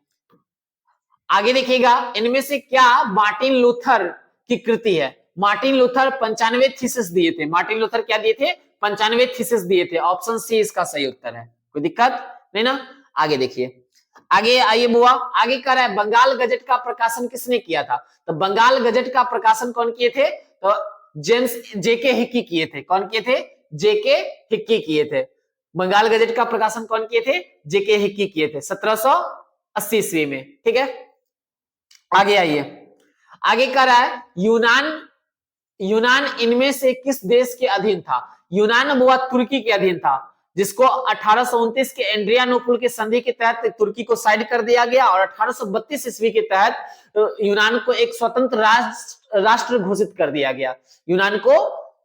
आगे देखिएगा, इनमें से क्या मार्टिन लूथर की कृति है? मार्टिन लूथर 95 थीसिस दिए थे। मार्टिन लूथर क्या दिए थे? 95 थीसिस दिए थे। ऑप्शन सी इसका सही उत्तर है। कोई दिक्कत नहीं ना। आगे देखिए, आगे आइए बुआ, आगे कह रहा है बंगाल गजट का प्रकाशन किसने किया था? तो बंगाल गजट का प्रकाशन कौन किए थे? तो जेम्स जेके हिक्की किए थे। कौन किए थे? जेके हिक्की किए थे। बंगाल गजट का प्रकाशन कौन किए थे? जेके हिक्की किए थे 1780 ईस्वी में। ठीक है, आगे आइए, आगे कह रहा है यूनान, यूनान इनमें से किस देश के अधीन था? यूनान बुआ तुर्की के अधीन था, जिसको 1829 के एंड्रियानोपुल के संधि के तहत तुर्की को साइड कर दिया गया और 1832 ईस्वी के तहत यूनान को एक स्वतंत्र राष्ट्र घोषित कर दिया गया। यूनान को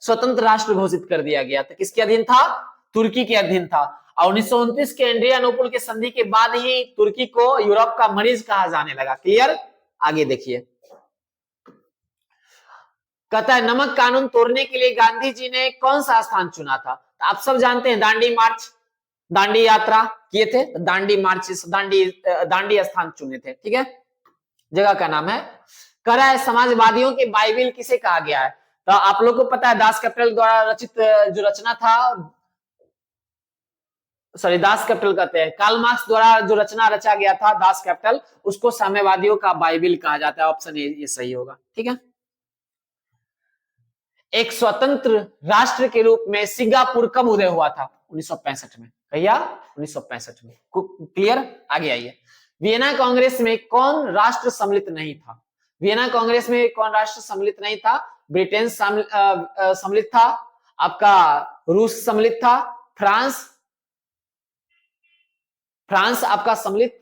स्वतंत्र राष्ट्र घोषित कर दिया गया। तो किसके अधीन था? तुर्की के अधीन था। और 1929 के एंड्रियानोपुल के संधि के बाद ही तुर्की को यूरोप का मरीज कहा जाने लगा। क्लियर? आगे देखिए, कहता है नमक कानून तोड़ने के लिए गांधी जी ने कौन सा स्थान चुना था? तो आप सब जानते हैं दांडी मार्च, दांडी यात्रा किए थे, दांडी मार्च, दांडी स्थान चुने थे। ठीक है, जगह का नाम है। कह रहा है समाजवादियों के बाइबिल किसे कहा गया है? तो आप लोग को पता है दास कैपिटल द्वारा रचित जो रचना था, सॉरी दास कैपिटल कहते हैं, कार्ल मार्क्स द्वारा जो रचना रचा गया था दास कैपिटल, उसको साम्यवादियों का बाइबिल कहा जाता है। ऑप्शन ये सही होगा। ठीक है, एक स्वतंत्र राष्ट्र के रूप में सिंगापुर कब उदय हुआ था? 1965 में। भैया 1965 में। क्लियर? आगे आइए, वियना कांग्रेस में कौन राष्ट्र सम्मिलित नहीं था? वियना कांग्रेस में कौन राष्ट्र सम्मिलित नहीं था? ब्रिटेन सम्मिलित था, आपका रूस सम्मिलित था, फ्रांस आपका सम्मिलित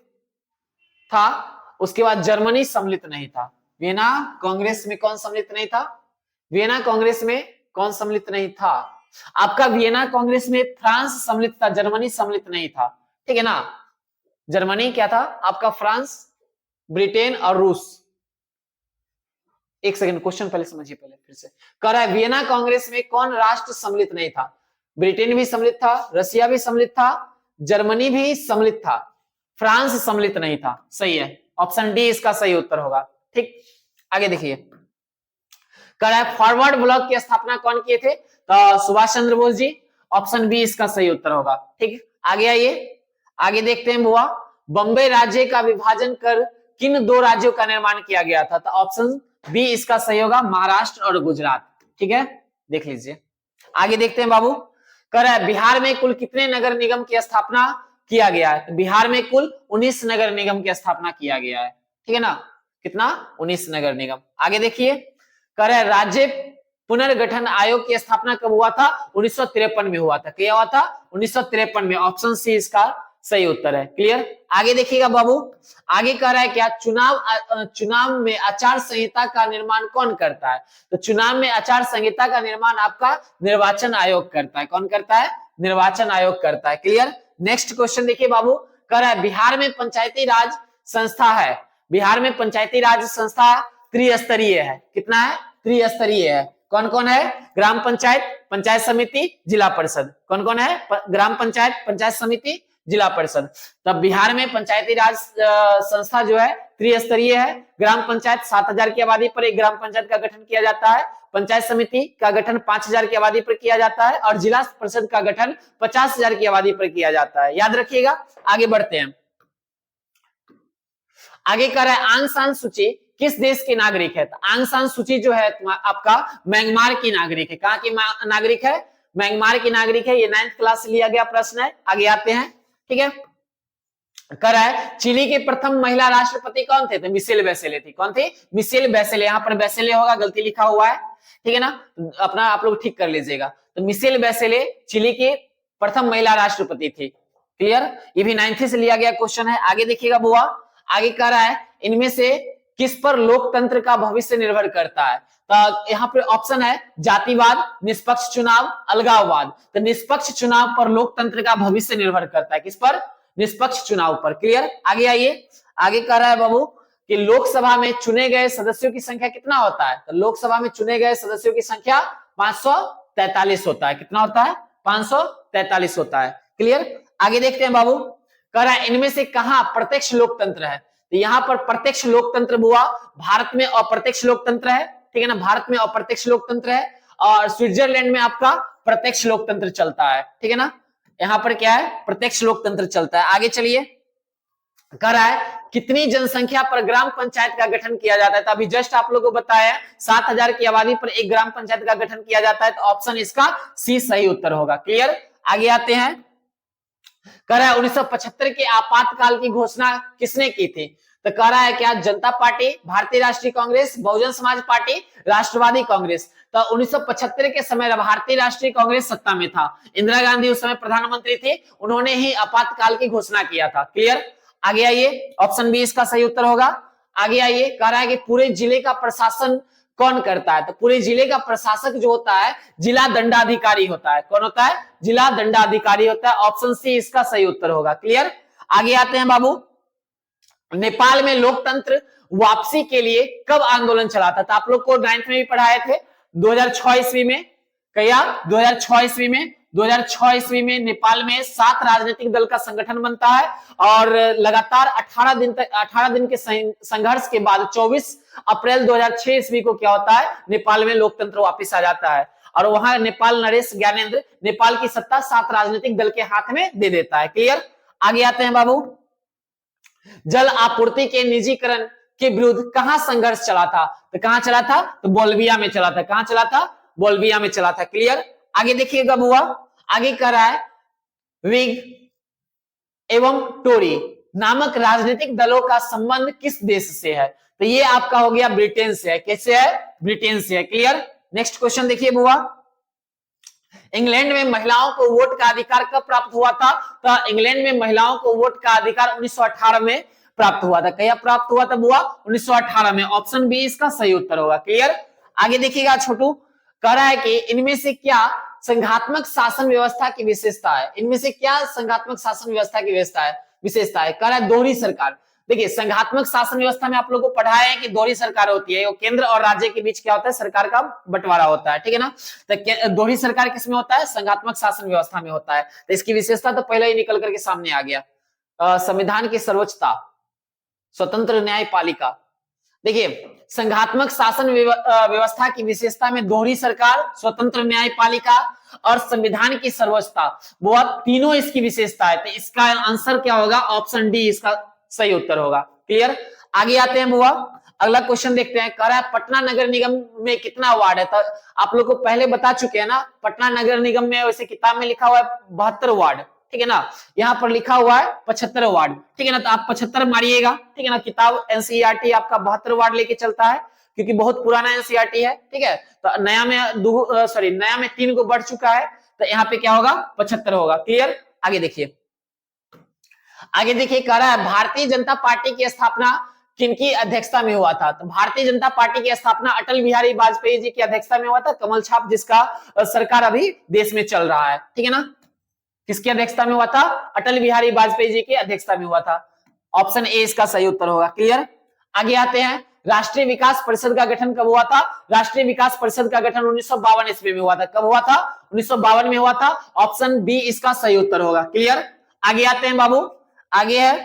था, उसके बाद जर्मनी सम्मिलित नहीं था। वियना कांग्रेस में कौन सम्मिलित नहीं था? वियना कांग्रेस में कौन सम्मिलित नहीं था? आपका वियना कांग्रेस में फ्रांस सम्मिलित था, जर्मनी सम्मिलित नहीं था। ठीक है ना, जर्मनी क्या था आपका? फ्रांस, ब्रिटेन और रूस। एक सेकंड, क्वेश्चन पहले समझिए, पहले फिर से कह रहा है वियना कांग्रेस में कौन राष्ट्र सम्मिलित नहीं था? ब्रिटेन भी सम्मिलित था, रशिया भी सम्मिलित था, जर्मनी भी सम्मिलित था, फ्रांस सम्मिलित नहीं था। सही है, ऑप्शन डी इसका सही उत्तर होगा। ठीक, आगे देखिए, कह रहा है फॉरवर्ड ब्लॉक की स्थापना कौन किए थे? तो सुभाष चंद्र बोस जी। ऑप्शन बी इसका सही उत्तर होगा। ठीक, आगे आइए, आगे देखते हैं बुआ, बंबई राज्य का विभाजन कर किन दो राज्यों का निर्माण किया गया था? तो ऑप्शन बी इसका सही होगा, महाराष्ट्र और गुजरात। ठीक है, देख लीजिए, आगे देखते हैं बाबू। कह रहा है बिहार में कुल कितने नगर निगम की स्थापना किया गया है? बिहार में कुल 19 नगर निगम की स्थापना किया गया है। ठीक है ना, कितना? 19 नगर निगम। आगे देखिए, कह रहा है राज्य पुनर्गठन आयोग की स्थापना कब हुआ था? 1953 में हुआ था। क्या हुआ था? 1953 में। ऑप्शन सी इसका सही उत्तर है। क्लियर? आगे देखिएगा बाबू, आगे कह रहा है क्या चुनाव में आचार संहिता का निर्माण कौन करता है? तो चुनाव में आचार संहिता का निर्माण आपका निर्वाचन आयोग करता है। कौन करता है? निर्वाचन आयोग करता है। क्लियर? नेक्स्ट क्वेश्चन देखिए बाबू, कह रहा है बिहार में पंचायती राज संस्था है, बिहार में पंचायती राज संस्था त्रिस्तरीय है। कितना है? त्रिस्तरीय है। कौन कौन है? ग्राम पंचायत, पंचायत समिति, जिला परिषद। कौन कौन है? ग्राम पंचायत, पंचायत समिति, जिला परिषद। तब बिहार में पंचायती राज संस्था जो है त्रिस्तरीय है। ग्राम पंचायत 7000 की आबादी पर एक ग्राम पंचायत का गठन किया जाता है, पंचायत समिति का गठन 5000 की आबादी पर किया जाता है और जिला परिषद का गठन 50,000 की आबादी पर किया जाता है। याद रखिएगा। आगे बढ़ते हैं, आगे कह रहा है आंग सान सूची किस देश के नागरिक है? तो आंग सान सूची जो है आपका म्यांमार की नागरिक है। कहां की नागरिक है? म्यांमार की नागरिक है। ये 9th क्लास से लिया गया प्रश्न है। आगे आते हैं। ठीक है, कर रहा है चिली के प्रथम महिला राष्ट्रपति कौन थे? तो मिशेल बैसेले थी। कौन थी? मिशेल बैसेले। यहां पर बैसेले होगा, गलती लिखा हुआ है। ठीक है ना, अपना आप लोग ठीक कर लीजिएगा। तो मिशेल बैसेले चिली की प्रथम महिला राष्ट्रपति थी। क्लियर? ये भी 9th से लिया गया क्वेश्चन है। आगे देखिएगा बुआ, आगे कह रहा है इनमें से किस पर लोकतंत्र का भविष्य निर्भर करता है? तो यहाँ पे ऑप्शन है जातिवाद, निष्पक्ष चुनाव, अलगाववाद। तो निष्पक्ष चुनाव पर लोकतंत्र का भविष्य निर्भर करता है। किस पर? निष्पक्ष चुनाव पर। क्लियर? आगे आइए, आगे कह रहा है बाबू कि लोकसभा में चुने गए सदस्यों की संख्या कितना होता है? तो लोकसभा में चुने गए सदस्यों की संख्या 543 होता है। कितना होता है? 543 होता है। क्लियर? आगे देखते हैं बाबू, कह रहा है इनमें से कहां प्रत्यक्ष लोकतंत्र है? तो यहां पर प्रत्यक्ष लोकतंत्र बुआ भारत में अप्रत्यक्ष लोकतंत्र है। ठीक है ना, भारत में अप्रत्यक्ष लोकतंत्र है और स्विट्जरलैंड में आपका प्रत्यक्ष लोकतंत्र चलता है। ठीक है ना, यहां पर क्या है? प्रत्यक्ष लोकतंत्र चलता है। आगे चलिए, कर रहा है कितनी जनसंख्या पर ग्राम पंचायत का गठन किया जाता है? तो अभी जस्ट आप लोगों को बताया 7,000 की आबादी पर एक ग्राम पंचायत का गठन किया जाता है, तो ऑप्शन इसका सी सही उत्तर होगा। क्लियर? आगे आते हैं। कह रहा है 1975 के आपातकाल की घोषणा किसने की थी? तो कह रहा है क्या जनता पार्टी, भारतीय राष्ट्रीय कांग्रेस, बहुजन समाज पार्टी, राष्ट्रवादी कांग्रेस? तो 1975 के समय भारतीय राष्ट्रीय कांग्रेस सत्ता में था, इंदिरा गांधी उस समय प्रधानमंत्री थे, उन्होंने ही आपातकाल की घोषणा किया था। क्लियर? आगे आइए, ऑप्शन बी इसका सही उत्तर होगा। आगे आइए, कह रहा है कि पूरे जिले का प्रशासन कौन करता है? तो पूरे जिले का प्रशासक जो होता है जिला दंडाधिकारी होता है। कौन होता है? जिला दंडाधिकारी होता है। ऑप्शन सी इसका सही उत्तर होगा। क्लियर? आगे आते हैं बाबू। नेपाल में लोकतंत्र वापसी के लिए कब आंदोलन चला था? तो आप लोग को 9th में भी पढ़ाए थे 2006 ईस्वी में। क्या 2006 ईस्वी में? 2006 ईस्वी में नेपाल में 7 राजनीतिक दल का संगठन बनता है और लगातार 18 दिन के संघर्ष के बाद 24 अप्रैल 2006 ईस्वी को क्या होता है? नेपाल में लोकतंत्र वापस आ जाता है और वहां नेपाल नरेश ज्ञानेंद्र नेपाल की सत्ता 7 राजनीतिक दल के हाथ में दे देता है। क्लियर? आगे आते हैं बाबू। जल आपूर्ति के निजीकरण के विरुद्ध कहां संघर्ष चला था? तो कहां चला था? तो बोल्विया में चला था। कहां चला था? बोल्विया में चला था। क्लियर? आगे देखिएगा बुआ, आगे कह रहा है विग एवं टोरी नामक राजनीतिक दलों का संबंध किस देश से है? तो ये आपका हो गया ब्रिटेन से है। कैसे है? ब्रिटेन से है। क्लियर? नेक्स्ट क्वेश्चन देखिए बुआ। इंग्लैंड में महिलाओं को वोट का अधिकार कब प्राप्त हुआ था? तो इंग्लैंड में महिलाओं को वोट का अधिकार 1918 में प्राप्त हुआ था। क्या प्राप्त हुआ था बुआ? 1918 में। ऑप्शन बी इसका सही उत्तर होगा। क्लियर? आगे देखिएगा छोटू, कह रहा है कि इनमें से क्या संघात्मक शासन व्यवस्था की विशेषता है? इनमें से क्या संघात्मक शासन व्यवस्था की विशेषता है? कह रहा है दोहरी सरकार। देखिए संघात्मक शासन व्यवस्था में आप लोगों को पढ़ाया है कि दोहरी सरकार होती है, केंद्र और राज्य के बीच क्या होता है? सरकार का बंटवारा होता है। ठीक है ना? तो दोहरी सरकार किसमें होता है? संघात्मक शासन व्यवस्था में होता है। तो इसकी विशेषता तो पहले ही निकल करके सामने आ गया। संविधान की सर्वोच्चता, स्वतंत्र न्यायपालिका। देखिए संघात्मक शासन व्यवस्था की विशेषता में दोहरी सरकार, स्वतंत्र न्यायपालिका और संविधान की सर्वोच्चता, वो तीनों इसकी विशेषता है। तो इसका आंसर क्या होगा? ऑप्शन डी इसका सही उत्तर होगा। क्लियर? आगे आते हैं बुआ, अगला क्वेश्चन देखते हैं। कह रहा है पटना नगर निगम में कितना वार्ड है? तो आप लोग को पहले बता चुके हैं ना, पटना नगर निगम में वैसे किताब में लिखा हुआ है 72 वार्ड। ठीक है ना? यहाँ पर लिखा हुआ है 75 वार्ड। ठीक है ना? तो आप 75 मारिएगा। ठीक है ना? किताब एनसीईआरटी आपका 72 वार्ड लेके चलता है क्योंकि बहुत पुराना एनसीईआरटी है। ठीक है? तो नया में 3 को बढ़ चुका है, तो यहाँ पे क्या होगा? 75 होगा। क्लियर? आगे देखिए, आगे देखिए, कह रहा है भारतीय जनता पार्टी की स्थापना किनकी अध्यक्षता में हुआ था? तो भारतीय जनता पार्टी की स्थापना अटल बिहारी वाजपेयी जी की अध्यक्षता में हुआ था। कमल छाप जिसका सरकार अभी देश में चल रहा है। ठीक है ना? किसकी अध्यक्षता में हुआ था? अटल बिहारी वाजपेयी जी की अध्यक्षता में हुआ था। ऑप्शन ए इसका सही उत्तर होगा। क्लियर? आगे आते हैं। राष्ट्रीय विकास परिषद का गठन कब हुआ था? राष्ट्रीय विकास परिषद का गठन 1952 ईस्वी में हुआ था। कब हुआ था? 1952 में हुआ था। ऑप्शन बी इसका सही उत्तर होगा। क्लियर? आगे आते हैं बाबू, आगे है,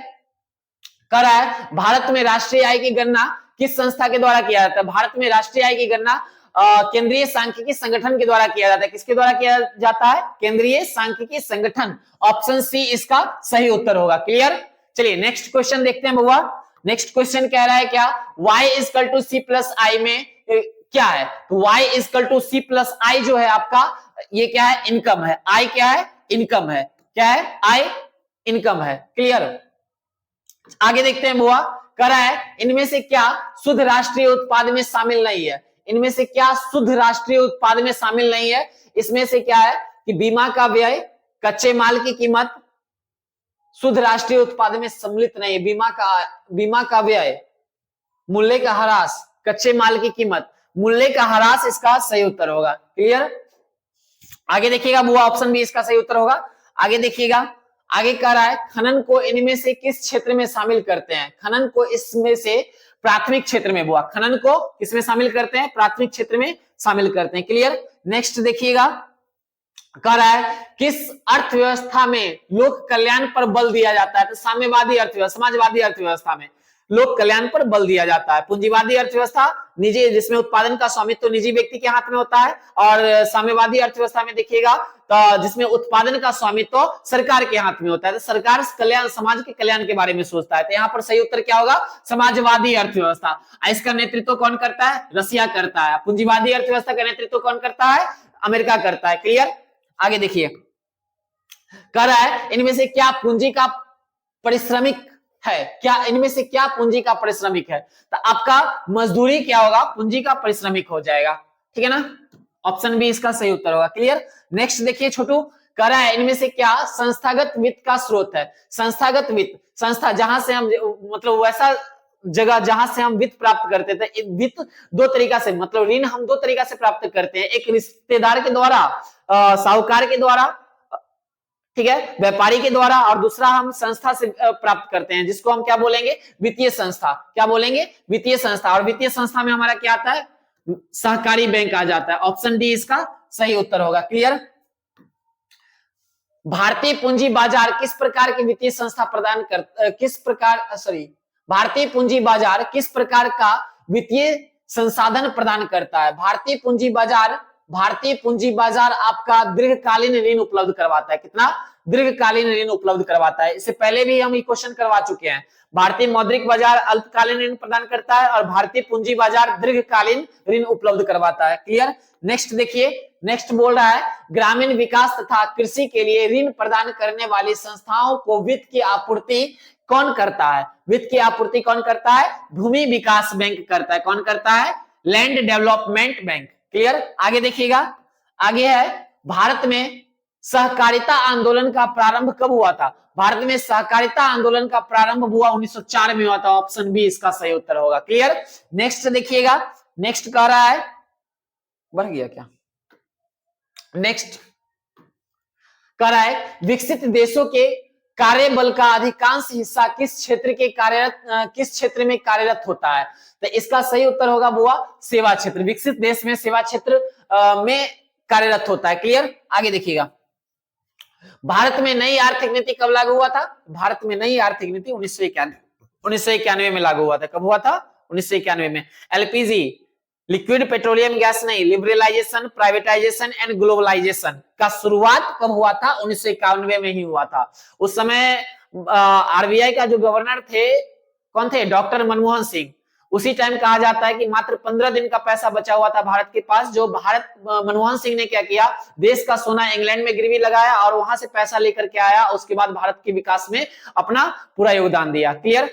कह रहा है भारत में राष्ट्रीय आय की गणना किस संस्था के द्वारा किया जाता है? भारत में राष्ट्रीय आय की गणना केंद्रीय सांख्यिकी संगठन के द्वारा किया जाता है। किसके द्वारा किया जाता है? केंद्रीय सांख्यिकी संगठन। ऑप्शन सी इसका सही उत्तर होगा। क्लियर? चलिए नेक्स्ट क्वेश्चन देखते हैं बुआ। नेक्स्ट क्वेश्चन कह रहा है क्या y equal to C plus I में क्या है? तो y equal to C plus I जो है आपका, ये क्या है? इनकम है। आई क्या है? इनकम है। क्या है? आई इनकम है। क्लियर? आगे देखते हैं बुआ, कह रहा है इनमें से क्या शुद्ध राष्ट्रीय उत्पाद में शामिल नहीं है? इनमें से क्या शुद्ध राष्ट्रीय उत्पाद में शामिल नहीं है? इसमें से क्या है कि बीमा का व्यय, कच्चे माल की कीमत शुद्ध राष्ट्रीय उत्पाद में सम्मिलित नहीं है। बीमा का व्यय, मूल्य का ह्रास, कच्चे माल की कीमत, मूल्य का ह्रास इसका सही उत्तर होगा। क्लियर? आगे देखिएगा बुआ, ऑप्शन बी इसका सही उत्तर होगा। आगे देखिएगा, आगे कह रहा है खनन को इनमें से किस क्षेत्र में शामिल करते हैं? खनन को इसमें से प्राथमिक क्षेत्र में बुआ, खनन को किसमें शामिल करते हैं? प्राथमिक क्षेत्र में शामिल करते हैं। क्लियर? नेक्स्ट देखिएगा, कह रहा है किस अर्थव्यवस्था में लोक कल्याण पर बल दिया जाता है? तो साम्यवादी अर्थव्यवस्था, समाजवादी अर्थव्यवस्था में। लोक कल्याण पर बल दिया जाता है। पूंजीवादी अर्थव्यवस्था निजी, जिसमें उत्पादन का स्वामित्व तो निजी व्यक्ति के हाथ में होता है, और साम्यवादी अर्थव्यवस्था में देखिएगा तो जिसमें उत्पादन का स्वामित्व तो सरकार के हाथ में होता है, तो सरकार कल्याण, समाज के कल्याण के बारे में सोचता है। तो यहाँ पर सही उत्तर क्या होगा, समाजवादी अर्थव्यवस्था। इसका नेतृत्व कौन करता है, रसिया करता है। पूंजीवादी अर्थव्यवस्था का नेतृत्व कौन करता है, अमेरिका करता है। क्लियर, आगे देखिए, कह रहा है इनमें से क्या पूंजी का परिश्रमिक है, क्या इनमें से क्या पूंजी का परिश्रमिक है, तो आपका मजदूरी क्या होगा, पूंजी का परिश्रमिक हो जाएगा। ठीक है ना, ऑप्शन बी इसका सही उत्तर होगा। क्लियर, नेक्स्ट देखिए छोटू, कह रहा है इनमें से क्या संस्थागत वित्त का स्रोत है। संस्थागत वित्त, संस्था जहां से हम, मतलब वैसा जगह जहां से हम वित्त प्राप्त करते थे। वित्त दो तरीका से, मतलब ऋण हम दो तरीका से प्राप्त करते हैं, एक रिश्तेदार के द्वारा, साहूकार के द्वारा, ठीक है, व्यापारी के द्वारा, और दूसरा हम संस्था से प्राप्त करते हैं, जिसको हम क्या बोलेंगे, वित्तीय संस्था। क्या बोलेंगे, वित्तीय संस्था। और वित्तीय संस्था में हमारा क्या आता है, सहकारी बैंक आ जाता है। ऑप्शन डी इसका सही उत्तर होगा। क्लियर, भारतीय पूंजी बाजार किस प्रकार की वित्तीय संस्था प्रदान कर, किस प्रकार, सॉरी, भारतीय पूंजी बाजार किस प्रकार का वित्तीय संसाधन प्रदान करता है। भारतीय पूंजी बाजार, भारतीय पूंजी बाजार आपका दीर्घकालीन ऋण उपलब्ध करवाता है। कितना, दीर्घकालीन ऋण उपलब्ध करवाता है। इससे पहले भी हम ये क्वेश्चन करवा चुके हैं। भारतीय मौद्रिक बाजार अल्पकालीन ऋण प्रदान करता है, और भारतीय पूंजी बाजार दीर्घकालीन ऋण उपलब्ध करवाता है। क्लियर, नेक्स्ट देखिए, नेक्स्ट बोल रहा है ग्रामीण विकास तथा कृषि के लिए ऋण प्रदान करने वाली संस्थाओं को वित्त की आपूर्ति कौन करता है। वित्त की आपूर्ति कौन करता है, भूमि विकास बैंक करता है। कौन करता है, लैंड डेवलपमेंट बैंक। क्लियर, आगे देखिएगा, आगे है भारत में सहकारिता आंदोलन का प्रारंभ कब हुआ था। भारत में सहकारिता आंदोलन का प्रारंभ हुआ 1904 में हुआ था। ऑप्शन बी इसका सही उत्तर होगा। क्लियर, नेक्स्ट देखिएगा, नेक्स्ट कह रहा है, बढ़ गया क्या, नेक्स्ट कह रहा है विकसित देशों के कार्यबल का अधिकांश हिस्सा किस क्षेत्र के कार्यरत, किस क्षेत्र में कार्यरत होता है। तो इसका सही उत्तर होगा बुआ, सेवा क्षेत्र। विकसित देश में सेवा क्षेत्र में कार्यरत होता है। क्लियर, आगे देखिएगा, भारत में नई आर्थिक नीति कब लागू हुआ था। भारत में नई आर्थिक नीति 1991 में लागू हुआ था। कब हुआ था, 1991 में। एलपीजी, लिक्विड पेट्रोलियम गैस नहीं, लिबरलाइजेशन, प्राइवेटाइजेशन एंड ग्लोबलाइजेशन का शुरुआत कब हुआ था, 1991 में ही हुआ था। उस समय आरबीआई का जो गवर्नर थे, कौन थे, डॉक्टर मनमोहन सिंह। उसी टाइम कहा जाता है कि मात्र 15 दिन का पैसा बचा हुआ था भारत के पास, जो मनमोहन सिंह ने क्या किया, देश का सोना इंग्लैंड में गिरवी लगाया और वहां से पैसा लेकर के आया। उसके बाद भारत के विकास में अपना पूरा योगदान दिया। क्लियर,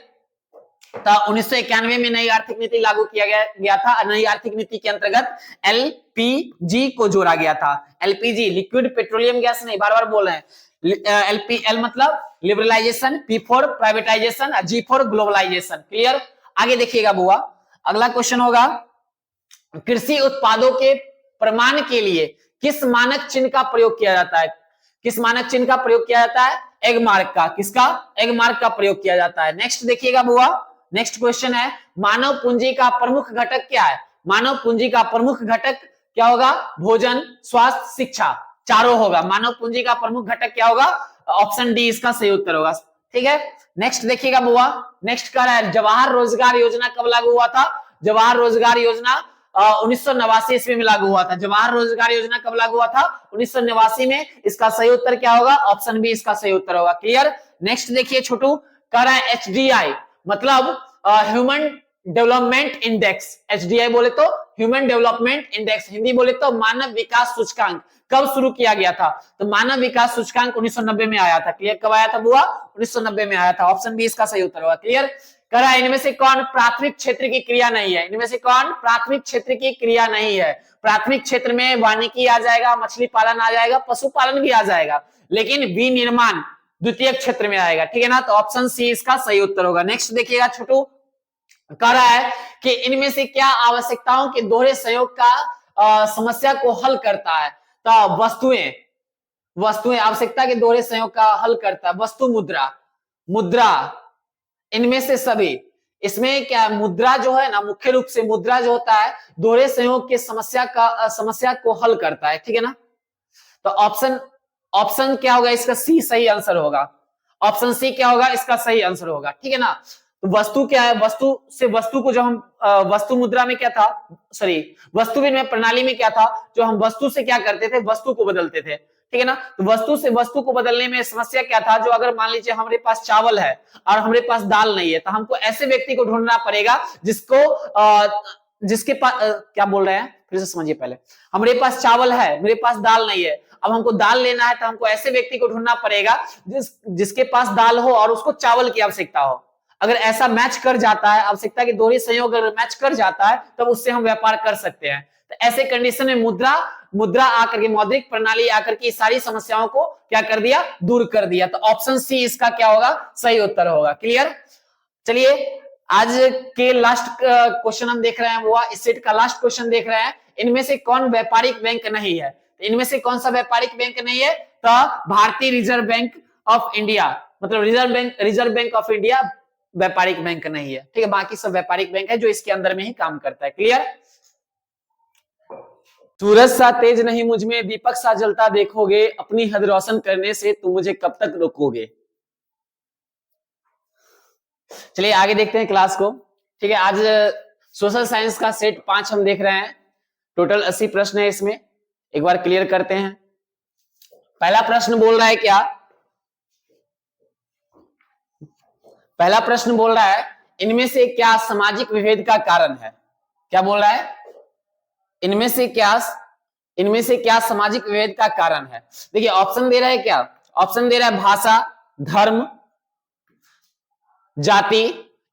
तो 1991 में नई आर्थिक नीति लागू किया गया था। नई आर्थिक नीति के अंतर्गत एलपीजी को जोड़ा गया था। एलपीजी, लिक्विड पेट्रोलियम गैस नहीं, बार बार बोल रहे हैं। एल मतलब liberalisation, P for privatisation, G for globalisation. Clear, आगे देखिएगा बुआ, अगला क्वेश्चन होगा कृषि उत्पादों के प्रमाण के लिए किस मानक चिन्ह का प्रयोग किया जाता है। किस मानक चिन्ह का प्रयोग किया जाता है, एग मार्क का। किसका, एग मार्क का प्रयोग किया जाता है। नेक्स्ट देखिएगा बुआ, नेक्स्ट क्वेश्चन है मानव पूंजी का प्रमुख घटक क्या है। मानव पूंजी का प्रमुख घटक क्या होगा, भोजन, स्वास्थ्य, शिक्षा, चारों होगा। मानव पूंजी का प्रमुख घटक क्या होगा, ऑप्शन डी इसका सही उत्तर होगा। ठीक है, नेक्स्ट देखिएगा बुआ, नेक्स्ट कह रहा है जवाहर रोजगार योजना कब लागू हुआ था। जवाहर रोजगार योजना 1989 ईस्वी में लागू हुआ था। जवाहर रोजगार योजना कब लागू हुआ था, 1989 में। इसका सही उत्तर क्या होगा, ऑप्शन बी इसका सही उत्तर होगा। क्लियर, नेक्स्ट देखिए छोटू, कह रहा है एचडीआई मतलब ह्यूमन डेवलपमेंट इंडेक्स। एचडीआई बोले तो ह्यूमन डेवलपमेंट इंडेक्स, हिंदी बोले तो मानव विकास सूचकांक, कब शुरू किया गया था। तो मानव विकास सूचकांक 1990 में आया था। क्लियर, कब आया था बुआ, 1990 में आया था। ऑप्शन बी इसका सही उत्तर होगा। क्लियर, कह रहा है इनमें से कौन प्राथमिक क्षेत्र की क्रिया नहीं है। इनमें से कौन प्राथमिक क्षेत्र की क्रिया नहीं है। प्राथमिक क्षेत्र में वानिकी आ जाएगा, मछली पालन आ जाएगा, पशुपालन भी आ जाएगा, लेकिन विनिर्माण द्वितीय क्षेत्र में आएगा। ठीक है ना, तो ऑप्शन सी इसका सही उत्तर होगा। नेक्स्ट देखिएगा छोटू, कह रहा है कि इनमें से क्या आवश्यकताओं के दोहरे संयोग का समस्या को हल करता है। तो वस्तुएं आवश्यकता के दोहरे संयोग का हल करता है। वस्तु, मुद्रा, इनमें से सभी। इसमें क्या मुद्रा जो है ना, मुख्य रूप से मुद्रा जो होता है दोहरे संयोग के समस्या को हल करता है। ठीक है ना, तो ऑप्शन क्या होगा इसका, सी सही आंसर होगा। ऑप्शन सी क्या होगा, इसका सही आंसर होगा। ठीक है ना, तो वस्तु क्या है, वस्तु से वस्तु को, जो हम वस्तु मुद्रा में क्या था, सॉरी वस्तु विनिमय प्रणाली में क्या था, जो हम वस्तु से क्या करते थे, वस्तु को बदलते थे, ठीक है ना। तो वस्तु से वस्तु को बदलने में समस्या क्या था, जो अगर मान लीजिए हमारे पास चावल है और हमारे पास दाल नहीं है, तो हमको ऐसे व्यक्ति को ढूंढना पड़ेगा जिसको जिसके पास क्या बोल रहे हैं, फिर से समझिए पहले। हमारे पास चावल है, मेरे पास दाल नहीं है, अब हमको दाल लेना है, तो हमको ऐसे व्यक्ति को ढूंढना पड़ेगा जिसके पास दाल हो और उसको चावल की आवश्यकता हो। अगर ऐसा मैच कर जाता है, आवश्यकता के दोहरे संयोग अगर मैच कर जाता है, तब उससे हम व्यापार कर सकते हैं। तो ऐसे कंडीशन में मुद्रा आकर के, मौद्रिक प्रणाली आकर के सारी समस्याओं को क्या कर दिया, दूर कर दिया। तो ऑप्शन सी इसका क्या होगा, सही उत्तर होगा। क्लियर। चलिए आज के लास्ट क्वेश्चन हम देख रहे हैं, वो इस सेट का लास्ट क्वेश्चन देख रहे हैं। इनमें से कौन व्यापारिक बैंक नहीं है, इनमें से कौन सा व्यापारिक बैंक नहीं है, तो भारतीय रिजर्व बैंक ऑफ इंडिया, मतलब रिजर्व बैंक ऑफ इंडिया व्यापारिक बैंक नहीं है, ठीक है। बाकी सब व्यापारिक बैंक है जो इसके अंदर में ही काम करता है। क्लियर। सूरज सा तेज नहीं मुझ में, दीपक सा जलता देखोगे, अपनी हद रोशन करने से तुम मुझे कब तक रोकोगे। चलिए आगे देखते हैं क्लास को, ठीक है। आज सोशल साइंस का सेट 5 हम देख रहे हैं, टोटल 80 प्रश्न है इसमें, एक बार क्लियर करते हैं। पहला प्रश्न बोल रहा है क्या, पहला प्रश्न बोल रहा है इनमें से क्या सामाजिक विभेद का कारण है, क्या बोल रहा है, इनमें से क्या सामाजिक विभेद का कारण है। देखिए ऑप्शन दे रहा है क्या, ऑप्शन दे रहा है भाषा, धर्म, जाति,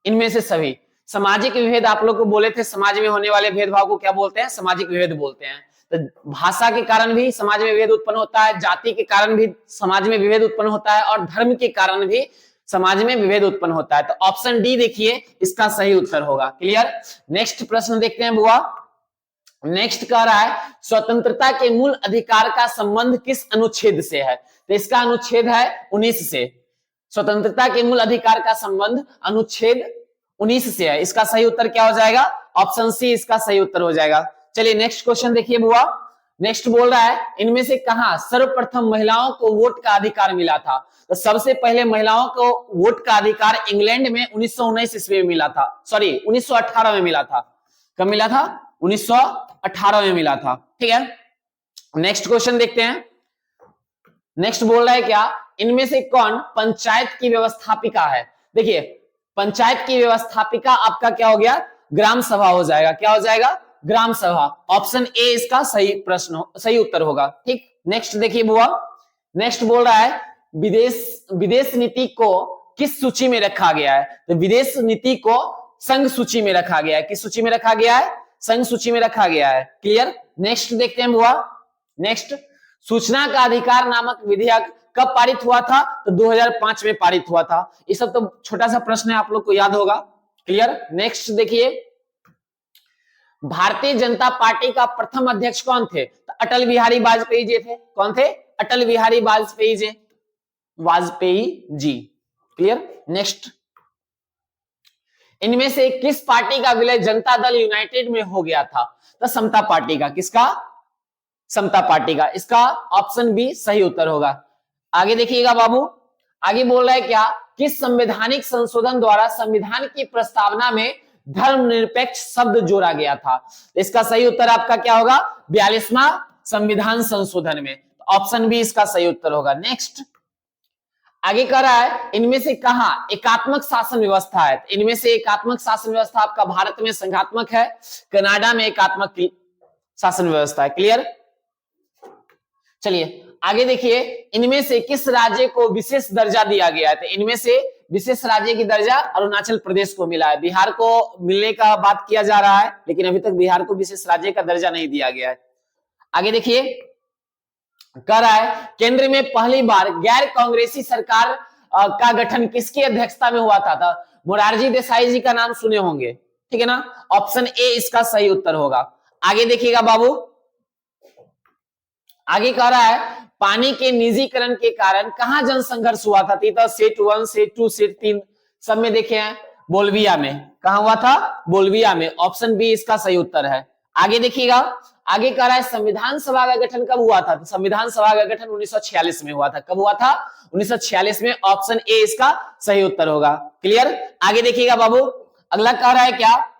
इनमें से सभी। सामाजिक विभेद आप लोग को बोले थे, समाज में होने वाले भेदभाव को क्या बोलते हैं, सामाजिक विभेद बोलते हैं। तो भाषा के कारण भी समाज में विभेद उत्पन्न होता है, जाति के कारण भी समाज में विभेद उत्पन्न होता है, और धर्म के कारण भी समाज में विभेद उत्पन्न होता है। तो ऑप्शन डी देखिए इसका सही उत्तर होगा। क्लियर। नेक्स्ट प्रश्न देखते हैं बुआ। नेक्स्ट कह रहा है स्वतंत्रता के मूल अधिकार का संबंध किस अनुच्छेद से है, तो इसका अनुच्छेद है 19 से। स्वतंत्रता के मूल अधिकार का संबंध अनुच्छेद 19 से है। इसका सही उत्तर क्या हो जाएगा, ऑप्शन सी इसका सही उत्तर हो जाएगा। चलिए नेक्स्ट क्वेश्चन देखिए बुआ। नेक्स्ट बोल रहा है इनमें से कहां सर्वप्रथम महिलाओं को वोट का अधिकार मिला था। तो सबसे पहले महिलाओं को वोट का अधिकार इंग्लैंड में 1919 ईस्वी में मिला था, सॉरी 1918 में मिला था। कब मिला था, 1918 में मिला था, ठीक है। नेक्स्ट क्वेश्चन देखते हैं। नेक्स्ट बोल रहा है क्या, इनमें से कौन पंचायत की व्यवस्थापिका है। देखिए पंचायत की व्यवस्थापिका आपका क्या हो गया, ग्राम सभा हो जाएगा। क्या हो जाएगा, ग्राम सभा। ऑप्शन ए इसका सही प्रश्न, सही उत्तर होगा, ठीक। नेक्स्ट देखिए बुआ। नेक्स्ट बोल रहा है विदेश नीति को किस सूची में रखा गया है। तो विदेश नीति को संघ सूची में रखा गया है। किस सूची में रखा गया है, संघ सूची में रखा गया है। क्लियर। नेक्स्ट देखते हैं बुआ। नेक्स्ट सूचना का अधिकार नामक विधेयक कब पारित हुआ था, तो 2005 में पारित हुआ था। ये सब तो छोटा सा प्रश्न है, आप लोग को याद होगा। क्लियर। नेक्स्ट देखिए भारतीय जनता पार्टी का प्रथम अध्यक्ष कौन थे, तो अटल बिहारी वाजपेयी जी थे। कौन थे, अटल बिहारी वाजपेयी जी। क्लियर। नेक्स्ट इनमें से किस पार्टी का विलय जनता दल यूनाइटेड में हो गया था, तो समता पार्टी का। किसका, समता पार्टी का। इसका ऑप्शन बी सही उत्तर होगा। आगे देखिएगा बाबू, आगे बोल रहा है क्या, किस संवैधानिक संशोधन द्वारा संविधान की प्रस्तावना में धर्मनिरपेक्ष शब्द जोड़ा गया था। इसका सही उत्तर आपका क्या होगा, 42वां संविधान संशोधन में। ऑप्शन बी इसका सही उत्तर होगा। नेक्स्ट आगे कह रहा है इनमें से कहां एकात्मक शासन व्यवस्था है। इनमें से एकात्मक शासन व्यवस्था आपका भारत में संघात्मक है, कनाडा में एकात्मक शासन व्यवस्था है। क्लियर। चलिए आगे देखिए इनमें से किस राज्य को विशेष दर्जा दिया गया है। तो इनमें से विशेष राज्य की दर्जा अरुणाचल प्रदेश को मिला है। बिहार को मिलने का बात किया जा रहा है, लेकिन अभी तक बिहार को विशेष राज्य का दर्जा नहीं दिया गया है। आगे देखिए कह रहा है केंद्र में पहली बार गैर कांग्रेसी सरकार का गठन किसकी अध्यक्षता में हुआ था। मोरारजी देसाई जी का नाम सुने होंगे, ठीक है ना। ऑप्शन ए इसका सही उत्तर होगा। आगे देखिएगा बाबू, आगे कह रहा है पानी के निजीकरण के कारण कहां जनसंघर्ष हुआ था। तो सेट 1, सेट 2, सेट 3 सब में देखे हैं, बोलविया में। कहां हुआ था, बोलविया में। ऑप्शन बी इसका सही उत्तर है। आगे देखिएगा, आगे कह रहा है संविधान सभा का गठन कब हुआ था? तो संविधान सभा का गठन 1946 में हुआ था। कब हुआ था? 1946 में। ऑप्शन ए इसका सही उत्तर होगा। क्लियर? आगे देखिएगा बाबू, अगला कह रहा है क्या?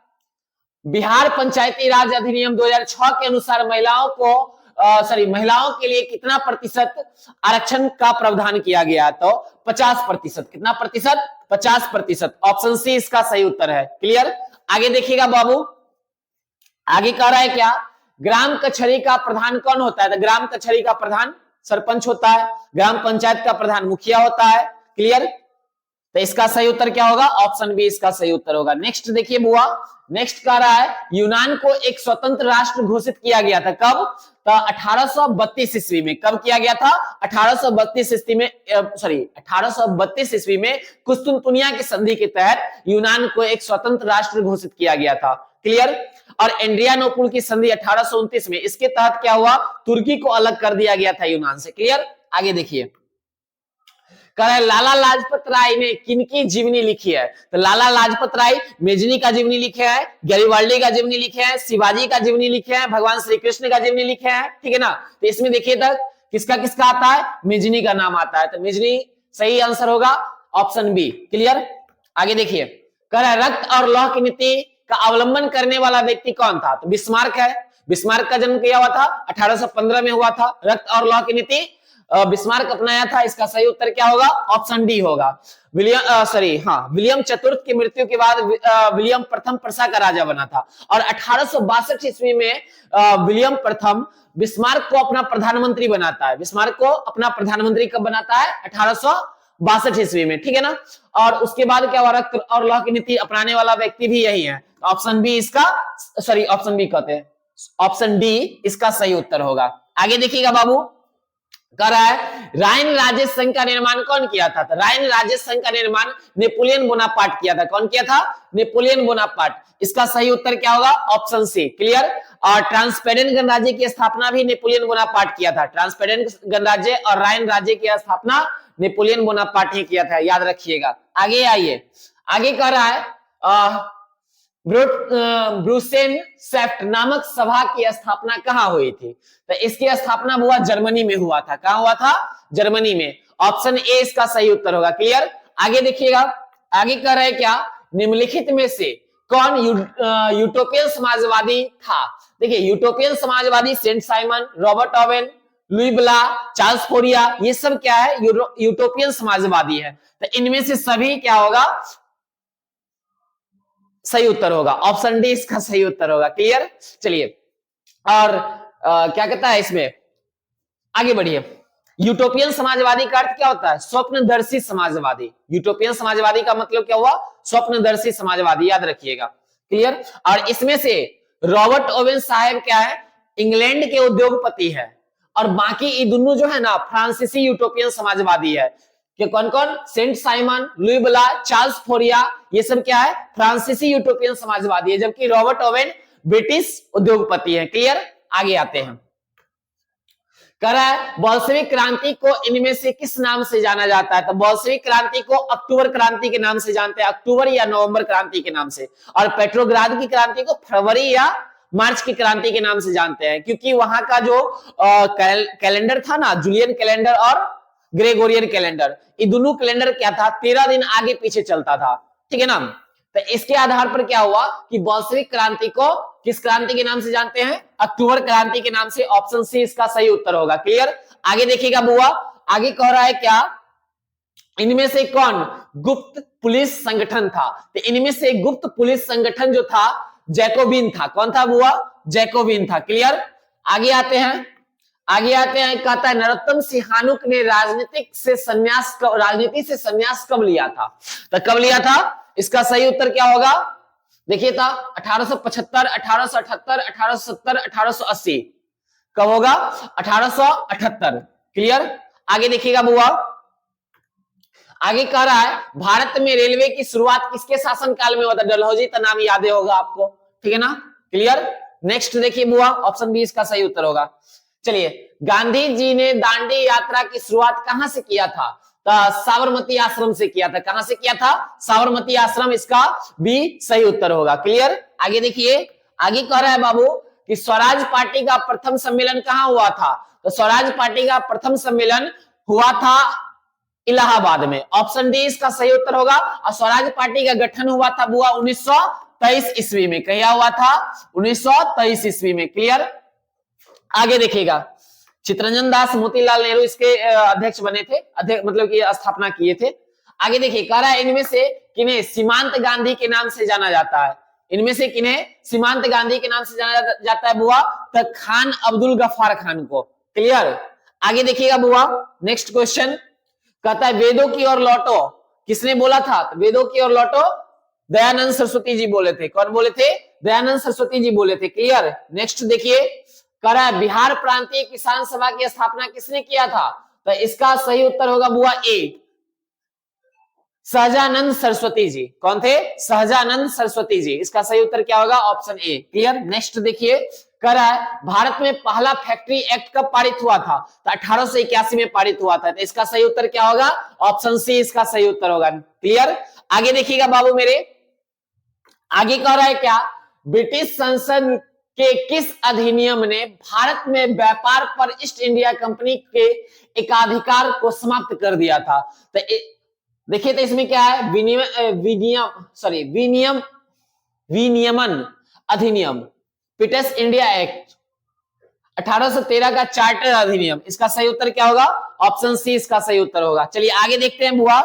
बिहार पंचायती राज अधिनियम 2006 के अनुसार महिलाओं के लिए कितना प्रतिशत आरक्षण का प्रावधान किया गया? तो 50%। कितना प्रतिशत? 50%। ऑप्शन सी इसका सही उत्तर है। क्लियर? आगे देखिएगा बाबू, आगे कह रहा है क्या? ग्राम कचहरी का प्रधान कौन होता है? तो ग्राम कचहरी का प्रधान सरपंच होता है, ग्राम पंचायत का प्रधान मुखिया होता है। क्लियर? तो इसका सही उत्तर क्या होगा? ऑप्शन बी इसका सही उत्तर होगा। नेक्स्ट देखिए बुआ, नेक्स्ट कह रहा है यूनान को एक स्वतंत्र राष्ट्र घोषित किया गया था। कब? तो 1832 ईस्वी में। कब किया गया था? 1832 ईस्वी में, 1832 ईस्वी में कुस्तुनतुनिया की संधि के तहत यूनान को एक स्वतंत्र राष्ट्र घोषित किया गया था। क्लियर? और एड्रियानोपुल की संधि 1829 में, इसके तहत क्या हुआ? तुर्की को अलग कर दिया गया था यूनान से। क्लियर? आगे देखिए, कह रहे लाला लाजपत राय ने किनकी जीवनी लिखी है? तो लाला लाजपत राय मेजनी का जीवनी लिखे हैं, गैरिबाल्डी का जीवनी लिखे हैं, शिवाजी का जीवनी लिखे हैं, भगवान श्री कृष्ण का जीवनी लिखे हैं। ठीक है ना? तो इसमें देखिए तक किसका किसका आता है? मेजनी का नाम आता है। तो मेजनी सही आंसर होगा, ऑप्शन बी। क्लियर? आगे देखिए, कह रहा है रक्त और लौह की नीति का अवलंबन करने वाला व्यक्ति कौन था? तो बिस्मार्क है। बिस्मार्क का जन्म किया हुआ था 1815 में हुआ था। रक्त और लौह की नीति बिस्मार्क अपनाया था। इसका सही उत्तर क्या होगा? ऑप्शन डी होगा। विलियम चतुर्थ की मृत्यु के बाद विलियम प्रथम प्रसा का राजा बना था और 1862 ईस्वी में विलियम प्रथम बिस्मार्क को अपना प्रधानमंत्री बनाता है। बिस्मार्क को अपना प्रधानमंत्री कब बनाता है? 1862 ईस्वी में। ठीक है ना? और उसके बाद क्या हुआ? रक्त और लौह की नीति अपनाने वाला व्यक्ति भी यही है। ऑप्शन बी इसका, ऑप्शन बी कहते हैं, ऑप्शन डी इसका सही उत्तर होगा। आगे देखिएगा बाबू, कह रहा है राइन राज्य संघ का निर्माण कौन किया था? तो राइन राज्य संघ का निर्माण नेपोलियन बोनापार्ट किया था। कौन किया था? Napoleon Bonaparte. इसका सही उत्तर क्या होगा? Option C. क्लियर? और ट्रांसपेरेंट गणराज्य की स्थापना भी नेपोलियन बोनापार्ट किया था। ट्रांसपेरेंट गणराज्य और राइन राज्य की स्थापना नेपोलियन बोनापार्ट ही किया था, याद रखिएगा। आगे आइए, आगे कह रहा है ब्रुसेनसेफ्ट नामक सभा की स्थापना कहाँ हुई थी? तो इसकी स्थापना हुआ जर्मनी में हुआ था। कहाँ हुआ था? जर्मनी में। ऑप्शन ए इसका सही उत्तर होगा। क्लियर? आगे देखिएगा, आगे कह रहे हैं क्या? निम्नलिखित में से कौन यूटोपियन समाजवादी था? देखिए, यूटोपियन समाजवादी Saint Simon, Robert Owen, Louis Blanc, Charles Fourier, ये सब क्या है? यूटोपियन समाजवादी है। तो इनमें से सभी क्या होगा? सही उत्तर होगा। ऑप्शन डी इसका सही उत्तर होगा। क्लियर? चलिए, और क्या कहता है इसमें, आगे बढ़िए। यूटोपियन समाजवादी का अर्थ क्या होता है? स्वप्नदर्शी समाजवादी। यूटोपियन समाजवादी का मतलब क्या हुआ? स्वप्नदर्शी समाजवादी, याद रखिएगा। क्लियर? और इसमें से रॉबर्ट ओवेन साहब क्या है? इंग्लैंड के उद्योगपति है, और बाकी ये दोनों जो है ना फ्रांसीसी यूटोपियन समाजवादी है। कि कौन कौन? Saint Simon, Louis Blanc, Charles Fourier, ये सब क्या है? फ्रांसीसी यूटोपियन समाजवादी है, जबकि रॉबर्ट ओवेन ब्रिटिश उद्योगपति है। क्लियर? आगे आते हैं, कह रहा है बोल्शेविक क्रांति को इनमें से किस नाम से जाना जाता है? तो बोल्शेविक क्रांति को अक्टूबर क्रांति के नाम से जानते हैं, अक्टूबर या नवंबर क्रांति के नाम से। और पेट्रोग्राद की क्रांति को फरवरी या मार्च की क्रांति के नाम से जानते हैं, क्योंकि वहां का जो कैलेंडर था ना, जूलियन कैलेंडर और ग्रेगोरियन कैलेंडर, ये दोनों कैलेंडर क्या था? 13 दिन आगे पीछे चलता था। ठीक है ना? तो इसके आधार पर क्या हुआ कि बोल्शेविक क्रांति को किस क्रांति के नाम से जानते हैं? अक्टूबर क्रांति के नाम से। ऑप्शन सी इसका सही उत्तर होगा। क्लियर? आगे देखिएगा बुआ, आगे कह रहा है क्या? इनमें से कौन गुप्त पुलिस संगठन था? तो इनमें से गुप्त पुलिस संगठन जो था जैकोबिन था। कौन था बुआ? जैकोबिन था। क्लियर? आगे आते हैं, आगे आते हैं, कहता है नरोत्तम सिंहानुक ने राजनीति से संन्यास कब लिया था? तो कब लिया था? इसका सही उत्तर क्या होगा? देखिए था 1875, 1878, 1870, 1880। कब होगा? 1878। क्लियर? आगे देखिएगा बुआ, आगे कह रहा है भारत में रेलवे की शुरुआत किसके शासनकाल में हुआ था? डलहौजी का नाम याद होगा आपको। ठीक है ना? क्लियर? नेक्स्ट देखिए बुआ, ऑप्शन बी इसका सही उत्तर होगा। चलिए, गांधी जी ने दांडी यात्रा की शुरुआत कहां से किया था? तो साबरमती आश्रम से किया था। कहां से किया था? साबरमती आश्रम, इसका भी सही उत्तर होगा। क्लियर? आगे देखिए, आगे कह रहा है बाबू कि स्वराज पार्टी का प्रथम सम्मेलन कहां हुआ था? तो स्वराज पार्टी का प्रथम सम्मेलन हुआ था इलाहाबाद में। ऑप्शन डी इसका सही उत्तर होगा। और स्वराज पार्टी का गठन हुआ था बुआ 1923 ईस्वी में। क्या हुआ था? 1923 ईस्वी में। क्लियर? आगे देखिएगा, चित्तरंजन दास मोतीलाल नेहरू इसके अध्यक्ष बने थे, अध्यक्ष मतलब कि स्थापना किए थे। आगे देखिए, कह रहा है इनमें से किन्हें सीमांत गांधी के नाम से जाना जाता है? इनमें से किन्हें सीमांत गांधी के नाम से जाना जाता है बुआ? तो खान अब्दुल गफ्फार खान को। क्लियर? आगे देखिएगा बुआ, नेक्स्ट क्वेश्चन कहता है वेदों की ओर लौटो किसने बोला था? तो वेदों की ओर लौटो दयानंद सरस्वती जी बोले थे। कौन बोले थे? दयानंद सरस्वती जी बोले थे। क्लियर? नेक्स्ट देखिए, कह रहा है बिहार प्रांतीय किसान सभा की स्थापना किसने किया था? तो इसका सही उत्तर होगा बुआ ए, सहजानंद सरस्वती जी। कौन थे? सहजानंद सरस्वती जी। इसका सही उत्तर क्या होगा? Option A. क्लियर? नेक्स्ट देखिए, कह रहा है भारत में पहला फैक्ट्री एक्ट कब पारित हुआ था? तो 1881 में पारित हुआ था। तो इसका सही उत्तर क्या होगा? ऑप्शन सी इसका सही उत्तर होगा। क्लियर? आगे देखिएगा बाबू मेरे, आगे कह रहा है क्या? ब्रिटिश संसद के किस अधिनियम ने भारत में व्यापार पर ईस्ट इंडिया कंपनी के एकाधिकार को समाप्त कर दिया था? तो देखिए, तो इसमें क्या है? विनियमन अधिनियम, ब्रिटिश इंडिया एक्ट 1813 का चार्टर अधिनियम। इसका सही उत्तर क्या होगा? ऑप्शन सी इसका सही उत्तर होगा। चलिए आगे देखते हैं बुआ,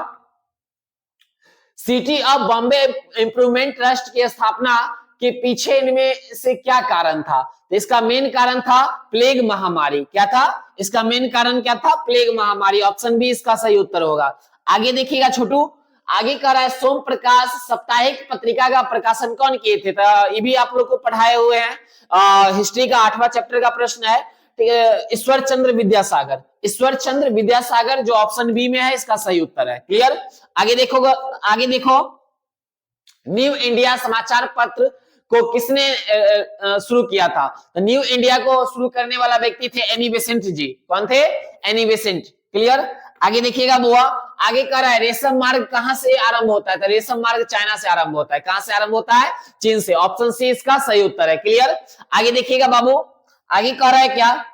city of Bombay improvement trust की स्थापना के पीछे इनमें से क्या कारण था? तो इसका मेन कारण था प्लेग महामारी। क्या था? इसका मेन कारण क्या था? प्लेग महामारी। ऑप्शन बी इसका सही उत्तर होगा। आगे देखिएगा छोटू, आगे कह रहा है सोम प्रकाश साप्ताहिक पत्रिका का प्रकाशन कौन किए थे? तो ये भी आप लोग को पढ़ाए हुए हैं, हिस्ट्री का 8वां चैप्टर का प्रश्न है। ईश्वर चंद्र विद्यासागर। ईश्वर चंद्र विद्यासागर जो ऑप्शन बी में है इसका सही उत्तर है। क्लियर? आगे देखोगे, आगे देखो, न्यू इंडिया समाचार पत्र को किसने शुरू किया था? तो न्यू इंडिया को शुरू करने वाला व्यक्ति थे एनी बेसेंट जी। कौन थे? Annie Besant. क्लियर? आगे देखिएगा बुआ, आगे कह रहा है रेशम मार्ग कहां से आरंभ होता है? तो रेशम मार्ग चाइना से आरंभ होता है। कहां से आरंभ होता है? चीन से। ऑप्शन सी इसका सही उत्तर है। क्लियर? आगे देखिएगा बाबू, आगे कह रहा है क्या?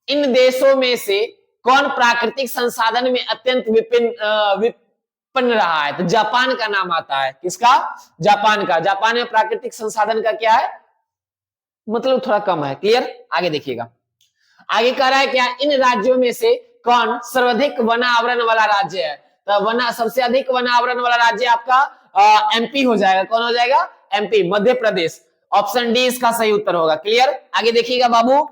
इन देशों में से कौन प्राकृतिक संसाधन में अत्यंत विपन्न रहा है? तो जापान का नाम आता है। किसका? जापान का। जापान में प्राकृतिक संसाधन का क्या है? मतलब थोड़ा कम है। क्लियर? आगे देखिएगा, आगे कह रहा है क्या? इन राज्यों में से कौन सर्वाधिक वन आवरण वाला राज्य है? तो सबसे अधिक वन आवरण वाला राज्य आपका एमपी हो जाएगा। कौन हो जाएगा? MP, Madhya Pradesh. Option D इसका सही उत्तर होगा। क्लियर? आगे देखिएगा बाबू,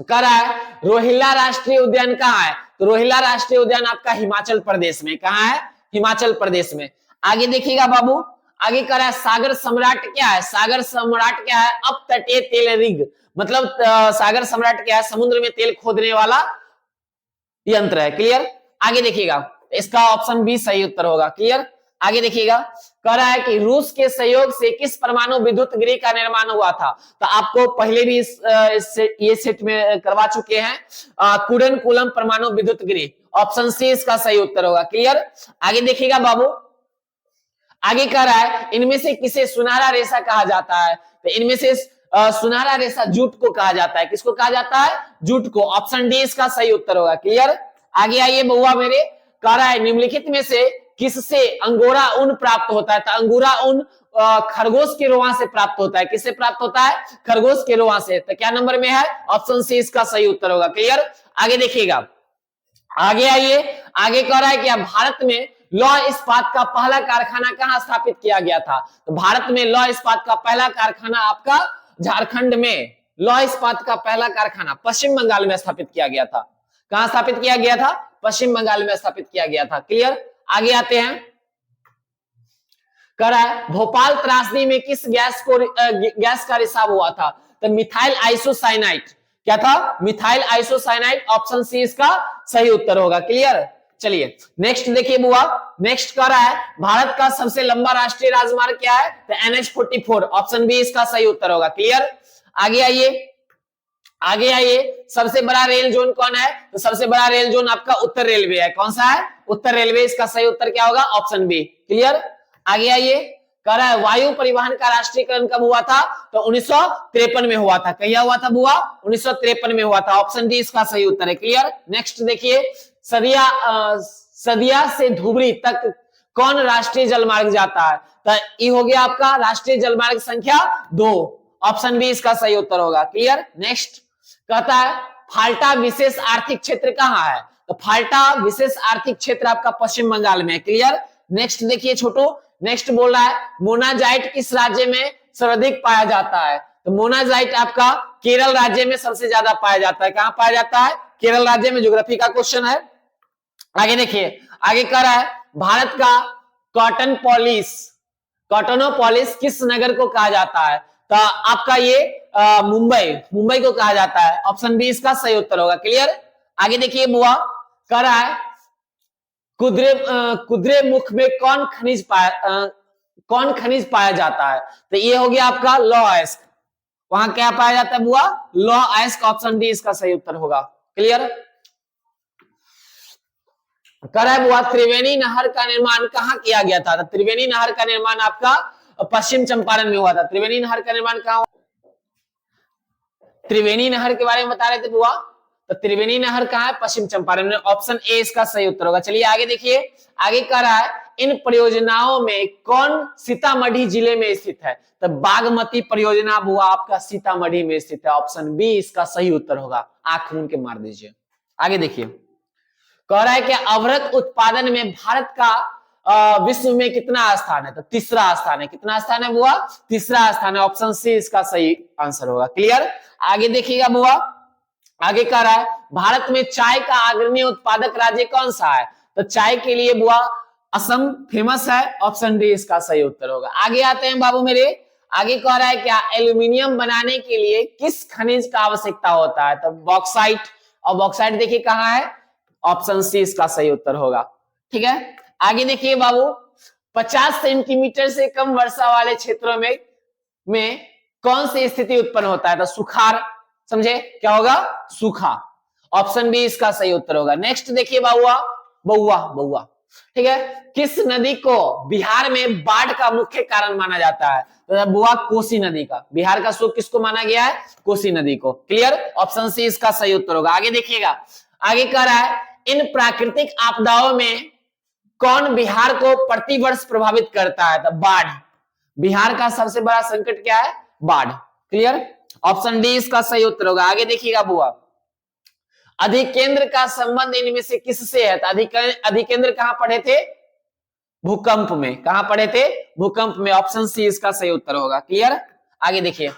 कह रहा है रोहिल्ला राष्ट्रीय उद्यान कहाँ है? तो रोहिल्ला राष्ट्रीय उद्यान आपका हिमाचल प्रदेश में। कहाँ है? हिमाचल प्रदेश में। आगे देखिएगा बाबू, आगे कह रहा है सागर सम्राट क्या है? सागर सम्राट क्या है? अप तटीय तेल रिग। मतलब सागर सम्राट क्या है? समुद्र में तेल खोदने वाला यंत्र है। क्लियर? आगे देखिएगा, इसका ऑप्शन बी सही उत्तर होगा। क्लियर? आगे देखिएगा, कह रहा है कि रूस के सहयोग से किस परमाणु विद्युत गृह का निर्माण हुआ था? तो आपको पहले भी ये सेट में करवा चुके हैं, कुडनकुलम परमाणु विद्युत गृह। ऑप्शन सी इसका सही उत्तर होगा। क्लियर? आगे देखिएगा बाबू, आगे कह रहा है इनमें से किसे सुनहरा रेशा कहा जाता है? तो इनमें से सुनहरा रेशा जूट को कहा जाता है। किसको कहा जाता है? जूट को। ऑप्शन डी इसका सही उत्तर होगा। क्लियर? आगे आइए बउआ मेरे, कह रहा है निम्नलिखित में से किससे अंगोरा ऊन प्राप्त होता है? तो अंगोरा ऊन खरगोश के रोआं से प्राप्त होता है। किससे प्राप्त होता है? खरगोश के रोआं से। तो क्या नंबर में है? ऑप्शन सी इसका सही उत्तर होगा। क्लियर? आगे देखिएगा, आगे आइए, आगे कह रहा है कि भारत में लौह इस्पात का पहला कारखाना कहां स्थापित किया गया था? तो भारत में लौह इस्पात का पहला कारखाना आपका झारखंड में, लौह इस्पात का पहला कारखाना पश्चिम बंगाल में स्थापित किया गया था। कहां स्थापित किया गया था? पश्चिम बंगाल में स्थापित किया गया था। क्लियर? आगे आते हैं, कह रहा है भोपाल त्रासदी में किस गैस का रिसाव हुआ था? तो मिथाइल आइसोसाइनाइड। क्या था? Methyl isocyanide. ऑप्शन सी इसका सही उत्तर होगा। क्लियर? चलिए नेक्स्ट देखिए बुआ, नेक्स्ट कह रहा है भारत का सबसे लंबा राष्ट्रीय राजमार्ग क्या है? तो NH-44। ऑप्शन बी इसका सही उत्तर होगा। क्लियर? आगे आइए, आगे आइए, सबसे बड़ा रेल जोन कौन है? तो सबसे बड़ा रेल जोन आपका उत्तर रेलवे है। कौन सा है? उत्तर रेलवे। इसका सही उत्तर क्या होगा? Option B. क्लियर? आगे आइए, कह रहा है वायु परिवहन का राष्ट्रीयकरण कब हुआ था? तो 1953 में हुआ था। क्या हुआ था बुआ? 1953 में हुआ था। ऑप्शन डी इसका सही उत्तर है। क्लियर। नेक्स्ट देखिए, सदिया से धुबरी तक कौन राष्ट्रीय जलमार्ग जाता है? तो ये हो गया आपका राष्ट्रीय जलमार्ग संख्या 2। ऑप्शन बी इसका सही उत्तर होगा। क्लियर। नेक्स्ट कहता है फाल्टा विशेष आर्थिक क्षेत्र कहाँ है? तो फाल्टा विशेष आर्थिक क्षेत्र आपका पश्चिम बंगाल में है। क्लियर। नेक्स्ट देखिए छोटू, नेक्स्ट बोल रहा है मोनाजाइट किस राज्य में सर्वाधिक पाया जाता है? तो मोनाजाइट आपका केरल राज्य में सबसे ज्यादा पाया जाता है। कहां पाया जाता है? केरल राज्य में। ज्योग्राफी का क्वेश्चन है। आगे देखिए, आगे कह रहा है भारत का कॉटनोपोलिस किस नगर को कहा जाता है? तो आपका ये मुंबई को कहा जाता है। ऑप्शन बी इसका सही उत्तर होगा। क्लियर। आगे देखिए बुआ, कह रहा है कुद्रेमुख में कौन खनिज पाया जाता है? तो ये हो गया आपका लौह अयस्क। वहां क्या पाया जाता है बुआ? लौह अयस्क। ऑप्शन डी इसका सही उत्तर होगा। क्लियर। कर है बुआ त्रिवेणी नहर का निर्माण कहाँ किया गया था? तो त्रिवेणी नहर का निर्माण आपका पश्चिम चंपारण में हुआ था। त्रिवेणी नहर का निर्माण कहाँ? त्रिवेणी नहर के बारे में बता रहे थे बुआ। तो त्रिवेणी नहर कहाँ है? पश्चिम चंपारण में। ऑप्शन ए इसका सही उत्तर होगा। चलिए आगे देखिए, आगे कह रहा है इन परियोजनाओं में कौन सीतामढ़ी जिले में स्थित है? तो बागमती परियोजना बुआ आपका सीतामढ़ी में स्थित है। ऑप्शन बी इसका सही उत्तर होगा। आंख मूंद के मार दीजिए। आगे देखिए, कह रहा है कि अभ्रक उत्पादन में भारत का विश्व में कितना स्थान है? तो तीसरा स्थान है। कितना स्थान है बुआ? तीसरा स्थान है। ऑप्शन सी इसका सही आंसर होगा। क्लियर। आगे देखिएगा बुआ, आगे कह रहा है भारत में चाय का अग्रणी उत्पादक राज्य कौन सा है? तो चाय के लिए बुआ असम फेमस है। ऑप्शन डी इसका सही उत्तर होगा। आगे आते हैं बाबू मेरे, आगे कह रहा है क्या एल्यूमिनियम बनाने के लिए किस खनिज का आवश्यकता होता है? तो बॉक्साइट। और बॉक्साइट देखिए कहाँ है? ऑप्शन सी इसका सही उत्तर होगा। ठीक है। आगे देखिए बाबू, 50 सेंटीमीटर से कम वर्षा वाले क्षेत्रों में कौन सी स्थिति उत्पन्न होता है? तो सुखाड़। समझे? क्या होगा? सूखा। ऑप्शन बी इसका सही उत्तर होगा। नेक्स्ट देखिए बउआ। ठीक है। किस नदी को बिहार में बाढ़ का मुख्य कारण माना जाता है? तो बुआ कोसी नदी का। बिहार का सूख किसको माना गया है? कोसी नदी को। क्लियर। ऑप्शन सी इसका सही उत्तर होगा। आगे देखिएगा, आगे कह रहा है इन प्राकृतिक आपदाओं में कौन बिहार को प्रतिवर्ष प्रभावित करता है? तो बाढ़। बिहार का सबसे बड़ा संकट क्या है? बाढ़। क्लियर। ऑप्शन डी इसका सही उत्तर होगा। आगे देखिएगा बुआ, अधिकेंद्र का संबंध इनमें से किससे है? तो अधिकेंद्र कहां पढ़े थे? भूकंप में। कहां पढ़े थे? भूकंप में। ऑप्शन सी इसका सही उत्तर होगा। क्लियर। आगे देखिए,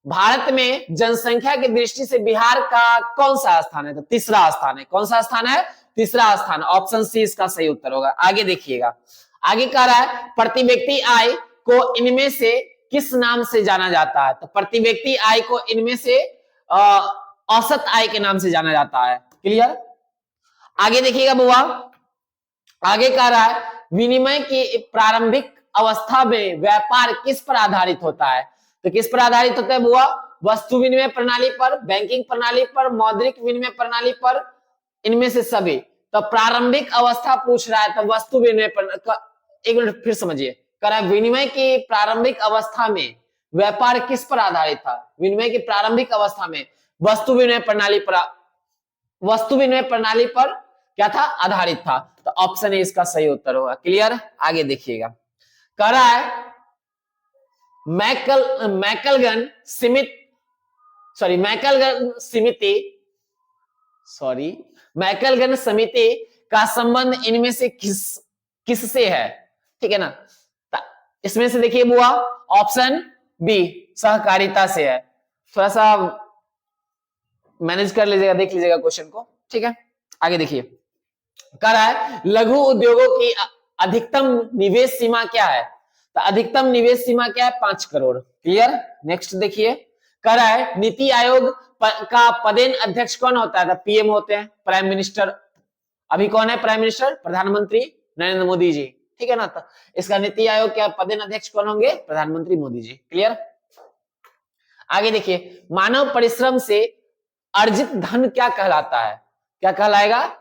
भारत में जनसंख्या की दृष्टि से बिहार का कौन सा स्थान है? तो तीसरा स्थान है। कौन सा स्थान है? तीसरा स्थान। ऑप्शन सी इसका सही उत्तर होगा। आगे देखिएगा, आगे कह रहा है प्रति व्यक्ति आय को इनमें से किस नाम से जाना जाता है? तो प्रति व्यक्ति आय को इनमें से औसत आय के नाम से जाना जाता है। क्लियर। आगे देखिएगा बुआ, आगे कह रहा है विनिमय की प्रारंभिक अवस्था में व्यापार किस पर आधारित होता है? तो किस पर आधारित होता है बुआ? वस्तु विनिमय प्रणाली पर, बैंकिंग प्रणाली पर, मौद्रिक विनिमय प्रणाली पर, इनमें से सभी। तो प्रारंभिक अवस्था पूछ रहा है, तो वस्तु विनिमय एक मिनट फिर समझिए, कह रहा है विनिमय की प्रारंभिक अवस्था में व्यापार किस पर आधारित था? विनिमय की प्रारंभिक अवस्था में वस्तु विनिमय प्रणाली पर क्या था? आधारित था। तो ऑप्शन ए इसका सही उत्तर होगा। क्लियर। आगे देखिएगा, कह रहा है मैकलगन समिति का संबंध इनमें से किससे है? ठीक है ना। इसमें से देखिए बुआ, ऑप्शन बी सहकारिता से है। थोड़ा सा मैनेज कर लीजिएगा, देख लीजिएगा क्वेश्चन को। ठीक है। आगे देखिए, कह रहा है लघु उद्योगों की अधिकतम निवेश सीमा क्या है? तो अधिकतम निवेश सीमा क्या है? 5 करोड़। क्लियर। नेक्स्ट देखिए, कह रहा है नीति आयोग का पदेन अध्यक्ष कौन होता है? तो पीएम होते हैं, प्राइम मिनिस्टर। अभी कौन है प्राइम मिनिस्टर? प्रधानमंत्री नरेंद्र मोदी जी। ठीक है ना। तो इसका नीति आयोग क्या पदेन अध्यक्ष कौन होंगे? प्रधानमंत्री मोदी जी। क्लियर। आगे देखिए, मानव परिश्रम से अर्जित धन क्या कहलाता है? क्या कहलाएगा?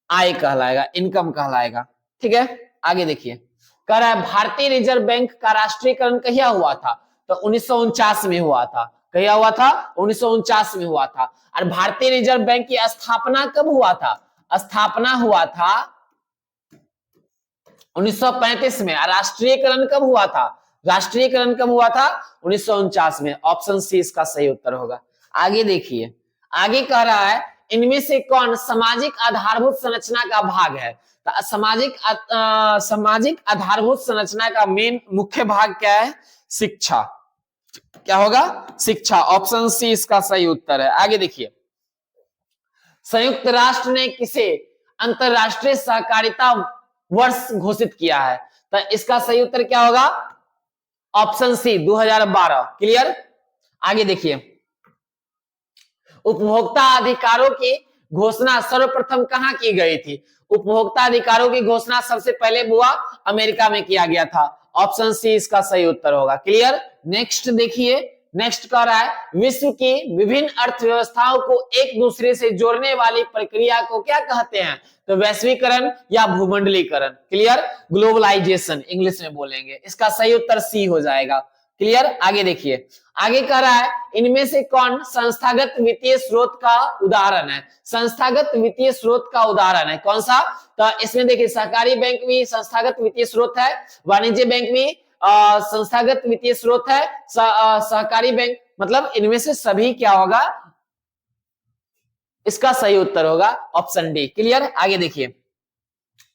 आय कहलाएगा, इनकम कहलाएगा। ठीक है। आगे देखिए, कह रहा है भारतीय रिजर्व बैंक का राष्ट्रीयकरण कहिया हुआ था? तो 1949 में हुआ था। कहिया हुआ था? 1949 में हुआ था। और भारतीय रिजर्व बैंक की स्थापना कब हुआ था? स्थापना हुआ था 1935 में। राष्ट्रीयकरण कब हुआ था? राष्ट्रीयकरण कब हुआ था? 1949 में। ऑप्शन सी इसका सही उत्तर होगा। आगे देखिए, आगे कह रहा है इनमें से कौन सामाजिक आधारभूत संरचना का भाग है? तो सामाजिक आधारभूत संरचना का मेन मुख्य भाग क्या है? शिक्षा। क्या होगा? शिक्षा। ऑप्शन सी इसका सही उत्तर है। आगे देखिए, संयुक्त राष्ट्र ने किसे अंतरराष्ट्रीय सहकारिता वर्ष घोषित किया है? तो इसका सही उत्तर क्या होगा? Option C 2012। क्लियर? आगे देखिए, उपभोक्ता अधिकारों की घोषणा सर्वप्रथम कहां की गई थी? उपभोक्ता अधिकारों की घोषणा सबसे पहले हुआ अमेरिका में किया गया था। ऑप्शन सी इसका सही उत्तर होगा। क्लियर? नेक्स्ट देखिए, नेक्स्ट कह रहा है विश्व की विभिन्न अर्थव्यवस्थाओं को एक दूसरे से जोड़ने वाली प्रक्रिया को क्या कहते हैं? तो वैश्वीकरण या भूमंडलीकरण। क्लियर? ग्लोबलाइजेशन इंग्लिश में बोलेंगे। इसका सही उत्तर सी हो जाएगा। क्लियर? आगे देखिए, आगे कह रहा है इनमें से कौन संस्थागत वित्तीय स्रोत का उदाहरण है? संस्थागत वित्तीय स्रोत का उदाहरण है कौन सा? तो इसमें देखिए, सहकारी बैंक भी संस्थागत वित्तीय स्रोत है, वाणिज्य बैंक भी संस्थागत वित्तीय स्रोत है, सहकारी बैंक, मतलब इनमें से सभी क्या होगा? इसका सही उत्तर होगा ऑप्शन डी। क्लियर? आगे देखिए,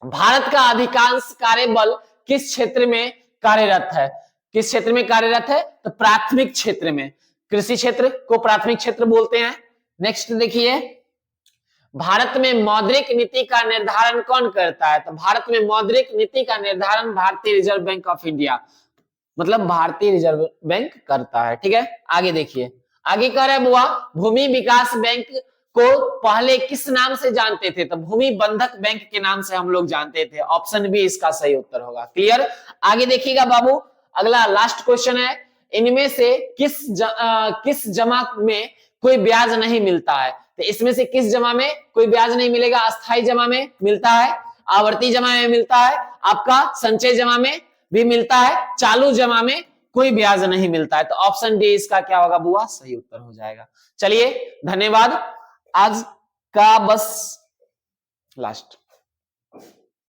भारत का अधिकांश कार्यबल किस क्षेत्र में कार्यरत है? किस क्षेत्र में कार्यरत है? तो प्राथमिक क्षेत्र में। कृषि क्षेत्र को प्राथमिक क्षेत्र बोलते हैं। नेक्स्ट देखिए, भारत में मौद्रिक नीति का निर्धारण कौन करता है? तो भारत में मौद्रिक नीति का निर्धारण भारतीय रिजर्व बैंक ऑफ इंडिया, मतलब भारतीय रिजर्व बैंक करता है। ठीक है? आगे देखिए, आगे कह रहा है बुआ भूमि विकास बैंक को पहले किस नाम से जानते थे? तो भूमि बंधक बैंक के नाम से हम लोग जानते थे। ऑप्शन बी इसका सही उत्तर होगा। क्लियर? आगे देखिएगा बाबू, अगला लास्ट क्वेश्चन है, इनमें से किस जमा में कोई ब्याज नहीं मिलता है? तो इसमें से किस जमा में कोई ब्याज नहीं मिलेगा? अस्थाई जमा में मिलता है, आवर्ती जमा में मिलता है, आपका संचय जमा में भी मिलता है, चालू जमा में कोई ब्याज नहीं मिलता है। तो ऑप्शन डी इसका क्या होगा बुआ? सही उत्तर हो जाएगा। चलिए, धन्यवाद। आज का बस लास्ट